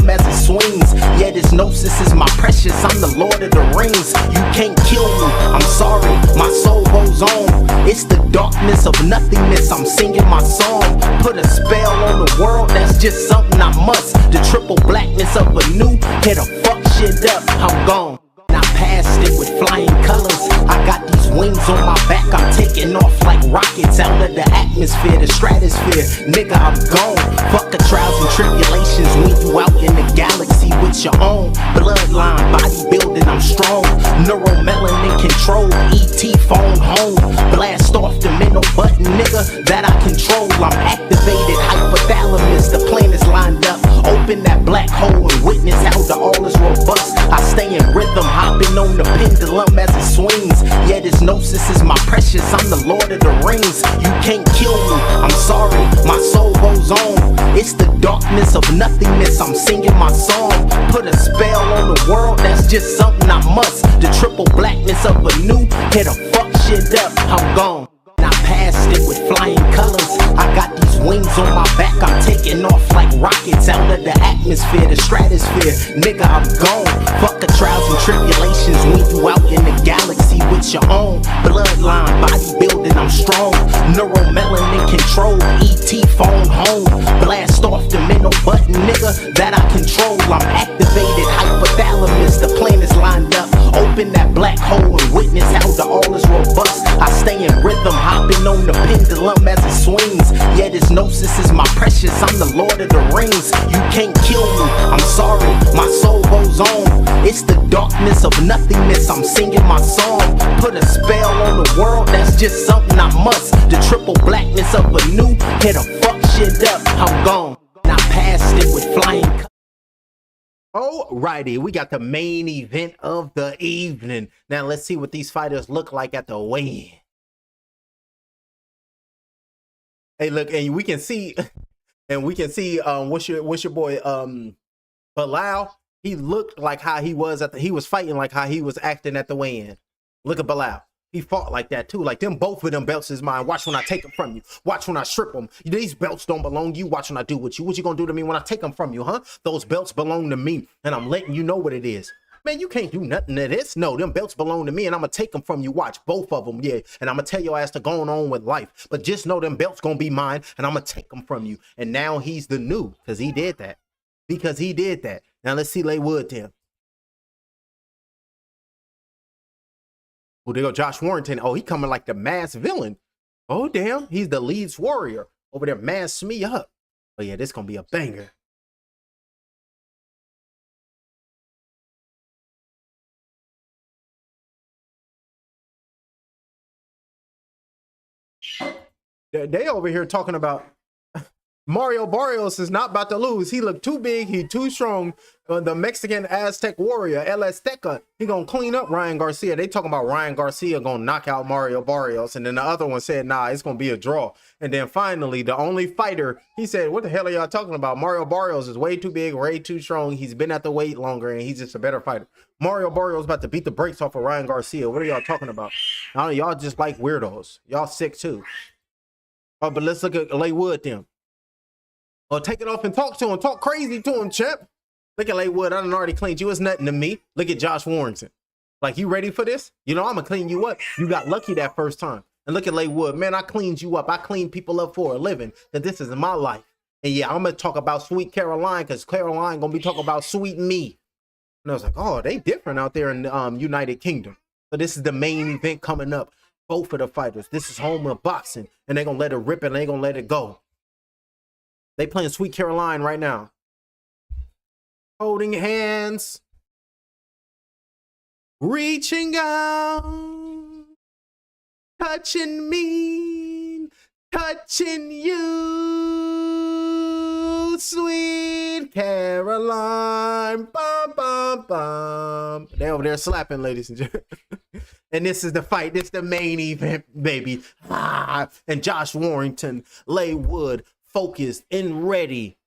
Yeah, this gnosis is my precious. I'm the Lord of the Rings. You can't kill me. I'm sorry. My soul goes on. It's the darkness of nothingness. I'm singing my song. Put a spell on the world. That's just something I must. The triple blackness of a new. Hit a fuck shit up. I'm gone. I passed it with flying colors. I got these wings on my back. I'm taking off like rockets out of the atmosphere, the stratosphere. Nigga, I'm gone. Fuck the trials and tribulations when you out in the galaxy with your own bloodline, bodybuilding. I'm strong. Neuromelanin control. ET phone home. Blast off the mental button, nigga, that I control. I'm activated. Hypothalamus. The planets lined up. Open that black hole and witness how the all is robust. I stay in rhythm, hopping on the pendulum as it swings. Yeah, this gnosis is my precious. I'm the Lord of the Rings. You can't kill me. I'm sorry. My soul goes on. It's the darkness of nothingness. I'm singing my song. Put a spell on the world. That's just something I must. The triple blackness of a new. Hit a fuck shit up. I'm gone. I passed it with flying colors. I got these wings on my back. I'm taking off like rockets out of the atmosphere, the stratosphere. Nigga, I'm gone. Fuck the trials and tribulations when you out in the galaxy with your own bloodline, bodybuilding. I'm strong. Neuromelanin control. ET phone home. Blast off the mental button, nigga, that I control. I'm activated. Hypothalamus. The planets lined up. Open that black hole and witness how the all is robust. I stay in rhythm, hopping on the pendulum as it swings. Yeah, this gnosis is my precious. I'm the Lord of the Rings. You can't kill me. I'm sorry. My soul goes on. It's the darkness of nothingness. I'm singing my song. Put a spell on the world. That's just something I must. The triple blackness of a new. Hit a fuck shit up. I'm gone. I passed it with flying. Alrighty, we got the main event of the evening. Now let's see what these fighters look like at the weigh-in. Hey, look, and we can see, what's your boy, Bilal. He looked like how he was he was fighting like how he was acting at the weigh-in. Look at Bilal. He fought like that too. Like them, both of them belts is mine. Watch when I take them from you. Watch when I strip them. These belts don't belong to you. Watch when I do with you. What you gonna do to me when I take them from you, huh? Those belts belong to me, and I'm letting you know what it is. Man, you can't do nothing to this. No, them belts belong to me, and I'm gonna take them from you. Watch, both of them, yeah. And I'm gonna tell your ass to go on with life. But just know them belts gonna be mine, and I'm gonna take them from you. And now he's the new, because he did that. Because he did that. Now let's see Leigh then. Oh, there go Josh Warrington. Oh, he coming like the masked villain. Oh, damn. He's the Leeds warrior. Over there, mask me up. Oh, yeah, this going to be a banger. They over here talking about Mario Barrios is not about to lose. He looked too big. He too strong. The Mexican Aztec warrior, El Azteca, he gonna clean up Ryan Garcia. They talking about Ryan Garcia gonna knock out Mario Barrios. And then the other one said, nah, it's gonna be a draw. And then finally, the only fighter, he said, what the hell are y'all talking about? Mario Barrios is way too big, way too strong. He's been at the weight longer, and he's just a better fighter. Mario Barrios about to beat the brakes off of Ryan Garcia. What are y'all talking about? Y'all just like weirdos. Y'all sick too. Oh, but let's look at Leigh then. Or take it off and talk to him. Talk crazy to him, champ. Look at Leigh I done already cleaned you. It's nothing to me. Look at Josh Warrington. Like, you ready for this? You know, I'm going to clean you up. You got lucky that first time. And look at Leigh Man, I cleaned you up. I clean people up for a living. That this is my life. And yeah, I'm going to talk about Sweet Caroline, because Caroline going to be talking about sweet me. And I was like, oh, they different out there in the United Kingdom. So this is the main event coming up. Both of the fighters. This is home of boxing. And they're going to let it rip and they going to let it go. They playing Sweet Caroline right now. Holding hands. Reaching out. Touching me. Touching you. Sweet Caroline. Bum, bum, bum. They over there slapping, ladies and gentlemen. And this is the fight. This is the main event, baby. And Josh Warrington, Leigh Wood, focused and ready.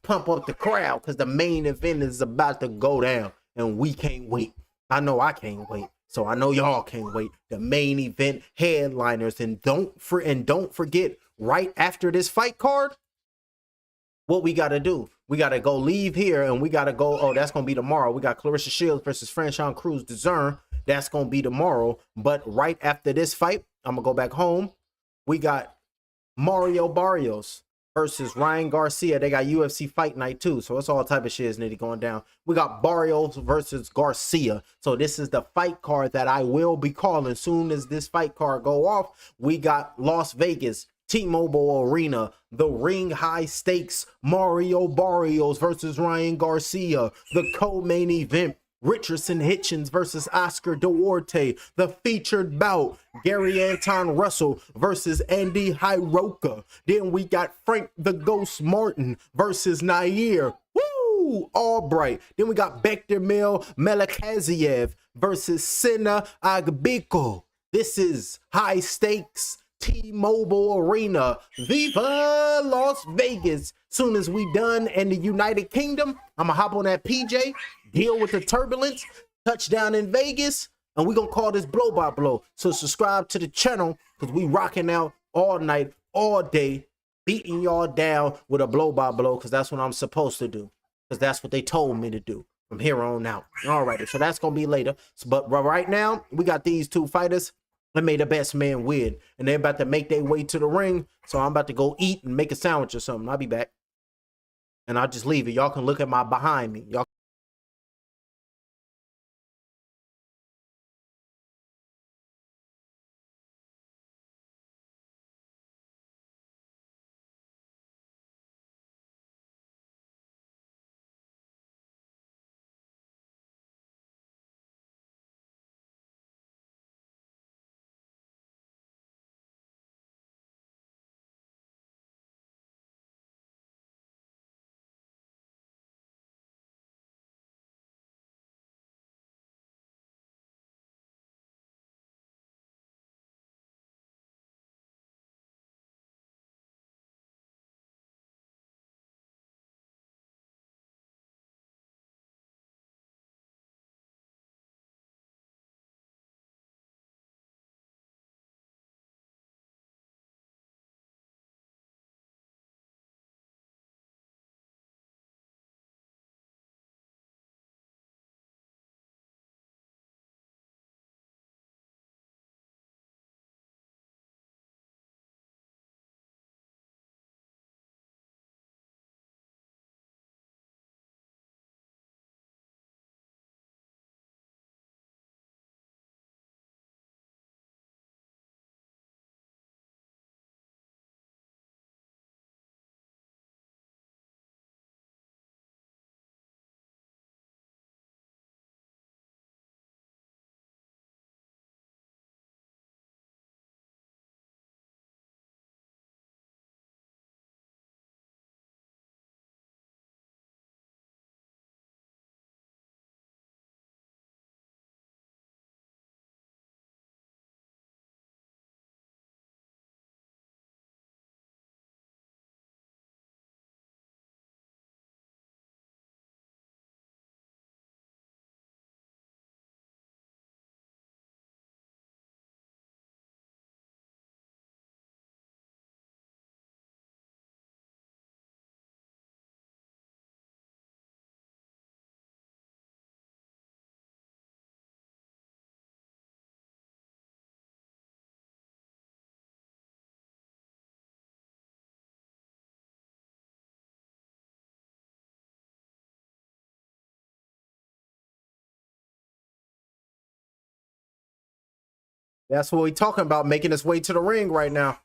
Pump up the crowd, because the main event is about to go down, and we can't wait. I know I can't wait, so I know y'all can't wait. The main event headliners, and don't forget, right after this fight card, what we got to do. We got to go leave here and we got to go. Oh, that's going to be tomorrow. We got Clarissa Shields versus Franchon Cruz Dezern. That's going to be tomorrow. But right after this fight, I'm going to go back home. We got Mario Barrios versus Ryan Garcia. They got UFC Fight Night too. So it's all type of shit is nitty going down. We got Barrios versus Garcia. So this is the fight card that I will be calling soon as this fight card go off. We got Las Vegas, T-Mobile Arena, the ring high stakes, Mario Barrios versus Ryan Garcia, the co-main event, Richardson Hitchens versus Oscar Duarte, the featured bout, Gary Anton Russell versus Andy Hiroka. Then we got Frank the Ghost Martin versus Nair Albright. Then we got Bektirmil Melikaziev versus Sina Agbiko. This is high stakes T-Mobile Arena. Viva Las Vegas. Soon as we done in the United Kingdom, I'm gonna hop on that PJ, deal with the turbulence, touchdown in Vegas, and we're gonna call this blow by blow. So subscribe to the channel because we rocking out all night, all day, beating y'all down with a blow by blow because that's what I'm supposed to do. Because that's what they told me to do from here on out. All right, so that's gonna be later. But right now, we got these two fighters. They made the best man win, and they're about to make their way to the ring. So I'm about to go eat and make a sandwich or something. I'll be back, and I'll just leave it. Y'all can look at my behind me. Y'all. That's what we talking about, making his way to the ring right now.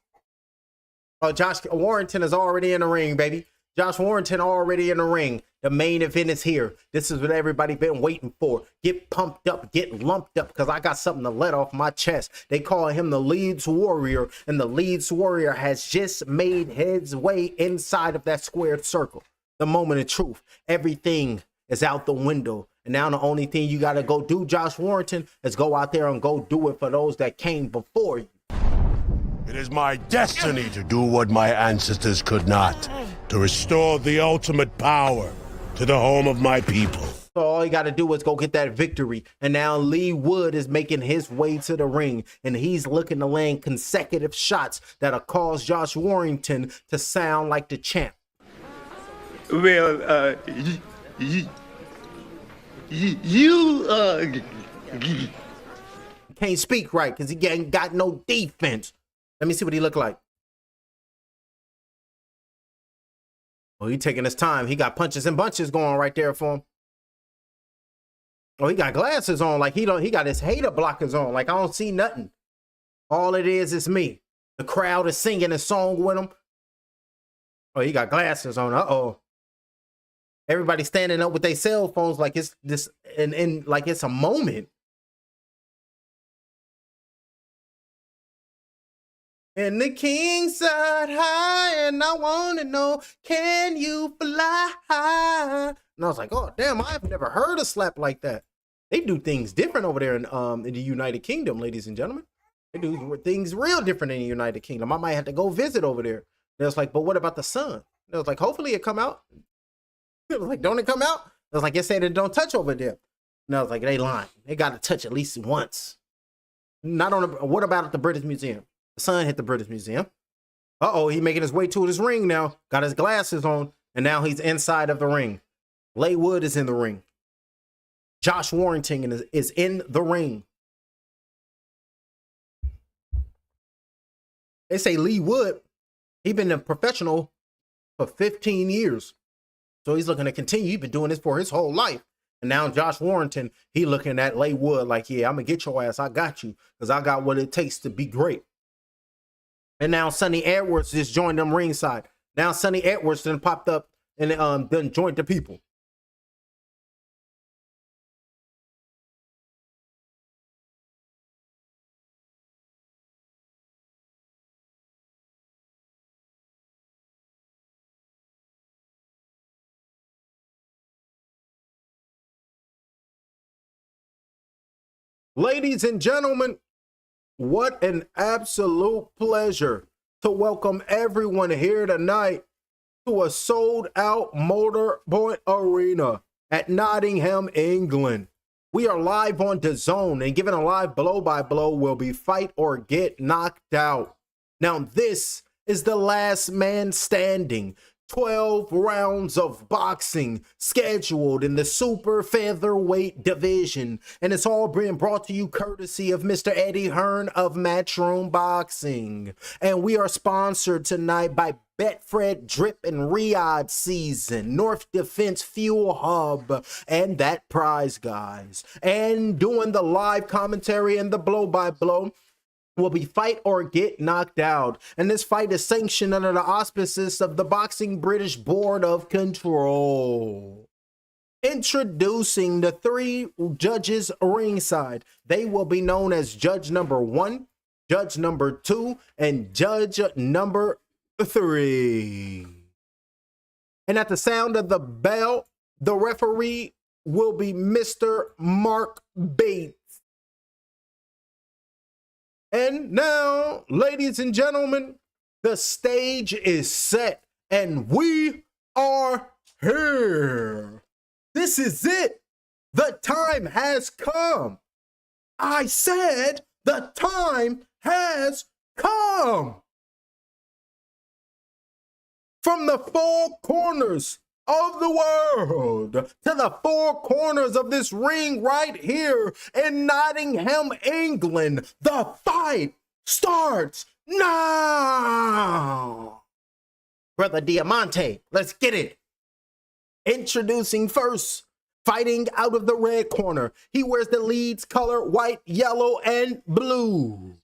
Oh, Josh Warrington is already in the ring, baby. Josh Warrington already in the ring. The main event is here. This is what everybody been waiting for. Get pumped up, get lumped up, because I got something to let off my chest. They call him the Leeds Warrior, and the Leeds Warrior has just made his way inside of that squared circle. The moment of truth. Everything is out the window. And now the only thing you got to go do, Josh Warrington, is go out there and go do it for those that came before you. It is my destiny to do what my ancestors could not, to restore the ultimate power to the home of my people. So all you got to do is go get that victory. And now Leigh Wood is making his way to the ring, and he's looking to land consecutive shots that'll cause Josh Warrington to sound like the champ. Well, you Can't speak right because he ain't got no defense. Let me see what he look like. Oh, he taking his time. He got punches and bunches going right there for him. Oh, he got glasses on. Like he got his hater blockers on. Like I don't see nothing. All it is me. The crowd is singing a song with him. Oh, he got glasses on. Uh-oh. Everybody standing up with their cell phones like it's this and like it's a moment. And the king side high, and I want to know, can you fly high? And I was like, oh, damn, I've never heard a slap like that. They do things different over there in the United Kingdom, ladies and gentlemen. They do things real different in the United Kingdom. I might have to go visit over there. And I was like, but what about the sun? And I was like, hopefully it come out. It was like, don't it come out? I was like, it said it don't touch over there. And I was like, they lying. They got to touch at least once. Not on. What about at the British Museum? The sun hit the British Museum. Uh-oh, he making his way to his ring now. Got his glasses on, and now he's inside of the ring. Leigh Wood is in the ring. Josh Warrington is in the ring. They say Leigh Wood, he been a professional for 15 years. So he's looking to continue. He's been doing this for his whole life. And now Josh Warrington, he looking at Leigh Wood like, yeah, I'm going to get your ass. I got you because I got what it takes to be great. And now Sonny Edwards just joined them ringside. Now Sonny Edwards then popped up and then joined the people. Ladies and gentlemen, what an absolute pleasure to welcome everyone here tonight to a sold-out Motorpoint Arena at Nottingham, England. We are live on DAZN, and giving a live blow-by-blow will be Fight or Get Knocked Out. Now, this is the last man standing. 12 rounds of boxing scheduled in the super featherweight division, and it's all being brought to you courtesy of Mr. Eddie Hearn of Matchroom Boxing. And we are sponsored tonight by Betfred Drip and Riyadh Season, North Defense Fuel Hub, and That Prize Guys. And doing the live commentary and the blow-by-blow will be Fight or Get Knocked Out. And this fight is sanctioned under the auspices of the Boxing British Board of Control. Introducing the 3 judges ringside. They will be known as Judge number 1, Judge number 2, and Judge number 3. And at the sound of the bell, the referee will be Mr. Mark Bates. And now, ladies and gentlemen, the stage is set and we are here. This is it. The time has come. I said the time has come. From the 4 corners of the world to the 4 corners of this ring right here in Nottingham, England, the fight starts now. Brother Diamante, let's get it. Introducing first, fighting out of the red corner. He wears the Leeds color, white, yellow, and blue.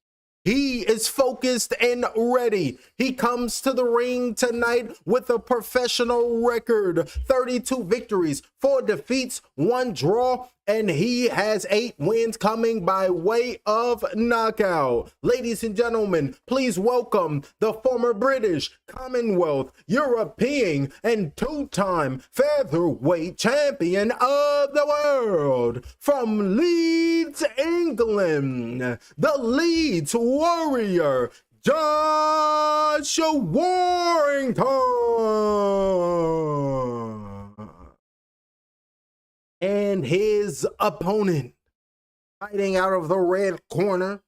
He is focused and ready. He comes to the ring tonight with a professional record. 32 victories, 4 defeats, 1 draw, and he has 8 wins coming by way of knockout. Ladies and gentlemen, please welcome the former British, Commonwealth, European, and 2-time featherweight champion of the world. From Leeds, England, the Leeds Warrior, Joshua Warrington. And his opponent, fighting out of the red corner,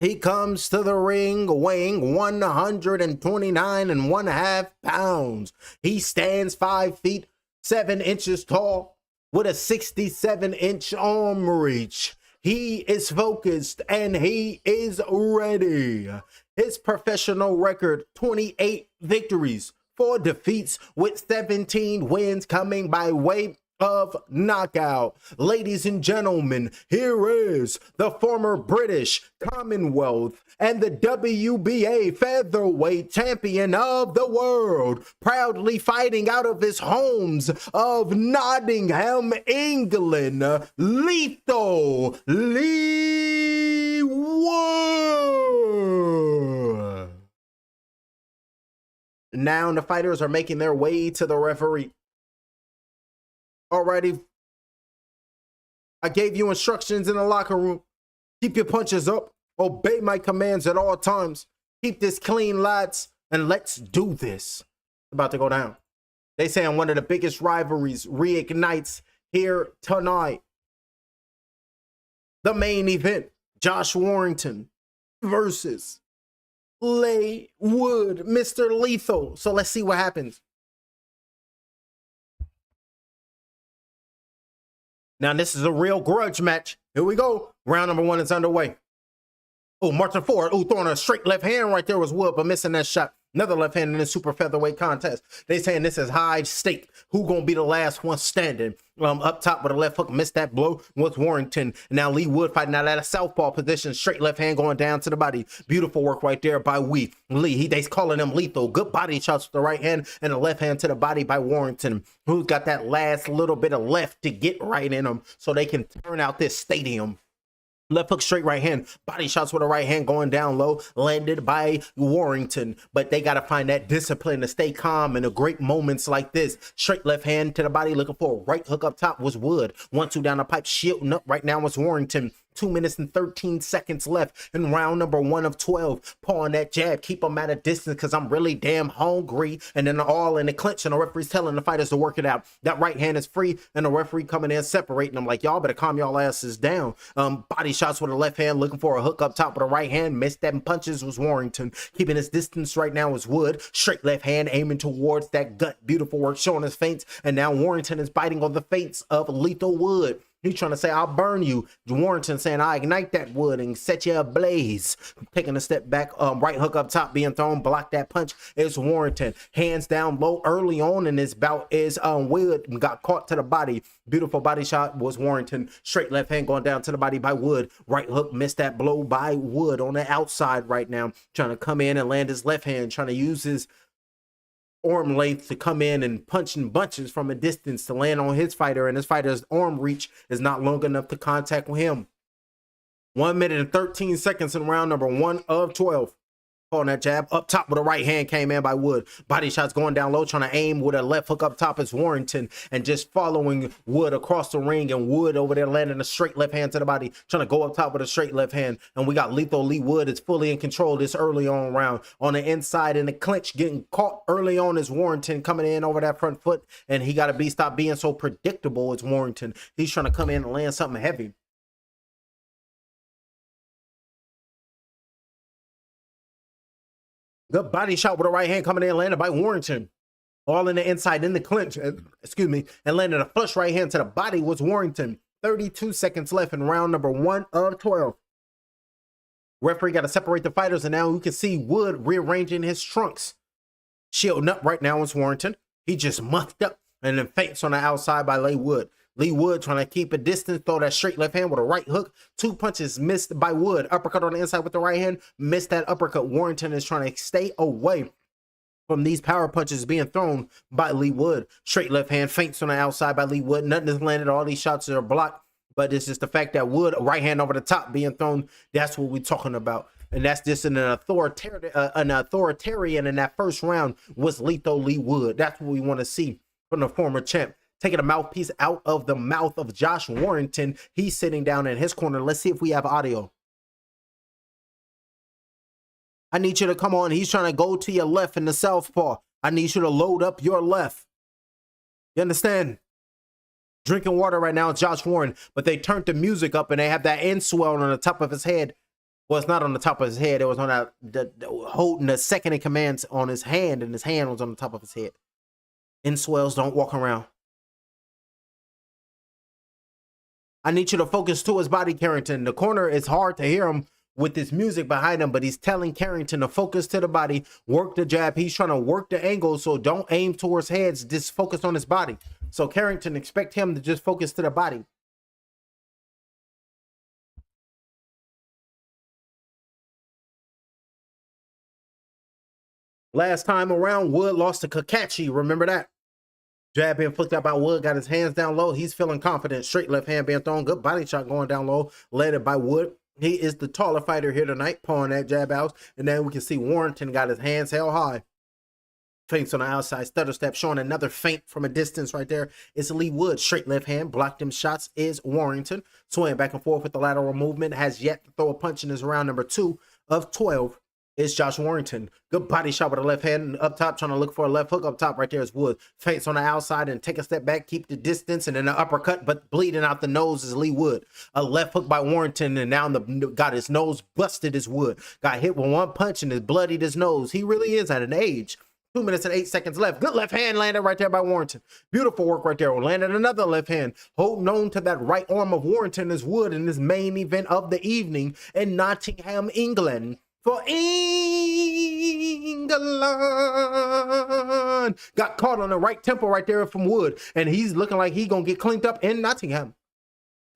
He comes to the ring weighing 129.5 pounds. He stands 5 feet 7 inches tall with a 67-inch arm reach. He is focused and he is ready. His professional record, 28 victories, 4 defeats with 17 wins coming by way of knockout. Ladies and gentlemen, here is the former British Commonwealth and the WBA featherweight champion of the world, proudly fighting out of his homes of Nottingham, England, Lethal Leigh Wood. Now the fighters are making their way to the referee. Alrighty, I gave you instructions in the locker room. Keep your punches up. Obey my commands at all times. Keep this clean, lads, and let's do this. About to go down. They saying one of the biggest rivalries reignites here tonight. The main event, Josh Warrington versus Leigh Wood, Mr. Lethal. So let's see what happens. Now, this is a real grudge match. Here we go. Round number 1 is underway. Oh, marching forward. Oh, throwing a straight left hand right there was Wood, but missing that shot. Another left hand in the super featherweight contest. They saying this is high stake. Who gonna be the last one standing? Up top with a left hook, missed that blow was Warrington. Now Leigh Wood fighting out at a southpaw position, straight left hand going down to the body. Beautiful work right there by Leigh. They calling him lethal. Good body shots with the right hand and the left hand to the body by Warrington, who's got that last little bit of left to get right in them so they can turn out this stadium. Left hook, straight right hand, body shots with a right hand going down low, landed by Warrington. But they got to find that discipline to stay calm in the great moments like this. Straight left hand to the body, looking for a right hook up top was Wood. 1-2 down the pipe, shielding up right now was Warrington. 2 minutes and 13 seconds left in round number 1 of 12. Pawing that jab, keep them at a distance because I'm really damn hungry. And then all in the clinch, and the referee's telling the fighters to work it out. That right hand is free, and the referee coming in separating them like, y'all better calm y'all asses down. Body shots with a left hand, looking for a hook up top with a right hand. Missed that punches was Warrington. Keeping his distance right now is Wood. Straight left hand aiming towards that gut. Beautiful work showing his feints, and now Warrington is biting on the feints of Lethal Wood. He's trying to say, I'll burn you. Warrington saying, I ignite that wood and set you ablaze. Taking a step back, right hook up top being thrown, block that punch is Warrington. Hands down low early on in this bout is Wood, got caught to the body. Beautiful body shot was Warrington. Straight left hand going down to the body by Wood. Right hook missed that blow by Wood on the outside right now. Trying to come in and land his left hand, trying to use his arm length to come in and punch in bunches from a distance to land on his fighter, and his fighter's arm reach is not long enough to contact with him. 1 minute and 13 seconds in round number 1 of 12. On that jab up top with a right hand came in by Wood. Body shots going down low, trying to aim with a left hook up top is Warrington, and just following Wood across the ring, and Wood over there landing a straight left hand to the body, trying to go up top with a straight left hand. And we got Lethal Leigh Wood is fully in control this early on round. On the inside in the clinch, getting caught early on is Warrington coming in over that front foot, and he got to stop being so predictable. It's Warrington. He's trying to come in and land something heavy. Good body shot with a right hand coming in, landed by Warrington. All in the inside in the clinch, excuse me, and landed a flush right hand to the body was Warrington. 32 seconds left in round number 1 of 12. Referee got to separate the fighters, and now you can see Wood rearranging his trunks. Shielding up right now is Warrington. He just muffed up and then feints on the outside by Leigh Wood. Leigh Wood trying to keep a distance, throw that straight left hand with a right hook. 2 punches missed by Wood. Uppercut on the inside with the right hand. Missed that uppercut. Warrington is trying to stay away from these power punches being thrown by Leigh Wood. Straight left hand feints on the outside by Leigh Wood. Nothing has landed. All these shots are blocked. But it's just the fact that Wood, right hand over the top being thrown. That's what we're talking about. And that's just an authoritarian in that first round was Lethal Leigh Wood. That's what we want to see from the former champ. Taking a mouthpiece out of the mouth of Josh Warrington. He's sitting down in his corner. Let's see if we have audio. I need you to come on. He's trying to go to your left in the southpaw. I need you to load up your left. You understand? Drinking water right now, Josh Warren. But they turned the music up and they have that end swell on the top of his head. Well, it's not on the top of his head. It was on that holding the second in command on his hand, and his hand was on the top of his head. Inswells don't walk around. I need you to focus to his body, Carrington. The corner, it's hard to hear him with this music behind him, but he's telling Carrington to focus to the body, work the jab. He's trying to work the angle, so don't aim towards heads, just focus on his body. So Carrington, expect him to just focus to the body. Last time around, Wood lost to Kakashi. Remember that? Jab being flicked out by Wood, got his hands down low. He's feeling confident. Straight left hand being thrown. Good body shot going down low. Led it by Wood. He is the taller fighter here tonight, pulling that jab out. And then we can see Warrington got his hands held high. Feints on the outside, stutter step, showing another feint from a distance right there. It's Leigh Wood. Straight left hand, blocked them shots is Warrington. Swaying back and forth with the lateral movement. Has yet to throw a punch in his round number 2 of 12. It's Josh Warrington. Good body shot with the left hand up top, trying to look for a left hook up top. Right there is Wood. Feints on the outside and take a step back, keep the distance, and then an uppercut, but bleeding out the nose is Leigh Wood. A left hook by Warrington, and now got his nose busted as Wood. Got hit with one punch and has bloodied his nose. He really is at an age. 2 minutes and 8 seconds left. Good left hand landed right there by Warrington. Beautiful work right there. Landed another left hand. Holding on to that right arm of Warrington is Wood in this main event of the evening in Nottingham, England. For England. Got caught on the right temple right there from Wood. And he's looking like he's going to get cleaned up in Nottingham.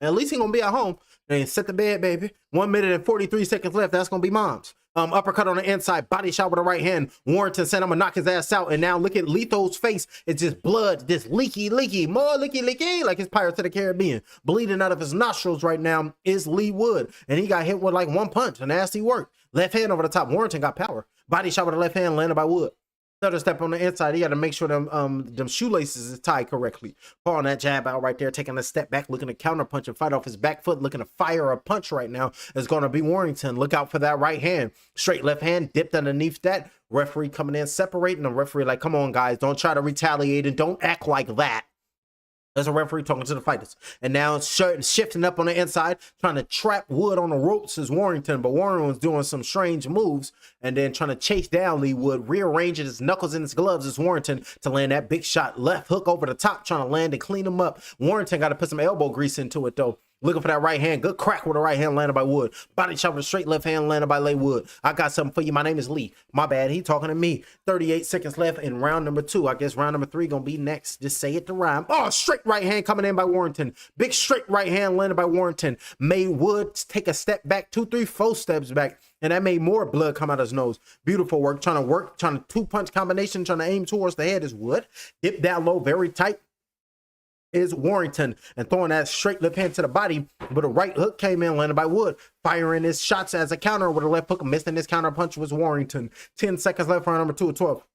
At least he's going to be at home. And set the bed, baby. 1 minute and 43 seconds left. That's going to be mom's. Uppercut on the inside. Body shot with the right hand. Warrington said, I'm going to knock his ass out. And now look at Letho's face. It's just blood. This leaky. More leaky. Like his Pirates of the Caribbean. Bleeding out of his nostrils right now is Leigh Wood. And he got hit with like one punch. A nasty work. Left hand over the top. Warrington got power. Body shot with the left hand. Landed by Wood. Stutter step on the inside. He got to make sure them shoelaces is tied correctly. Pulling that jab out right there. Taking a step back. Looking to counter punch and fight off his back foot. Looking to fire a punch right now. Is going to be Warrington. Look out for that right hand. Straight left hand. Dipped underneath that. Referee coming in. Separating the referee. Like, come on, guys. Don't try to retaliate. And don't act like that. There's a referee talking to the fighters. And now it's shifting up on the inside, trying to trap Wood on the ropes is Warrington. But Warrington was doing some strange moves and then trying to chase down Leigh Wood, rearranging his knuckles in his gloves is Warrington to land that big shot. Left hook over the top, trying to land and clean him up. Warrington got to put some elbow grease into it, though. Looking for that right hand. Good crack with the right hand landed by Wood. Body shot with a straight left hand landed by Leigh Wood. I got something for you. My name is Leigh. My bad. He talking to me. 38 seconds left in round number 2. I guess round number 3 going to be next. Just say it to rhyme. Oh, straight right hand coming in by Warrington. Big straight right hand landed by Warrington. Made Wood take a step back, 2, 3, 4 steps back. And that made more blood come out of his nose. Beautiful work. Trying to 2-punch combination. Trying to aim towards the head is Wood. Dip down low, very tight. Is Warrington and throwing that straight left hand to the body, but a right hook came in, landed by Wood, firing his shots as a counter with a left hook. Missing his counter punch was Warrington. 10 seconds left for round number 2 of 12.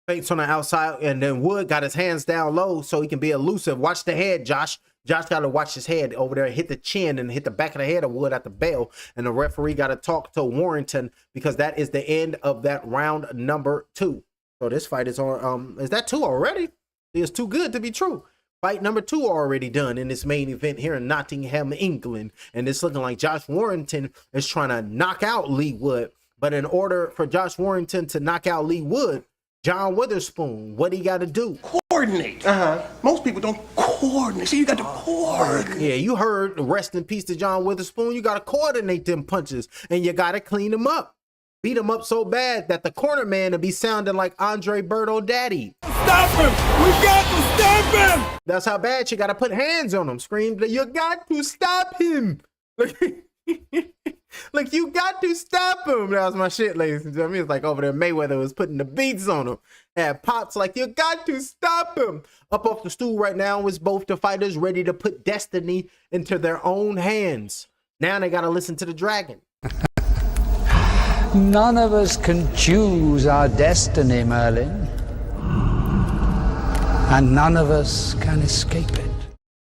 Feints on the outside, and then Wood got his hands down low so he can be elusive. Watch the head, Josh. Josh got to watch his head over there, hit the chin and hit the back of the head of Wood at the bell. And the referee got to talk to Warrington because that is the end of that round number 2. So this fight is on. Is that 2 already? It's too good to be true. Fight number 2 already done in this main event here in Nottingham, England. And it's looking like Josh Warrington is trying to knock out Leigh Wood. But in order for Josh Warrington to knock out Leigh Wood, John Witherspoon, what he got to do? Coordinate. Most people don't coordinate. So you got to coordinate. Yeah, you heard. Rest in peace to John Witherspoon. You got to coordinate them punches. And you got to clean them up. Beat him up so bad that the corner man will be sounding like Andre Berto Daddy. Stop him! We got to stop him! That's how bad you got to put hands on him. Scream, you got to stop him. Like, you got to stop him. That was my shit, ladies and gentlemen. It's like over there Mayweather was putting the beats on him. And Pop's like, you got to stop him. Up off the stool right now is both the fighters ready to put destiny into their own hands. Now they got to listen to the dragon. None of us can choose our destiny, Merlin. And none of us can escape it.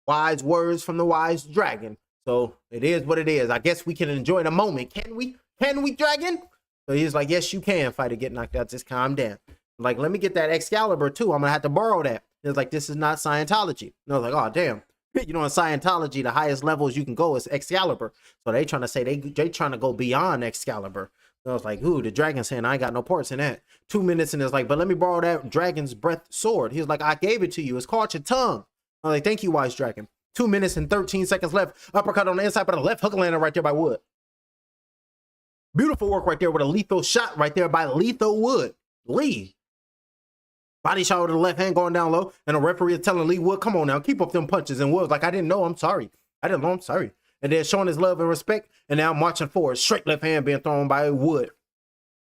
Wise words from the wise dragon. So it is what it is. I guess we can enjoy the moment. Can we? Can we, dragon? So he's like, yes, you can, fighter. Get knocked out. Just calm down. I'm like, let me get that Excalibur too. I'm going to have to borrow that. It's like, this is not Scientology. And I was like, oh, damn. You know, in Scientology, the highest levels you can go is Excalibur. So they trying to say they trying to go beyond Excalibur. So I was like, ooh, the dragon saying I ain't got no parts in that. 2 minutes and it's like, but let me borrow that dragon's breath sword. He was like, I gave it to you. It's called your tongue. I'm like, thank you, wise dragon. 2 minutes and 13 seconds left. Uppercut on the inside, but the left hook landed right there by Wood. Beautiful work right there with a lethal shot right there by Lethal Wood. Leigh. Body shot with the left hand going down low. And the referee is telling Leigh Wood, come on now, keep up them punches. And Wood's like, I didn't know, I'm sorry. I didn't know, I'm sorry. And then showing his love and respect. And now marching forward. Straight left hand being thrown by Wood.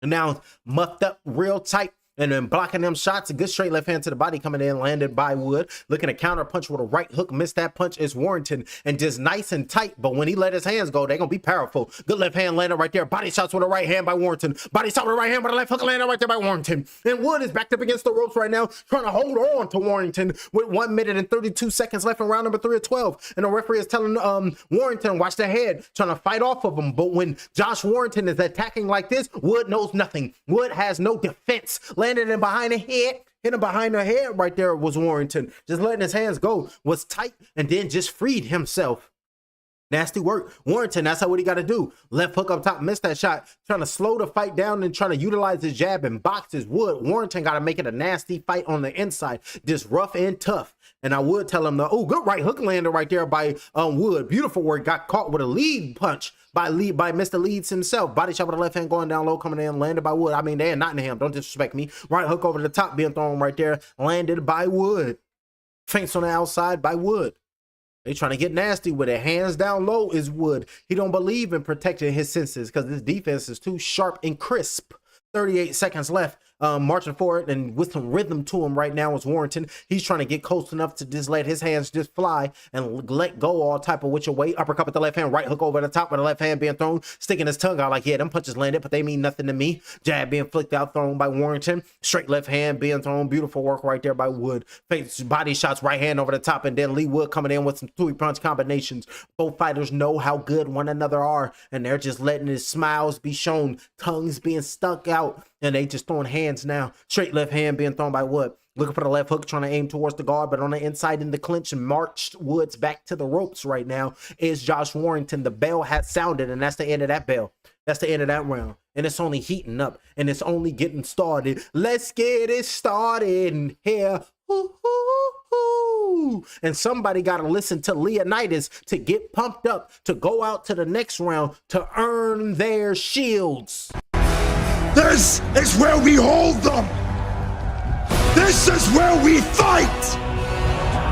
And now muffed up real tight. And then blocking them shots. A good straight left hand to the body coming in, landed by Wood. Looking to counter punch with a right hook. Missed that punch is Warrington. And just nice and tight. But when he let his hands go, they're going to be powerful. Good left hand landed right there. Body shots with a right hand by Warrington. Body shot with a right hand, but a left hook landed right there by Warrington. And Wood is backed up against the ropes right now, trying to hold on to Warrington with 1 minute and 32 seconds left in round number 3 of 12. And the referee is telling Warrington, watch the head, trying to fight off of him. But when Josh Warrington is attacking like this, Wood knows nothing. Wood has no defense. Landed in behind the head. Hit him behind the head right there was Warrington. Just letting his hands go was tight and then just freed himself. Nasty work. Warrington, that's what he got to do. Left hook up top, missed that shot. Trying to slow the fight down and trying to utilize his jab and box his Wood. Warrington got to make it a nasty fight on the inside. Just rough and tough. And I would tell him, oh, good right hook landed right there by Wood. Beautiful work. Got caught with a lead punch by Mr. Leeds himself. Body shot with the left hand going down low, coming in, landed by Wood. I mean, they are Nottingham. Don't disrespect me. Right hook over the top being thrown right there. Landed by Wood. Feints on the outside by Wood. They trying to get nasty with it. Hands down low is Wood. He don't believe in protecting his senses because this defense is too sharp and crisp. 38 seconds left. Marching forward and with some rhythm to him right now is Warrington. He's trying to get close enough to just let his hands just fly and let go all type of which way. Uppercut with the left hand, right hook over the top with the left hand being thrown, sticking his tongue out like, yeah, them punches landed, but they mean nothing to me. Jab being flicked out, thrown by Warrington. Straight left hand being thrown. Beautiful work right there by Wood. Face body shots, right hand over the top, and then Leigh Wood coming in with some 3-punch combinations. Both fighters know how good one another are, and they're just letting his smiles be shown, tongues being stuck out, and they just throwing hands now. Straight left hand being thrown by Wood. Looking for the left hook, trying to aim towards the guard, but on the inside in the clinch and marched Woods back to the ropes right now is Josh Warrington. The bell has sounded, and that's the end of that bell. That's the end of that round. And it's only heating up, and it's only getting started. Let's get it started here. And somebody got to listen to Leonidas to get pumped up, to go out to the next round, to earn their shields. This is where we hold them! This is where we fight!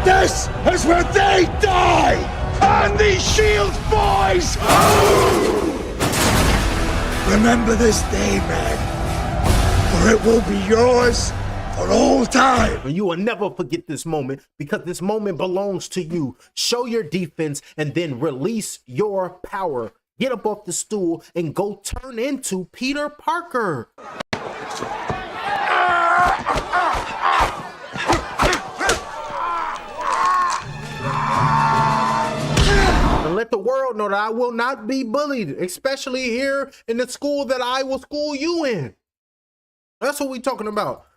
This is where they die! On these shields, boys! Remember this day, man, for it will be yours for all time. And you will never forget this moment because this moment belongs to you. Show your defense and then release your power. Get up off the stool and go turn into Peter Parker. And let the world know that I will not be bullied, especially here in the school that I will school you in. That's what we're talking about.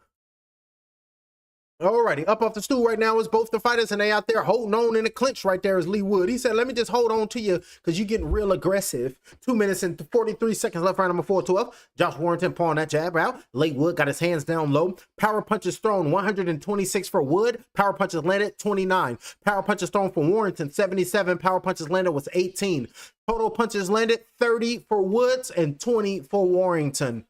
Alrighty, up off the stool right now is both the fighters, and they out there holding on in the clinch right there is Leigh Wood. He said, let me just hold on to you because you're getting real aggressive. 2 minutes and 43 seconds left, round number 4-12. Josh Warrington pulling that jab out. Leigh Wood got his hands down low. Power punches thrown, 126 for Wood. Power punches landed, 29. Power punches thrown for Warrington, 77. Power punches landed was 18. Total punches landed, 30 for Woods and 20 for Warrington.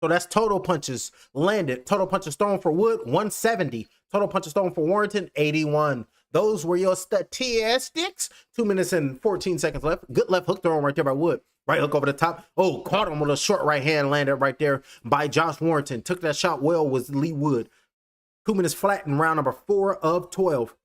So that's total punches landed. Total punches thrown for Wood, 170. Total punches thrown for Warrington, 81. Those were your statistics. 2 minutes and 14 seconds left. Good left hook thrown right there by Wood. Right hook over the top. Oh, caught him with a short right hand landed right there by Josh Warrington. Took that shot well was Leigh Wood. 2 minutes flat in round number 4 of 12.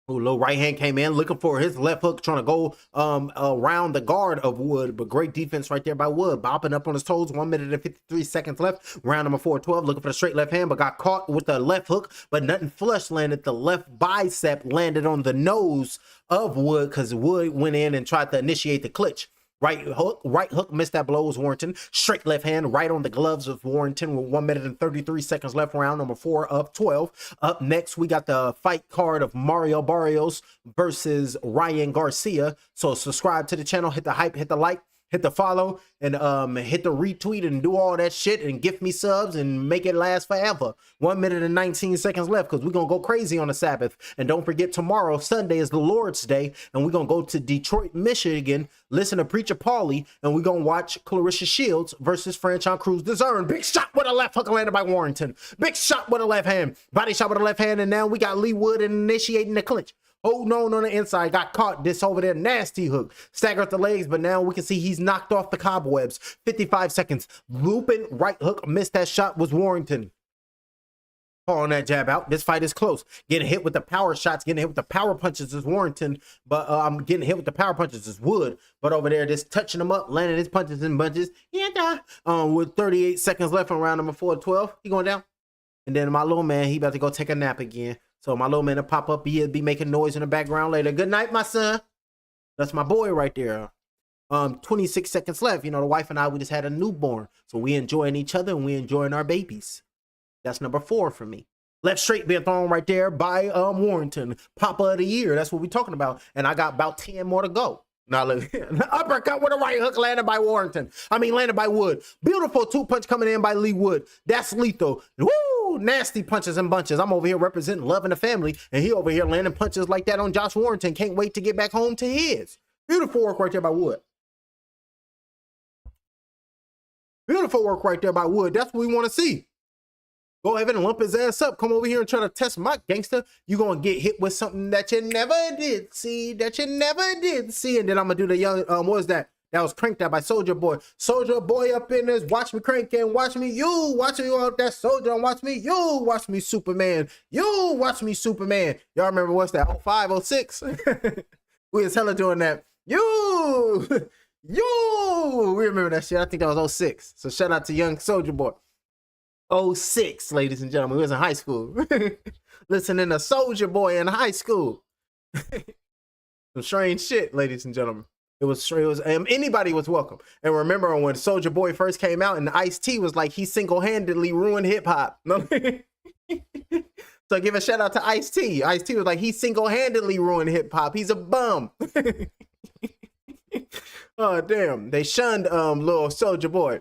Oh, low right hand came in looking for his left hook, trying to go around the guard of Wood, but great defense right there by Wood, bopping up on his toes. 1 minute and 53 seconds left. Round number 4-12, looking for the straight left hand, but got caught with the left hook, but nothing flush landed. The left bicep landed on the nose of Wood because Wood went in and tried to initiate the clutch. Right hook missed that blow was Warrington. Straight left hand right on the gloves of Warrington with 1 minute and 33 seconds left, round number 4 of 12. Up next, we got the fight card of Mario Barrios versus Ryan Garcia. So subscribe to the channel, hit the hype, hit the like, hit the follow, and hit the retweet and do all that shit and gift me subs and make it last forever. 1 minute and 19 seconds left because we're gonna go crazy on the Sabbath. And don't forget, tomorrow, Sunday, is the Lord's Day, and we're gonna go to Detroit, Michigan, listen to Preacher Paulie, and we're gonna watch Clarissa Shields versus Franchon Cruz Dezern. Big shot with a left hook landed by Warrington. Big shot with a left hand. Body shot with a left hand, and now we got Leigh Wood initiating the clinch. Oh no, on the inside, got caught. This over there, nasty hook. Staggered the legs, but now we can see he's knocked off the cobwebs. 55 seconds. Looping right hook, missed that shot, was Warrington. Calling that jab out. This fight is close. Getting hit with the power shots, getting hit with the power punches is Warrington, but I'm getting hit with the power punches is Wood. But over there, just touching him up, landing his punches and bunches. Yeah, with 38 seconds left on round number 4 of 12. He going down. And then my little man, he about to go take a nap again. So my little man will pop up. He'll be making noise in the background later. Good night, my son. That's my boy right there. 26 seconds left. You know, the wife and I, we just had a newborn. So we enjoying each other and we enjoying our babies. That's number 4 for me. Left straight being thrown right there by Warrington. Papa of the year. That's what we're talking about. And I got about 10 more to go. Now look, uppercut with a right hook landed by Warrington. Landed by Wood. Beautiful 2-punch coming in by Leigh Wood. That's lethal. Woo! Nasty punches and bunches. I'm over here representing love and the family, and he over here landing punches like that on Josh Warrington. Can't wait to get back home to his. Beautiful work right there by Wood. Beautiful work right there by Wood. That's what we want to see. Go ahead and lump his ass up. Come over here and try to test my gangster. You're going to get hit with something that you never did see. And then I'm going to do the young, what was that? That was Cranked Out by Soulja Boy. Soulja Boy up in this. Watch me crank and watch me you. Watch me out that soldier and watch me you. Watch me Superman. You watch me Superman. Y'all remember what's that? 05, 06? We was hella doing that. You. We remember that shit. I think that was 06. So shout out to young Soulja Boy. 06, ladies and gentlemen. We was in high school. Listening to Soulja Boy in high school. Some strange shit, ladies and gentlemen. It was anybody was welcome. And remember when Soulja Boy first came out and Ice-T was like, he single-handedly ruined hip-hop. So give a shout out to Ice-T. Ice-T was like, he single-handedly ruined hip-hop. He's a bum. Oh, damn. They shunned little Soulja Boy.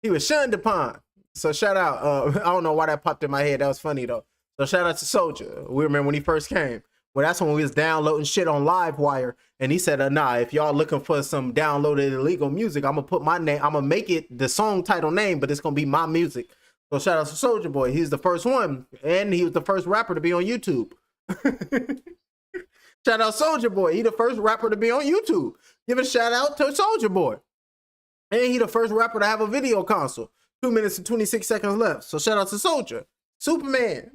He was shunned upon. So shout out. I don't know why that popped in my head. That was funny though. So shout out to Soulja. We remember when he first came. Well, that's when we was downloading shit on Livewire. And he said, nah, if y'all looking for some downloaded illegal music, I'm going to put my name. I'm going to make it the song title name, but it's going to be my music. So shout out to Soulja Boy. He's the first one. And he was the first rapper to be on YouTube. Shout out Soulja Boy. He the first rapper to be on YouTube. Give a shout out to Soulja Boy. And he the first rapper to have a video console. 2 minutes and 26 seconds left. So shout out to Soulja. Superman.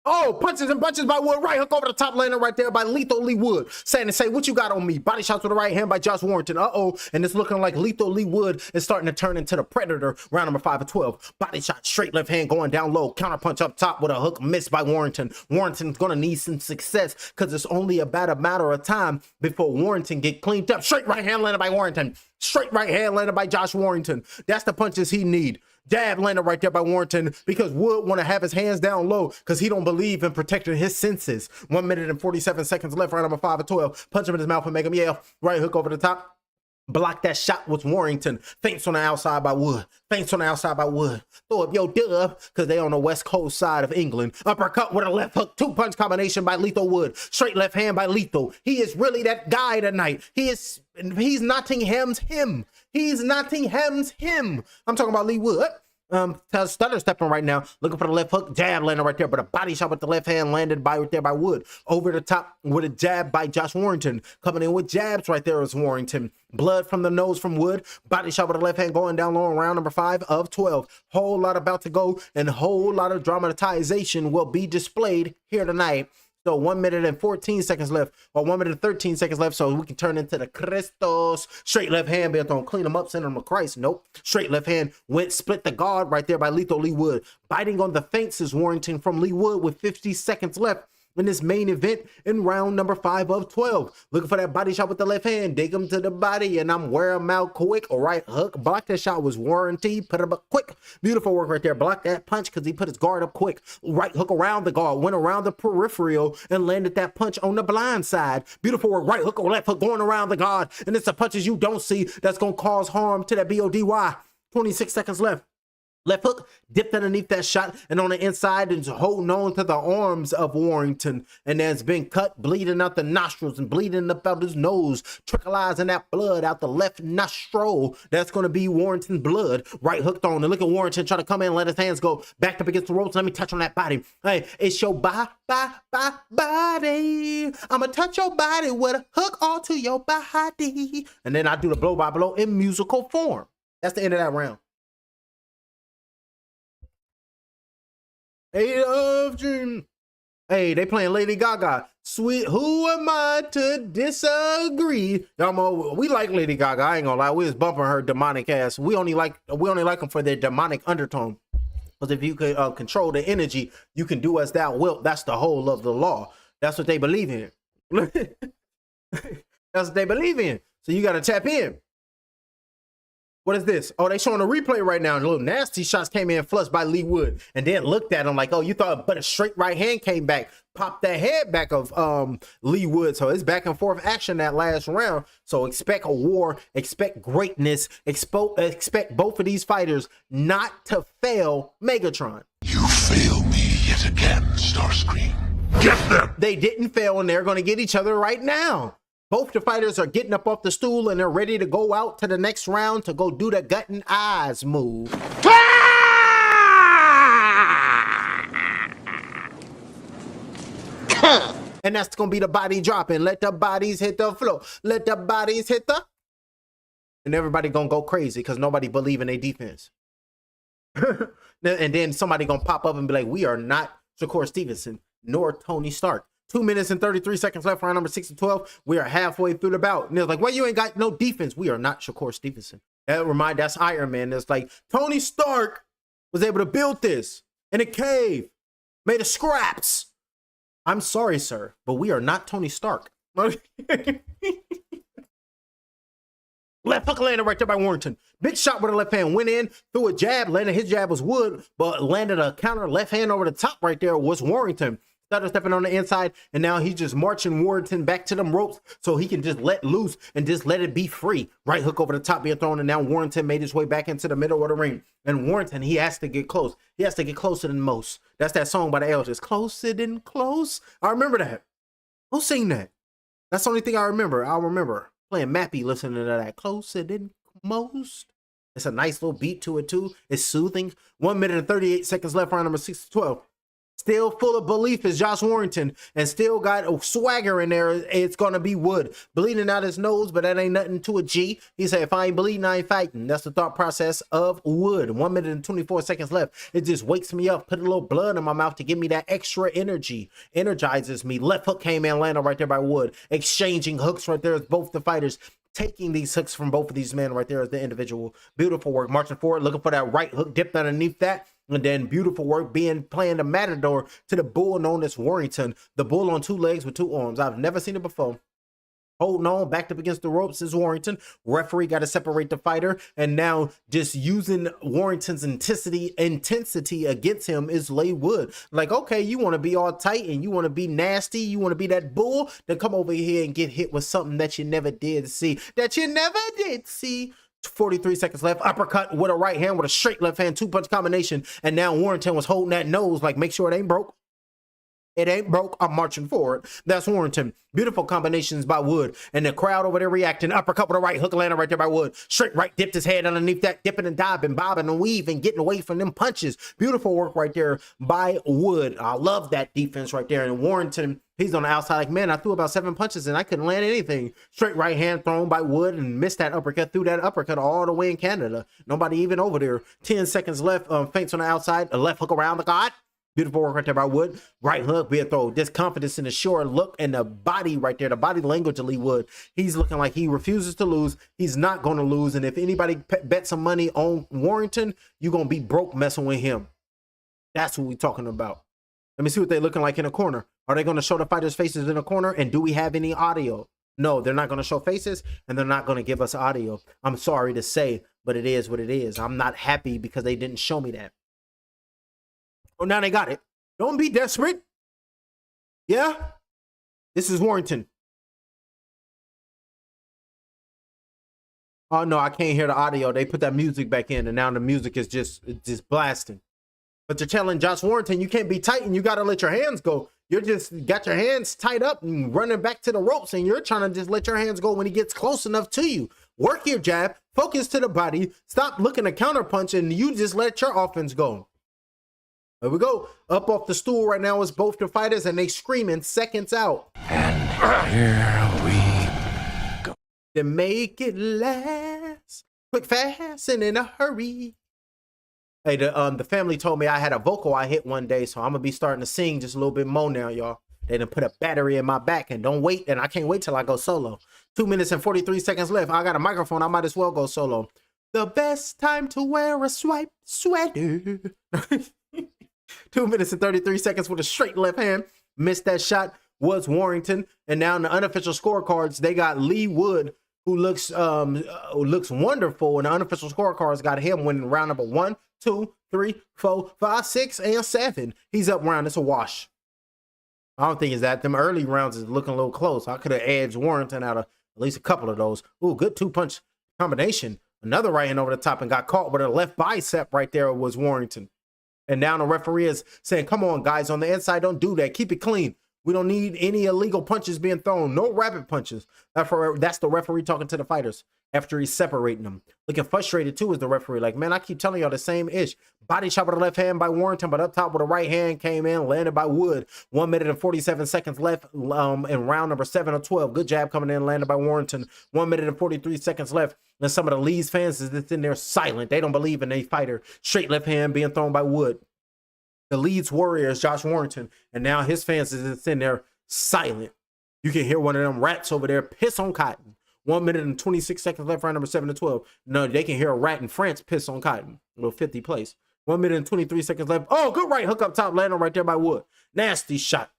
Oh, punches and bunches by Wood. Right hook over the top laner right there by Lethal Leigh Wood. Saying to say, what you got on me? Body shots with the right hand by Josh Warrington. Uh-oh. And it's looking like Lethal Leigh Wood is starting to turn into the Predator. Round number 5 of 12. Body shot, straight left hand going down low. Counter punch up top with a hook missed by Warrington. Warrington's going to need some success because it's only about a matter of time before Warrington get cleaned up. Straight right hand landed by Warrington. Straight right hand landed by Josh Warrington. That's the punches he need. Jab landed right there by Warrington because Wood want to have his hands down low because he don't believe in protecting his senses. 1 minute and 47 seconds left, round number 5 of 12. Punch him in his mouth and make him yell. Right hook over the top. Block that shot with Warrington. Feints on the outside by Wood. Feints on the outside by Wood. Throw up your dub because they on the west coast side of England. Uppercut with a left hook. 2-punch combination by Lethal Wood. Straight left hand by Lethal. He is really that guy tonight. He's Nottingham's him. He's Nottingham's him. I'm talking about Leigh Wood. Stutter stepping right now, looking for the left hook, jab landing right there, but a body shot with the left hand landed by right there by Wood. Over the top with a jab by Josh Warrington. Coming in with jabs right there is Warrington. Blood from the nose from Wood. Body shot with the left hand going down low in round number 5 of 12. Whole lot about to go and a whole lot of dramatization will be displayed here tonight. So 1 minute and 14 seconds left, or 1 minute and 13 seconds left, so we can turn into the Christos. Straight left hand, but don't clean him up, send him to Christ. Nope. Straight left hand went split the guard right there by Lethal Leigh Wood. Biting on the feints is Warrington from Leigh Wood with 50 seconds left. in this main event in round number 5 of 12. Looking for that body shot with the left hand. Dig him to the body, and I'm wearing him out quick. Right hook. Block that shot was Warrington. Put him up quick. Beautiful work right there. Block that punch because he put his guard up quick. Right hook around the guard. Went around the peripheral and landed that punch on the blind side. Beautiful work. Right hook or left hook going around the guard. And it's the punches you don't see that's going to cause harm to that BODY. 26 seconds left. Left hook dipped underneath that shot, and on the inside is holding on to the arms of Warrington, and there's been cut, bleeding out the nostrils and bleeding up out his nose, trickleizing that blood out the left nostril. That's going to be Warrington's blood. Right hooked on, and look at Warrington try to come in and let his hands go. Backed up against the ropes. Let me touch on that body. Hey, it's your body. I'ma touch your body with a hook onto your body. And then I do the blow by blow in musical form. That's the end of that round. Hey, of dream. Hey, they playing Lady Gaga. Sweet, who am I to disagree? Y'all, we like Lady Gaga. I ain't gonna lie. We was bumping her demonic ass. We only like them for their demonic undertone. Because if you could control the energy, you can do as thou wilt. That's the whole of the law. That's what they believe in. That's what they believe in. So you gotta tap in. What is this? Oh, they showing a replay right now. And little nasty shots came in flushed by Leigh Wood. And then looked at him like, oh, you thought, but a straight right hand came back. Popped that head back of Leigh Wood. So it's back and forth action that last round. So expect a war. Expect greatness. Expect both of these fighters not to fail Megatron. You fail me yet again, Starscream. Get them! They didn't fail, and they're going to get each other right now. Both the fighters are getting up off the stool, and they're ready to go out to the next round to go do the gut and eyes move. And that's going to be the body dropping. Let the bodies hit the floor. Let the bodies hit the... And everybody going to go crazy because nobody believe in their defense. And then somebody going to pop up and be like, we are not Shakur Stevenson nor Tony Stark. 2 minutes and 33 seconds left, round number 6 of 12. We are halfway through the bout. And they're like, well, you ain't got no defense. We are not Shakur Stevenson. That's Iron Man. It's like Tony Stark was able to build this in a cave made of scraps. I'm sorry, sir, but we are not Tony Stark. Left hook landed right there by Warrington. Big shot with the left hand. Went in, threw a jab, landed. His jab was Wood, but landed a counter left hand over the top right there was Warrington. Started stepping on the inside, and now he's just marching Warrington back to them ropes so he can just let loose and just let it be free. Right hook over the top being thrown, and now Warrington made his way back into the middle of the ring. And Warrington, he has to get close. He has to get closer than most. That's that song by the Elders. Closer than close. I remember that. Who sang that? That's the only thing I remember. I'll remember playing Mappy listening to that. Closer than most. It's a nice little beat to it, too. It's soothing. 1 minute and 38 seconds left, round number 6 to 12. Still full of belief is Josh Warrington, and still got a swagger in there. It's going to be Wood. Bleeding out his nose, but that ain't nothing to a G. He said, if I ain't bleeding, I ain't fighting. That's the thought process of Wood. 1 minute and 24 seconds left. It just wakes me up, put a little blood in my mouth to give me that extra energy. Energizes me. Left hook came in, landed right there by Wood. Exchanging hooks right there as both the fighters. Taking these hooks from both of these men right there as the individual. Beautiful work. Marching forward, looking for that right hook dipped underneath that. And then beautiful work playing the matador to the bull known as Warrington. The bull on 2 legs with 2 arms. I've never seen it before. Holding on, backed up against the ropes is Warrington. Referee got to separate the fighter. And now just using Warrington's intensity against him is Leigh Wood. Like, okay, you want to be all tight and you want to be nasty. You want to be that bull. Then come over here and get hit with something that you never did see. 43 seconds left. Uppercut with a right hand with a straight left hand 2-punch combination. And now Warrington was holding that nose like, make sure it ain't broke. It ain't broke. I'm marching forward. That's Warrington. Beautiful combinations by Wood. And the crowd over there reacting. Uppercut with a right hook landed right there by Wood. Straight right, dipped his head underneath that, dipping and diving, bobbing and weaving, getting away from them punches. Beautiful work right there by Wood. I love that defense right there. And Warrington, he's on the outside like, man, I threw about 7 punches and I couldn't land anything. Straight right hand thrown by Wood and missed that uppercut. Threw that uppercut all the way in Canada. Nobody even over there. 10 seconds left. Feints on the outside. A left hook around the god. Beautiful work right there by Wood. Right hook, be a throw. This confidence in the sure look and the body right there, the body language of Leigh Wood. He's looking like he refuses to lose. He's not going to lose. And if anybody bet some money on Warrington, you're going to be broke messing with him. That's what we're talking about. Let me see what they're looking like in the corner. Are they going to show the fighters' faces in the corner? And do we have any audio? No, they're not going to show faces, and they're not going to give us audio. I'm sorry to say, but it is what it is. I'm not happy because they didn't show me that. Oh, now they got it. Don't be desperate. Yeah? This is Warrington. Oh, no, I can't hear the audio. They put that music back in, and now the music is just blasting. But you're telling Josh Warrington you can't be tight and you got to let your hands go. You're just got your hands tied up and running back to the ropes, and you're trying to just let your hands go when he gets close enough to you. Work your jab, focus to the body, stop looking to counterpunch, and you just let your offense go. There we go. Up off the stool right now is both the fighters, and they screaming seconds out. And here we go. To make it last, quick, fast, and in a hurry. Hey, the family told me I had a vocal I hit one day, so I'm gonna be starting to sing just a little bit more now, y'all. They done put a battery in my back, and don't wait, and I can't wait till I go solo. 2 minutes and 43 seconds left. I got a microphone. I might as well go solo. The best time to wear a striped sweater. 2 minutes and 33 seconds with a straight left hand. Missed that shot was Warrington, and now in the unofficial scorecards, they got Leigh Wood, who looks wonderful, and the unofficial scorecards got him winning round number 1, 2, 3, 4, 5, 6, and 7. He's up round. It's a wash. I don't think it's that. Them early rounds is looking a little close. I could have edged Warrington out of at least a couple of those. Ooh, good 2-punch combination. Another right hand over the top and got caught with a left bicep right there was Warrington. And now the referee is saying, come on, guys, on the inside, don't do that. Keep it clean. We don't need any illegal punches being thrown. No rapid punches. That's the referee talking to the fighters after he's separating them. Looking frustrated, too, is the referee. Like, man, I keep telling y'all the same ish. Body shot with the left hand by Warrington, but up top with the right hand came in, landed by Wood. 1 minute and 47 seconds left in round number 7 of 12. Good jab coming in, landed by Warrington. 1 minute and 43 seconds left. And some of the Leigh's fans is in there silent. They don't believe in a fighter. Straight left hand being thrown by Wood. The Leeds warrior is Josh Warrington, and now his fans is in there silent. You can hear one of them rats over there piss on cotton. 1 minute and 26 seconds left, round number 7 to 12. No, they can hear a rat in France piss on cotton. Little 50 place. 1 minute and 23 seconds left. Oh, good right hook up top, landing right there by Wood. Nasty shot.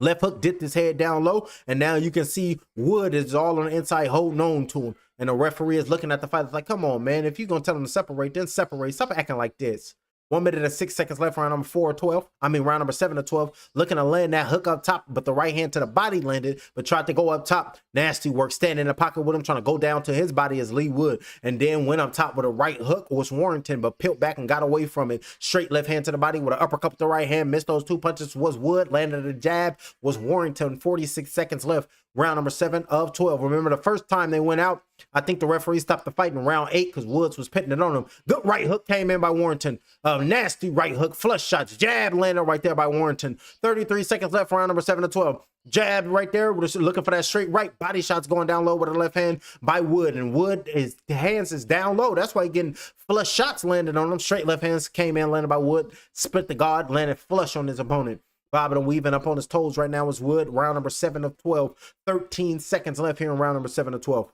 Left hook dipped his head down low, and now you can see Wood is all on the inside holding on to him. And the referee is looking at the fighters like, come on, man. If you're going to tell them to separate, then separate. Stop acting like this. 1 minute and 6 seconds left, round number 4 of 12. I mean, round number 7 of 12. Looking to land that hook up top, but the right hand to the body landed, but tried to go up top. Nasty work, standing in the pocket with him, trying to go down to his body as Leigh Wood. And then went up top with a right hook was Warrington, but peeled back and got away from it. Straight left hand to the body with an uppercut with the right hand. Missed those 2 punches was Wood. Landed a jab was Warrington. 46 seconds left. Round number 7 of 12. Remember the first time they went out, I think the referee stopped the fight in round 8 because Woods was pitting it on him. Good right hook came in by Warrington. Nasty right hook, flush shots, jab landed right there by Warrington. 33 seconds left, round number 7 of 12. Jab right there, we're just looking for that straight right. Body shots going down low with the left hand by Wood. And Wood, his hands is down low. That's why he's getting flush shots landed on him. Straight left hands came in, landed by Wood. Split the guard, landed flush on his opponent. Bobbing and weaving up on his toes right now is Wood. Round number 7 of 12. 13 seconds left here in round number 7 of 12.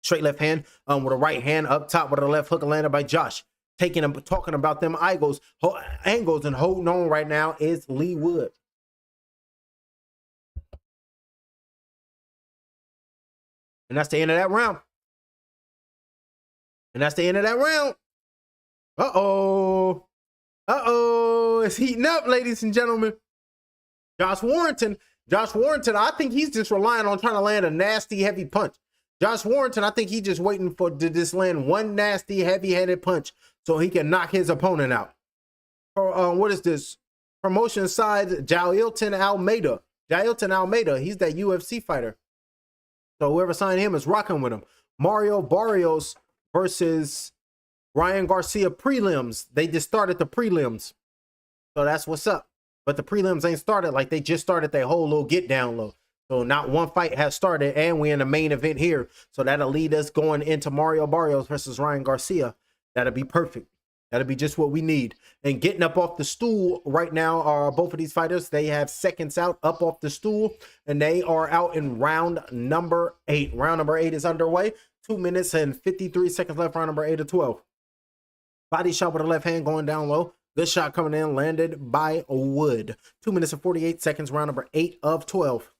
Straight left hand with a right hand up top with a left hook landed by Josh. Talking about them angles and holding on right now is Leigh Wood. And that's the end of that round. Uh-oh. It's heating up, ladies and gentlemen. Josh Warrington, I think he's just relying on trying to land a nasty, heavy punch. Josh Warrington, I think he's just waiting to just land one nasty, heavy-handed punch so he can knock his opponent out. What is this? Promotion side, Jailton Almeida. He's that UFC fighter. So whoever signed him is rocking with him. Mario Barrios versus Ryan Garcia prelims. They just started the prelims. So that's what's up. But the prelims ain't started. Like, they just started their whole little get down low. So not one fight has started, and we're in the main event here. So that'll lead us going into Mario Barrios versus Ryan Garcia. That'll be perfect. That'll be just what we need. And getting up off the stool right now are both of these fighters. They have seconds out up off the stool, and they are out in round number 8. Round number 8 is underway. 2 minutes and 53 seconds left, round number 8 of 12. Body shot with the left hand going down low. Good shot coming in, landed by Wood. 2 minutes and 48 seconds, round number 8 of 12.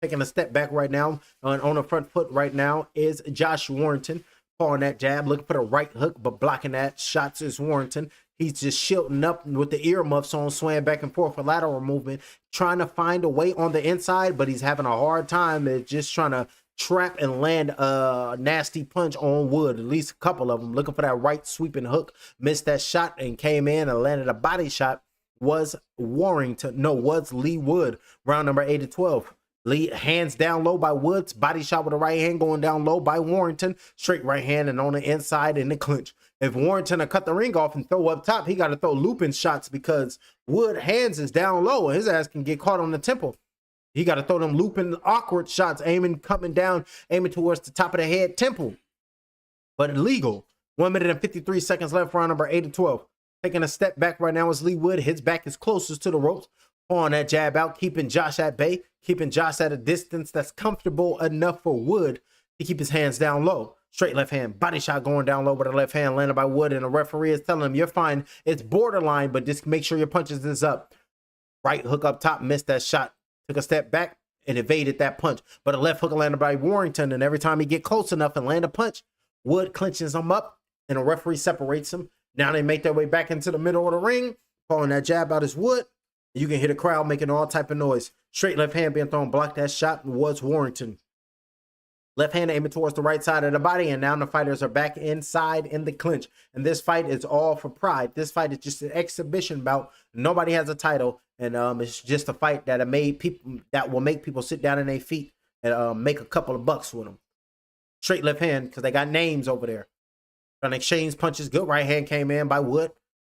Taking a step back right now, on the front foot right now is Josh Warrington. Pulling that jab, looking for the right hook, but blocking that shots is Warrington. He's just shielding up with the earmuffs on, swaying back and forth for lateral movement, trying to find a way on the inside, but he's having a hard time at just trying to trap and land a nasty punch on Wood. At least a couple of them. Looking for that right sweeping hook, missed that shot and came in and landed a body shot. Was Leigh Wood. Round number 8 of 12. Leigh hands down low by Woods, body shot with the right hand going down low by Warrington, straight right hand and on the inside in the clinch. If Warrington will cut the ring off and throw up top, he got to throw looping shots because Wood hands is down low and his ass can get caught on the temple. He got to throw them looping awkward shots, coming down, aiming towards the top of the head temple. But illegal. 1 minute and 53 seconds left, round number 8 of 12. Taking a step back right now is Leigh Wood. His back is closest to the ropes. On that jab out, keeping Josh at bay, keeping Josh at a distance that's comfortable enough for Wood to keep his hands down low. Straight left hand, body shot going down low with the left hand landed by Wood, and the referee is telling him, you're fine. It's borderline, but just make sure your punches is up. Right hook up top, missed that shot. Took a step back and evaded that punch. But a left hook landed by Warrington, and every time he get close enough and land a punch, Wood clinches him up, and the referee separates him. Now they make their way back into the middle of the ring, calling that jab out as Wood. You can hear the crowd making all type of noise. Straight left hand being thrown, blocked that shot, was Warrington. Left hand aiming towards the right side of the body, and now the fighters are back inside in the clinch. And this fight is all for pride. This fight is just an exhibition bout. Nobody has a title, and it's just a fight that will make people sit down in their feet and make a couple of bucks with them. Straight left hand, because they got names over there. Trying to exchange punches. Good right hand came in by Wood.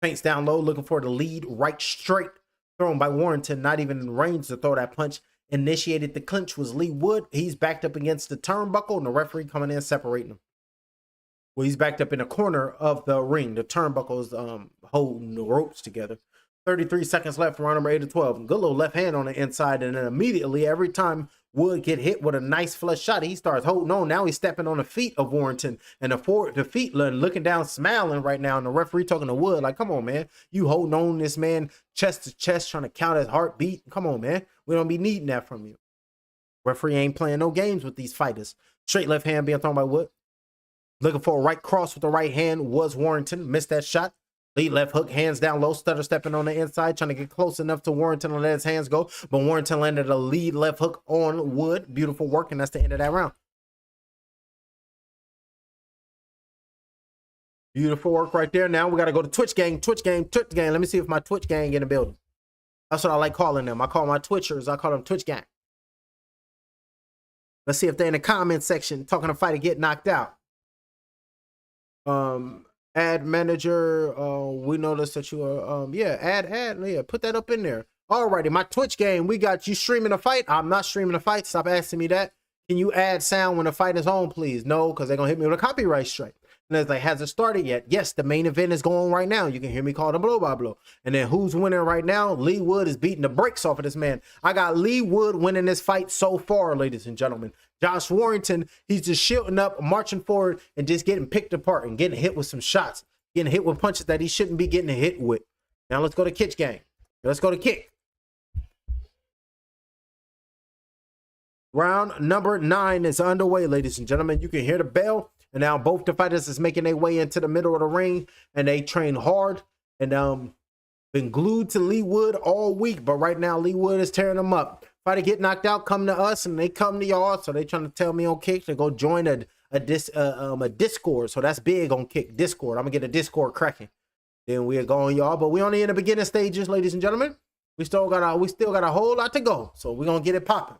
Feints down low, looking for the lead right straight. Thrown by Warrington, not even in range to throw that punch. Initiated the clinch was Leigh Wood. He's backed up against the turnbuckle, and the referee coming in separating him. Well, he's backed up in the corner of the ring. The turnbuckle is holding the ropes together. 33 seconds left, round number 8 of 12. Good little left hand on the inside, and then immediately every time Wood get hit with a nice flush shot, he starts holding on. Now he's stepping on the feet of Warrington, and the feet looking down, smiling right now, and the referee talking to Wood like, come on, man. You holding on this man chest to chest, trying to count his heartbeat. Come on, man. We don't be needing that from you. Referee ain't playing no games with these fighters. Straight left hand being thrown by Wood. Looking for a right cross with the right hand was Warrington. Missed that shot. Lead left hook, hands down low, stutter stepping on the inside, trying to get close enough to Warrington and let his hands go. But Warrington landed a lead left hook on Wood. Beautiful work, and that's the end of that round. Beautiful work right there. Now we got to go to Twitch gang, Twitch gang, Twitch gang. Let me see if my Twitch gang in the building. That's what I like calling them. I call my Twitchers, I call them Twitch gang. Let's see if they're in the comment section talking to fight to get knocked out. Ad manager, we noticed that you are, yeah, put that up in there. Alrighty, my Twitch game, we got you streaming a fight. I'm not streaming a fight. Stop asking me that. Can you add sound when the fight is on, please? No, because they're going to hit me with a copyright strike. And it's like, has it started yet? Yes, the main event is going right now. You can hear me call the blow by blow. And then who's winning right now? Leigh Wood is beating the brakes off of this man. I got Leigh Wood winning this fight so far, ladies and gentlemen. Josh Warrington, he's just shielding up, marching forward, and just getting picked apart and getting hit with some shots. Getting hit with punches that he shouldn't be getting hit with. Now let's go to Kitch gang. Let's go to kick. Round number 9 is underway, ladies and gentlemen. You can hear the bell. And now both the fighters is making their way into the middle of the ring. And they train hard. And been glued to Leigh Wood all week. But right now, Leigh Wood is tearing them up. Fighter get knocked out, come to us, and they come to y'all. So they trying to tell me on Kick to go join a Discord. So that's big on Kick. Discord. I'm going to get a Discord cracking. Then we'll go on y'all. But we only in the beginning stages, ladies and gentlemen. We still got a whole lot to go. So we're going to get it popping.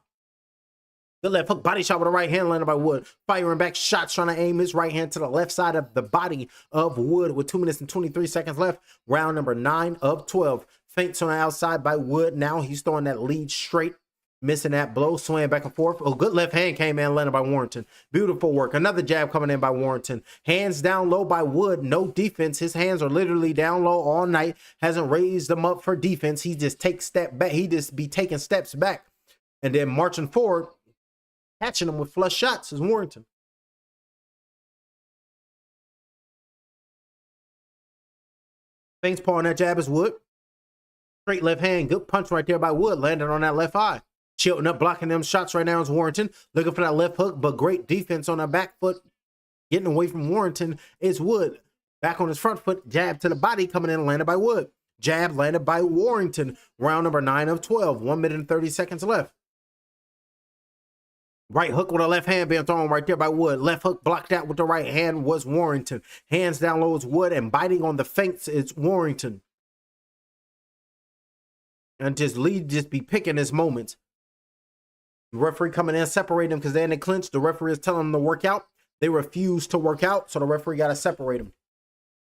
Good left hook, body shot with a right hand landed by Wood. Firing back shots, trying to aim his right hand to the left side of the body of Wood with 2 minutes and 23 seconds left. Round number 9 of 12. Feints on the outside by Wood. Now he's throwing that lead straight. Missing that blow, swaying back and forth. Oh, good left hand came in, landed by Warrington. Beautiful work. Another jab coming in by Warrington. Hands down low by Wood. No defense. His hands are literally down low all night. Hasn't raised them up for defense. He just takes step back. He just be taking steps back and then marching forward. Catching them with flush shots is Warrington. Feints paw on that jab is Wood. Straight left hand, good punch right there by Wood, landed on that left eye. Chilting up, blocking them shots right now is Warrington. Looking for that left hook, but great defense on that back foot. Getting away from Warrington is Wood. Back on his front foot, jab to the body, coming in, landed by Wood. Jab landed by Warrington. Round number 9 of 12. 1 minute and 30 seconds left. Right hook with a left hand being thrown right there by Wood. Left hook blocked out with the right hand was Warrington. Hands down low is Wood, and biting on the feints is Warrington. And just Leigh just be picking his moments. The referee coming in, separating them because they're in the clinch. The referee is telling them to work out. They refuse to work out, so the referee got to separate them.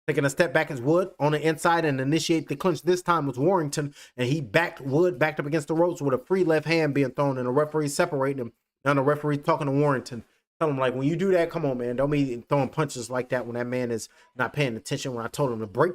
Taking a step back is Wood on the inside and initiate the clinch. This time was Warrington, and he backed Wood backed up against the ropes with a free left hand being thrown, and the referee separating him. Now the referee talking to Warrington. Tell him, like, when you do that, come on, man. Don't be throwing punches like that when that man is not paying attention when I told him to break.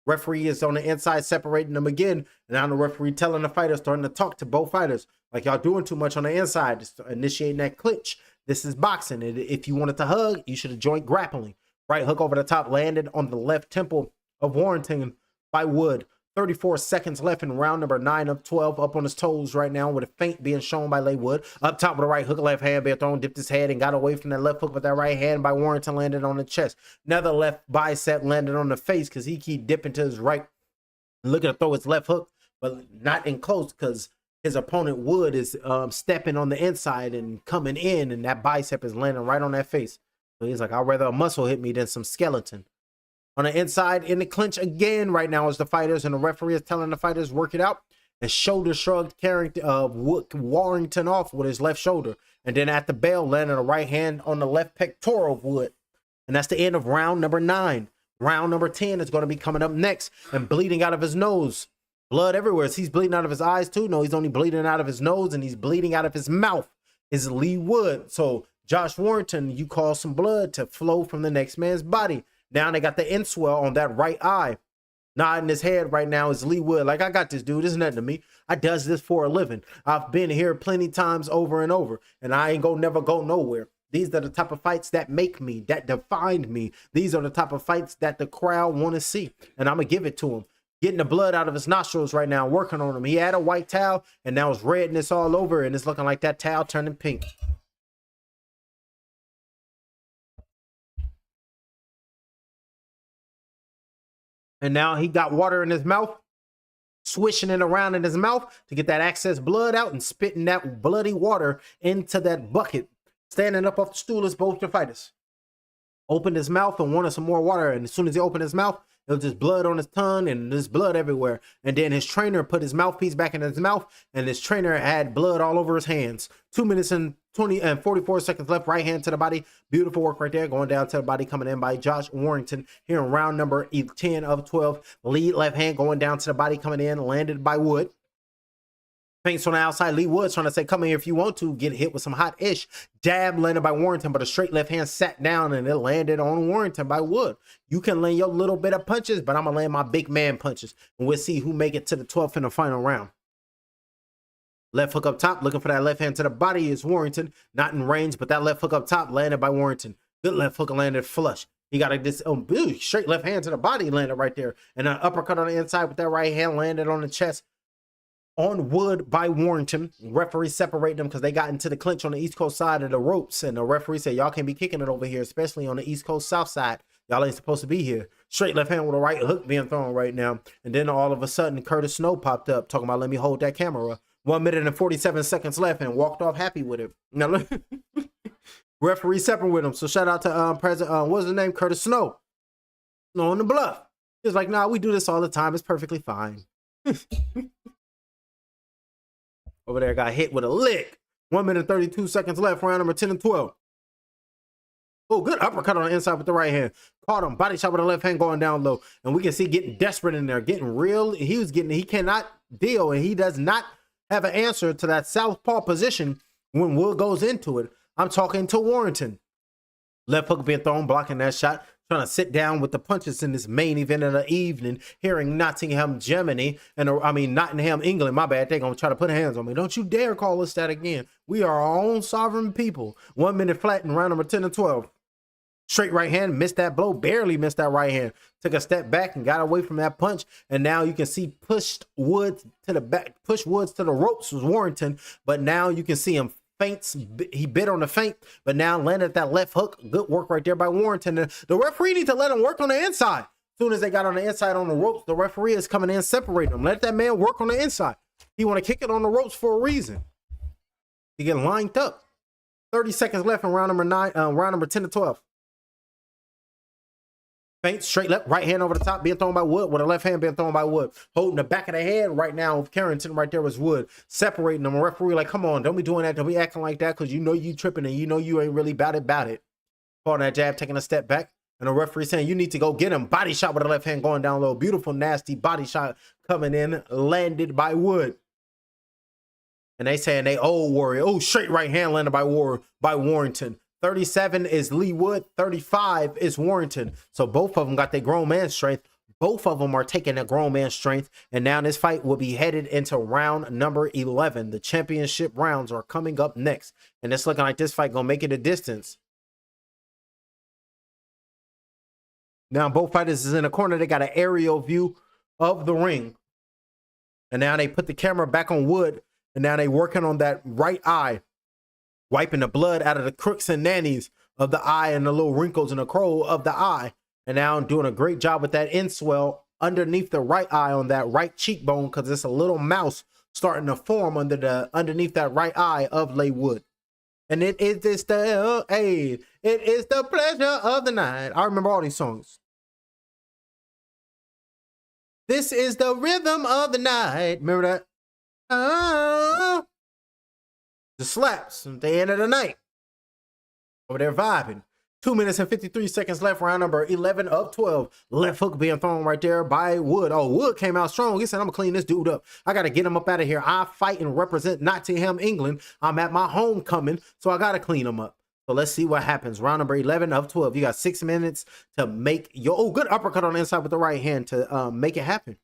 Referee is on the inside separating them again. And now the referee telling the fighters, starting to talk to both fighters. Like, y'all doing too much on the inside. Just initiating that clinch. This is boxing. And if you wanted to hug, you should have joined grappling. Right hook over the top landed on the left temple of Warrington by Wood. 34 seconds left in round number 9 of 12. Up on his toes right now with a feint being shown by Leigh Wood. Up top with a right hook, left hand being thrown, dipped his head and got away from that left hook with that right hand by Warrington, landed on the chest. Another left bicep landed on the face because he keep dipping to his right, looking to throw his left hook, but not in close because his opponent Wood is stepping on the inside and coming in, and that bicep is landing right on that face. So he's like, I'd rather a muscle hit me than some skeleton. On the inside, in the clinch again right now is the fighters, and the referee is telling the fighters work it out. And shoulder shrugged, carrying Warrington off with his left shoulder. And then at the bell, landing a right hand on the left pectoral of Wood. And that's the end of round number 9. Round number 10 is going to be coming up next, and bleeding out of his nose. Blood everywhere. He's bleeding out of his eyes too. No, he's only bleeding out of his nose, and he's bleeding out of his mouth. Is Leigh Wood. So Josh Warrington, you call some blood to flow from the next man's body. Now they got the inswell on that right eye. Nodding his head right now is Leigh Wood. Like, I got this, dude. It's nothing to me. I does this for a living. I've been here plenty times over and over, and I ain't never go nowhere. These are the type of fights that make me, that defined me. These are the type of fights that the crowd want to see, and I'm going to give it to him. Getting the blood out of his nostrils right now, working on him. He had a white towel, and now it's redness all over, and it's looking like that towel turning pink. And now he got water in his mouth, swishing it around in his mouth to get that excess blood out and spitting that bloody water into that bucket. Standing up off the stool is both the fighters. Opened his mouth and wanted some more water. And as soon as he opened his mouth, there was just blood on his tongue and there's blood everywhere. And then his trainer put his mouthpiece back in his mouth, and his trainer had blood all over his hands. 2 minutes and 44 seconds left. Right hand to the body. Beautiful work right there. Going down to the body, coming in by Josh Warrington here in round number 10 of 12. Lead left hand going down to the body, coming in, landed by Wood. Feints on the outside. Leigh Wood trying to say, come in here if you want to. Get hit with some hot ish. Jab landed by Warrington, but a straight left hand sat down and it landed on Warrington by Wood. You can land your little bit of punches, but I'm going to land my big man punches. And we'll see who make it to the 12th in the final round. Left hook up top, looking for that left hand to the body is Warrington. Not in range, but that left hook up top landed by Warrington. Good left hook landed flush. He got this straight left hand to the body landed right there. And an uppercut on the inside with that right hand landed on the chest. On Wood by Warrington. Referee separating them because they got into the clinch on the East Coast side of the ropes. And the referee said, y'all can't be kicking it over here, especially on the East Coast South side. Y'all ain't supposed to be here. Straight left hand with a right hook being thrown right now. And then all of a sudden, Curtis Snow popped up talking about, let me hold that camera. 1 minute and 47 seconds left, and walked off happy with it. Now, look, referee separate with him. So shout out to President, what's his name? Curtis Snow. Snow on the bluff. He's like, nah, we do this all the time. It's perfectly fine. Over there got hit with a lick. 1 minute 32 seconds left. Round number 10 and 12. Oh, good uppercut on the inside with the right hand. Caught him. Body shot with the left hand going down low. And we can see getting desperate in there. Getting real. He cannot deal, and he does not have an answer to that southpaw position when Wood goes into it. I'm talking to Warrington. Left hook being thrown, blocking that shot. Trying to sit down with the punches in this main event of the evening. Here in Nottingham, Germany. Nottingham, England. My bad. They're going to try to put hands on me. Don't you dare call us that again. We are our own sovereign people. 1 minute flat in round number 10 and 12. Straight right hand, missed that blow, barely missed that right hand. Took a step back and got away from that punch. And now you can see pushed Woods to the back, pushed Woods to the ropes was Warrington. But now you can see him feints. He bit on the feint, but now landed that left hook. Good work right there by Warrington. The referee needs to let him work on the inside. As soon as they got on the inside on the ropes, the referee is coming in, separating them. Let that man work on the inside. He want to kick it on the ropes for a reason. He get lined up. 30 seconds left in round number 10 to 12. Feint, straight left, right hand over the top, being thrown by Wood, with the left hand being thrown by Wood. Holding the back of the head right now of Carrington right there was Wood. Separating them. A referee like, come on, don't be doing that. Don't be acting like that because you know you tripping and you know you ain't really about it. Calling that jab, taking a step back. And the referee saying, you need to go get him. Body shot with the left hand going down low. Beautiful, nasty body shot coming in, landed by Wood. And they saying they old Warrior. Oh, straight right hand landed by Warrington. 37 is Leigh Wood. 35 is Warrington. So both of them got their grown man strength. Both of them are taking their grown man strength. And now this fight will be headed into round number 11. The championship rounds are coming up next. And it's looking like this fight going to make it a distance. Now both fighters is in the corner. They got an aerial view of the ring. And now they put the camera back on Wood. And now they working on that right eye, wiping the blood out of the crooks and nannies of the eye and the little wrinkles and the crow of the eye. And now I'm doing a great job with that inswell underneath the right eye on that right cheekbone because it's a little mouse starting to form underneath that right eye of Leigh Wood. And it is the pleasure of the night. I remember all these songs. This is the rhythm of the night. Remember that? Oh, the slaps at the end of the night. Over there vibing. 2 minutes and 53 seconds left. Round number 11 of 12. Left hook being thrown right there by Wood. Oh, Wood came out strong. He said, I'm going to clean this dude up. I got to get him up out of here. I fight and represent Nottingham, England. I'm at my homecoming, so I got to clean him up. So let's see what happens. Round number 11 of 12. You got 6 minutes to make your... Oh, good uppercut on the inside with the right hand to make it happen.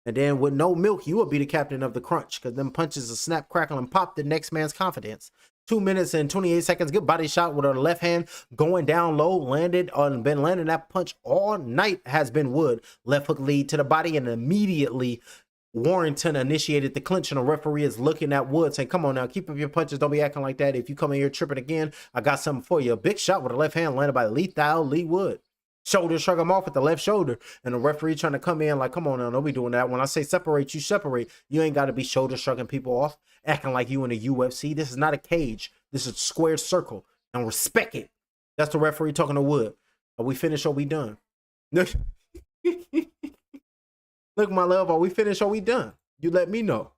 And then with no milk, you will be the captain of the crunch because them punches will snap, crackle, and pop the next man's confidence. 2 minutes and 28 seconds. Good body shot with her left hand going down low. Been landing that punch all night has been Wood. Left hook lead to the body, and immediately Warrington initiated the clinch, and the referee is looking at Wood saying, come on now, keep up your punches. Don't be acting like that. If you come in here tripping again, I got something for you. A big shot with the left hand landed by lethal Leigh Wood. Shoulder shrug him off with the left shoulder, and the referee trying to come in like, come on now, don't be doing that. When I say separate, you separate. You ain't got to be shoulder shrugging people off, acting like you in the UFC. This is not a cage. This is a square circle, and respect it. That's the referee talking to Wood. Are we finished or we done? Look, my love, are we finished or we done? You let me know.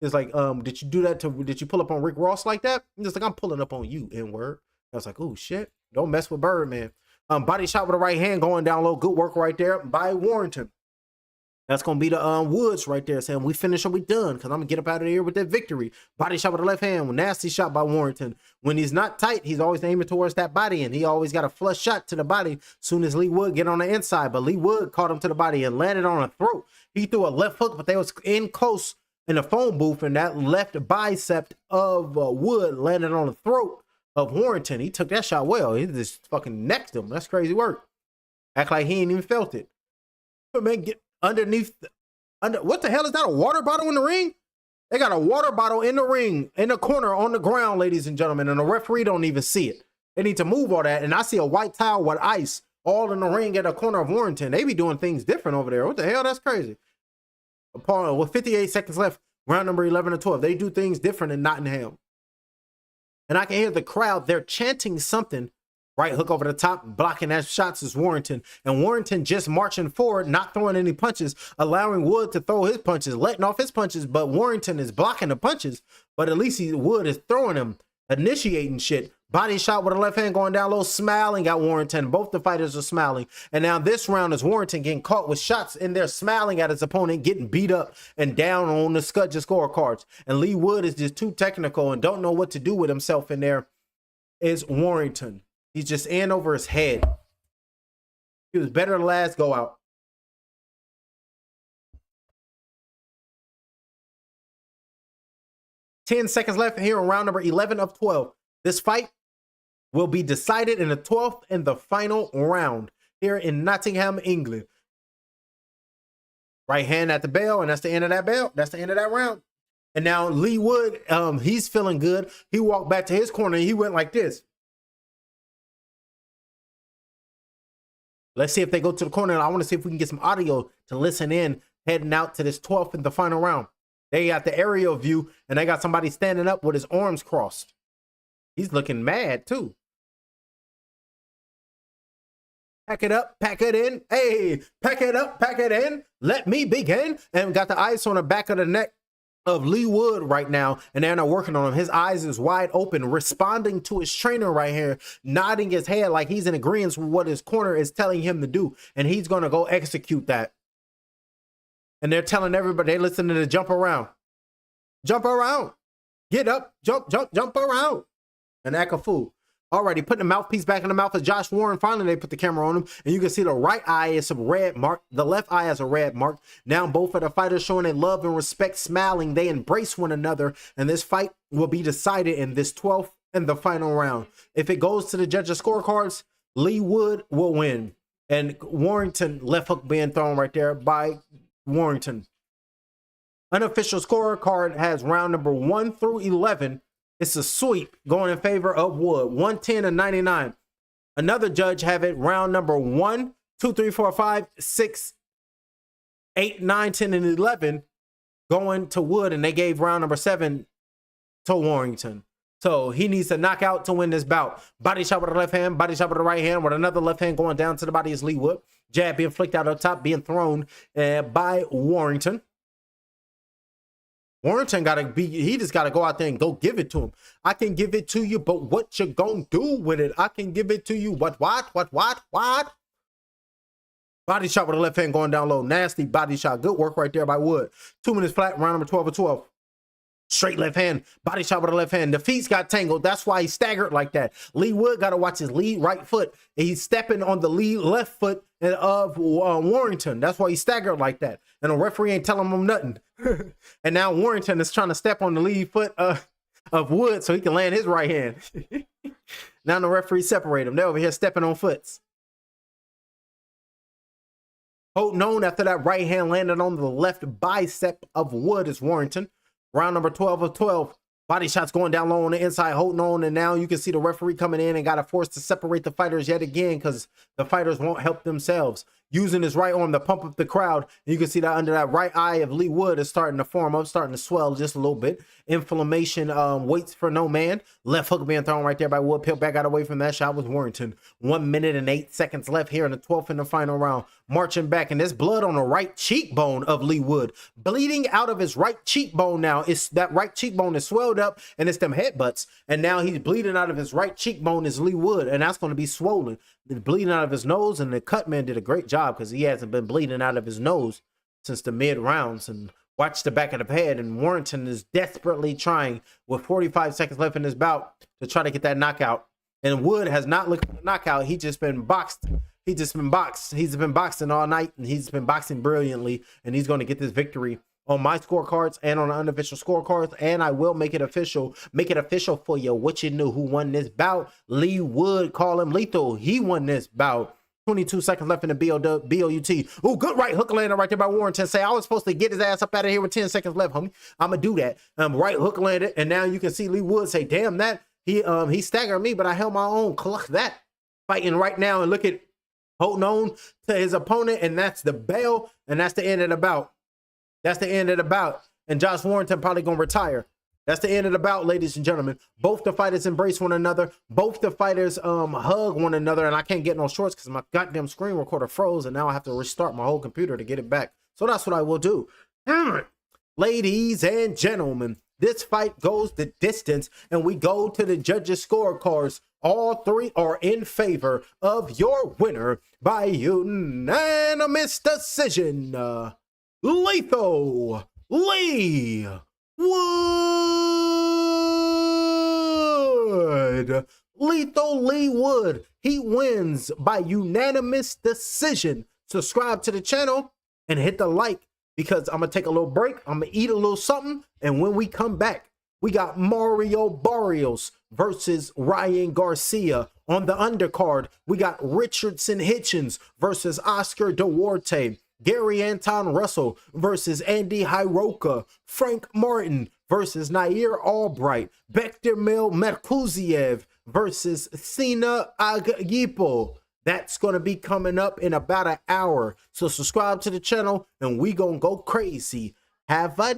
It's like, did you do that did you pull up on Rick Ross like that? It's like, I'm pulling up on you, N-word. I was like, oh shit, don't mess with Birdman. Body shot with the right hand going down low. Good work right there by Warrington. That's going to be the Woods right there saying, we finished or we done because I'm going to get up out of here with that victory. Body shot with the left hand. Nasty shot by Warrington. When he's not tight, he's always aiming towards that body, and he always got a flush shot to the body soon as Leigh Wood get on the inside. But Leigh Wood caught him to the body and landed on a throat. He threw a left hook, but they was in close in the phone booth, and that left bicep of Wood landed on the throat of Warrington. He took that shot well. He just fucking necked him. That's crazy work. Act like he ain't even felt it. But man, get underneath. What the hell is that? A water bottle in the ring? They got a water bottle in the ring, in the corner, on the ground, ladies and gentlemen, and the referee don't even see it. They need to move all that. And I see a white towel with ice all in the ring at the corner of Warrington. They be doing things different over there. What the hell? That's crazy. With 58 seconds left, round number 11 or 12. They do things different in Nottingham. And I can hear the crowd. They're chanting something. Right hook over the top, blocking that shots is Warrington. And Warrington just marching forward, not throwing any punches, allowing Wood to throw his punches, letting off his punches. But Warrington is blocking the punches. But at least Wood is throwing them, initiating shit. Body shot with a left hand going down low, smiling at Warrington. Both the fighters are smiling. And now this round is Warrington getting caught with shots in there, smiling at his opponent, getting beat up and down on the Scudger scorecards. And Leigh Wood is just too technical and don't know what to do with himself in there. Is Warrington. He's just in over his head. He was better than last go out. Ten seconds left here in round number 11 of 12. This fight will be decided in the 12th and the final round here in Nottingham, England. Right hand at the bell, and that's the end of that bell. That's the end of that round. And now Leigh Wood, he's feeling good. He walked back to his corner and he went like this. Let's see if they go to the corner. I want to see if we can get some audio to listen in heading out to this 12th and the final round. They got the aerial view, and they got somebody standing up with his arms crossed. He's looking mad, too. Pack it up, pack it in. Hey, pack it up, pack it in. Let me begin. And got the ice on the back of the neck of Leigh Wood right now, and they're not working on him. His eyes is wide open, responding to his trainer right here, nodding his head like he's in agreement with what his corner is telling him to do, and he's going to go execute that. And they're telling everybody, they listening to jump around. Jump around. Get up, jump, jump, jump around. And act a fool. Alrighty, putting the mouthpiece back in the mouth of Josh Warren. Finally, they put the camera on him, and you can see the right eye is a red mark. The left eye has a red mark. Now both of the fighters showing their love and respect, smiling. They embrace one another, and this fight will be decided in this 12th and the final round. If it goes to the judges' scorecards, Leigh Wood will win. And Warrington, left hook being thrown right there by Warrington. Unofficial scorecard has round number 1 through 11. It's a sweep going in favor of Wood, 110 to 99. Another judge have it round number 1, 2, 3, 4, 5, 6, 8, 9, 10, and 11 going to Wood, and they gave round number 7 to Warrington. So he needs to knock out to win this bout. Body shot with the left hand, body shot with the right hand, with another left hand going down to the body is Leigh Wood. Jab being flicked out up top, being thrown by Warrington. Warrington he just gotta go out there and go give it to him. I can give it to you, but what you gonna do with it? I can give it to you. What? Body shot with the left hand going down low. Nasty body shot. Good work right there by Wood. 2 minutes flat, round number 12 of 12. Straight left hand, body shot with the left hand. The feet got tangled. That's why he staggered like that. Leigh Wood got to watch his lead right foot. He's stepping on the lead left foot of Warrington. That's why he staggered like that. And the referee ain't telling him nothing. And now Warrington is trying to step on the lead foot of Wood so he can land his right hand. Now the referee separate them. They're over here stepping on foots. Holding on after that right hand landed on the left bicep of Wood is Warrington. Round number 12 of 12. Body shots going down low on the inside, holding on, and now you can see the referee coming in and got a force to separate the fighters yet again because the fighters won't help themselves. Using his right arm to pump up the crowd. You can see that under that right eye of Leigh Wood is starting to form up, starting to swell just a little bit. Inflammation waits for no man. Left hook being thrown right there by Wood. Peeled back out away from that shot with Warrington. 1 minute and 8 seconds left here in the 12th and the final round. Marching back, and there's blood on the right cheekbone of Leigh Wood. Bleeding out of his right cheekbone now. It's that right cheekbone is swelled up, and it's them headbutts. And now he's bleeding out of his right cheekbone is Leigh Wood, and that's going to be swollen. The bleeding out of his nose, and the cut man did a great job because he hasn't been bleeding out of his nose since the mid rounds. And watch the back of the head, and Warrington is desperately trying with 45 seconds left in his bout to try to get that knockout. And Wood has not looked at the knockout. He's just been boxed. He's been boxing all night, and he's been boxing brilliantly, and he's going to get this victory on my scorecards and on the unofficial scorecards, and I will make it official for you. What you knew, who won this bout? Leigh Wood, call him lethal. He won this bout. 22 seconds left in the BOUT. Oh, good right hook landed right there by Warrington. Say, I was supposed to get his ass up out of here with 10 seconds left, homie. I'm going to do that. Right hook landed, and now you can see Leigh Wood say, damn, that he staggered me, but I held my own. Cluck that. Fighting right now, and look at holding on to his opponent, and that's the bell, and that's the end of the bout. That's the end of the bout. And Josh Warrington probably going to retire. That's the end of the bout, ladies and gentlemen. Both the fighters embrace one another. Both the fighters hug one another. And I can't get no shorts because my goddamn screen recorder froze. And now I have to restart my whole computer to get it back. So that's what I will do. Ladies and gentlemen, this fight goes the distance. And we go to the judges' scorecards. All three are in favor of your winner by unanimous decision. Lethal Leigh Wood. Lethal Leigh Wood. He wins by unanimous decision. Subscribe to the channel and hit the like because I'm going to take a little break. I'm going to eat a little something. And when we come back, we got Mario Barrios versus Ryan Garcia. On the undercard, we got Richardson Hitchens versus Oscar Duarte. Gary Anton Russell versus Andy Hiroka. Frank Martin versus Nair Albright. Bektirmil Merkuziev versus Sina Agyipo. That's going to be coming up in about an hour. So subscribe to the channel and we going to go crazy. Have a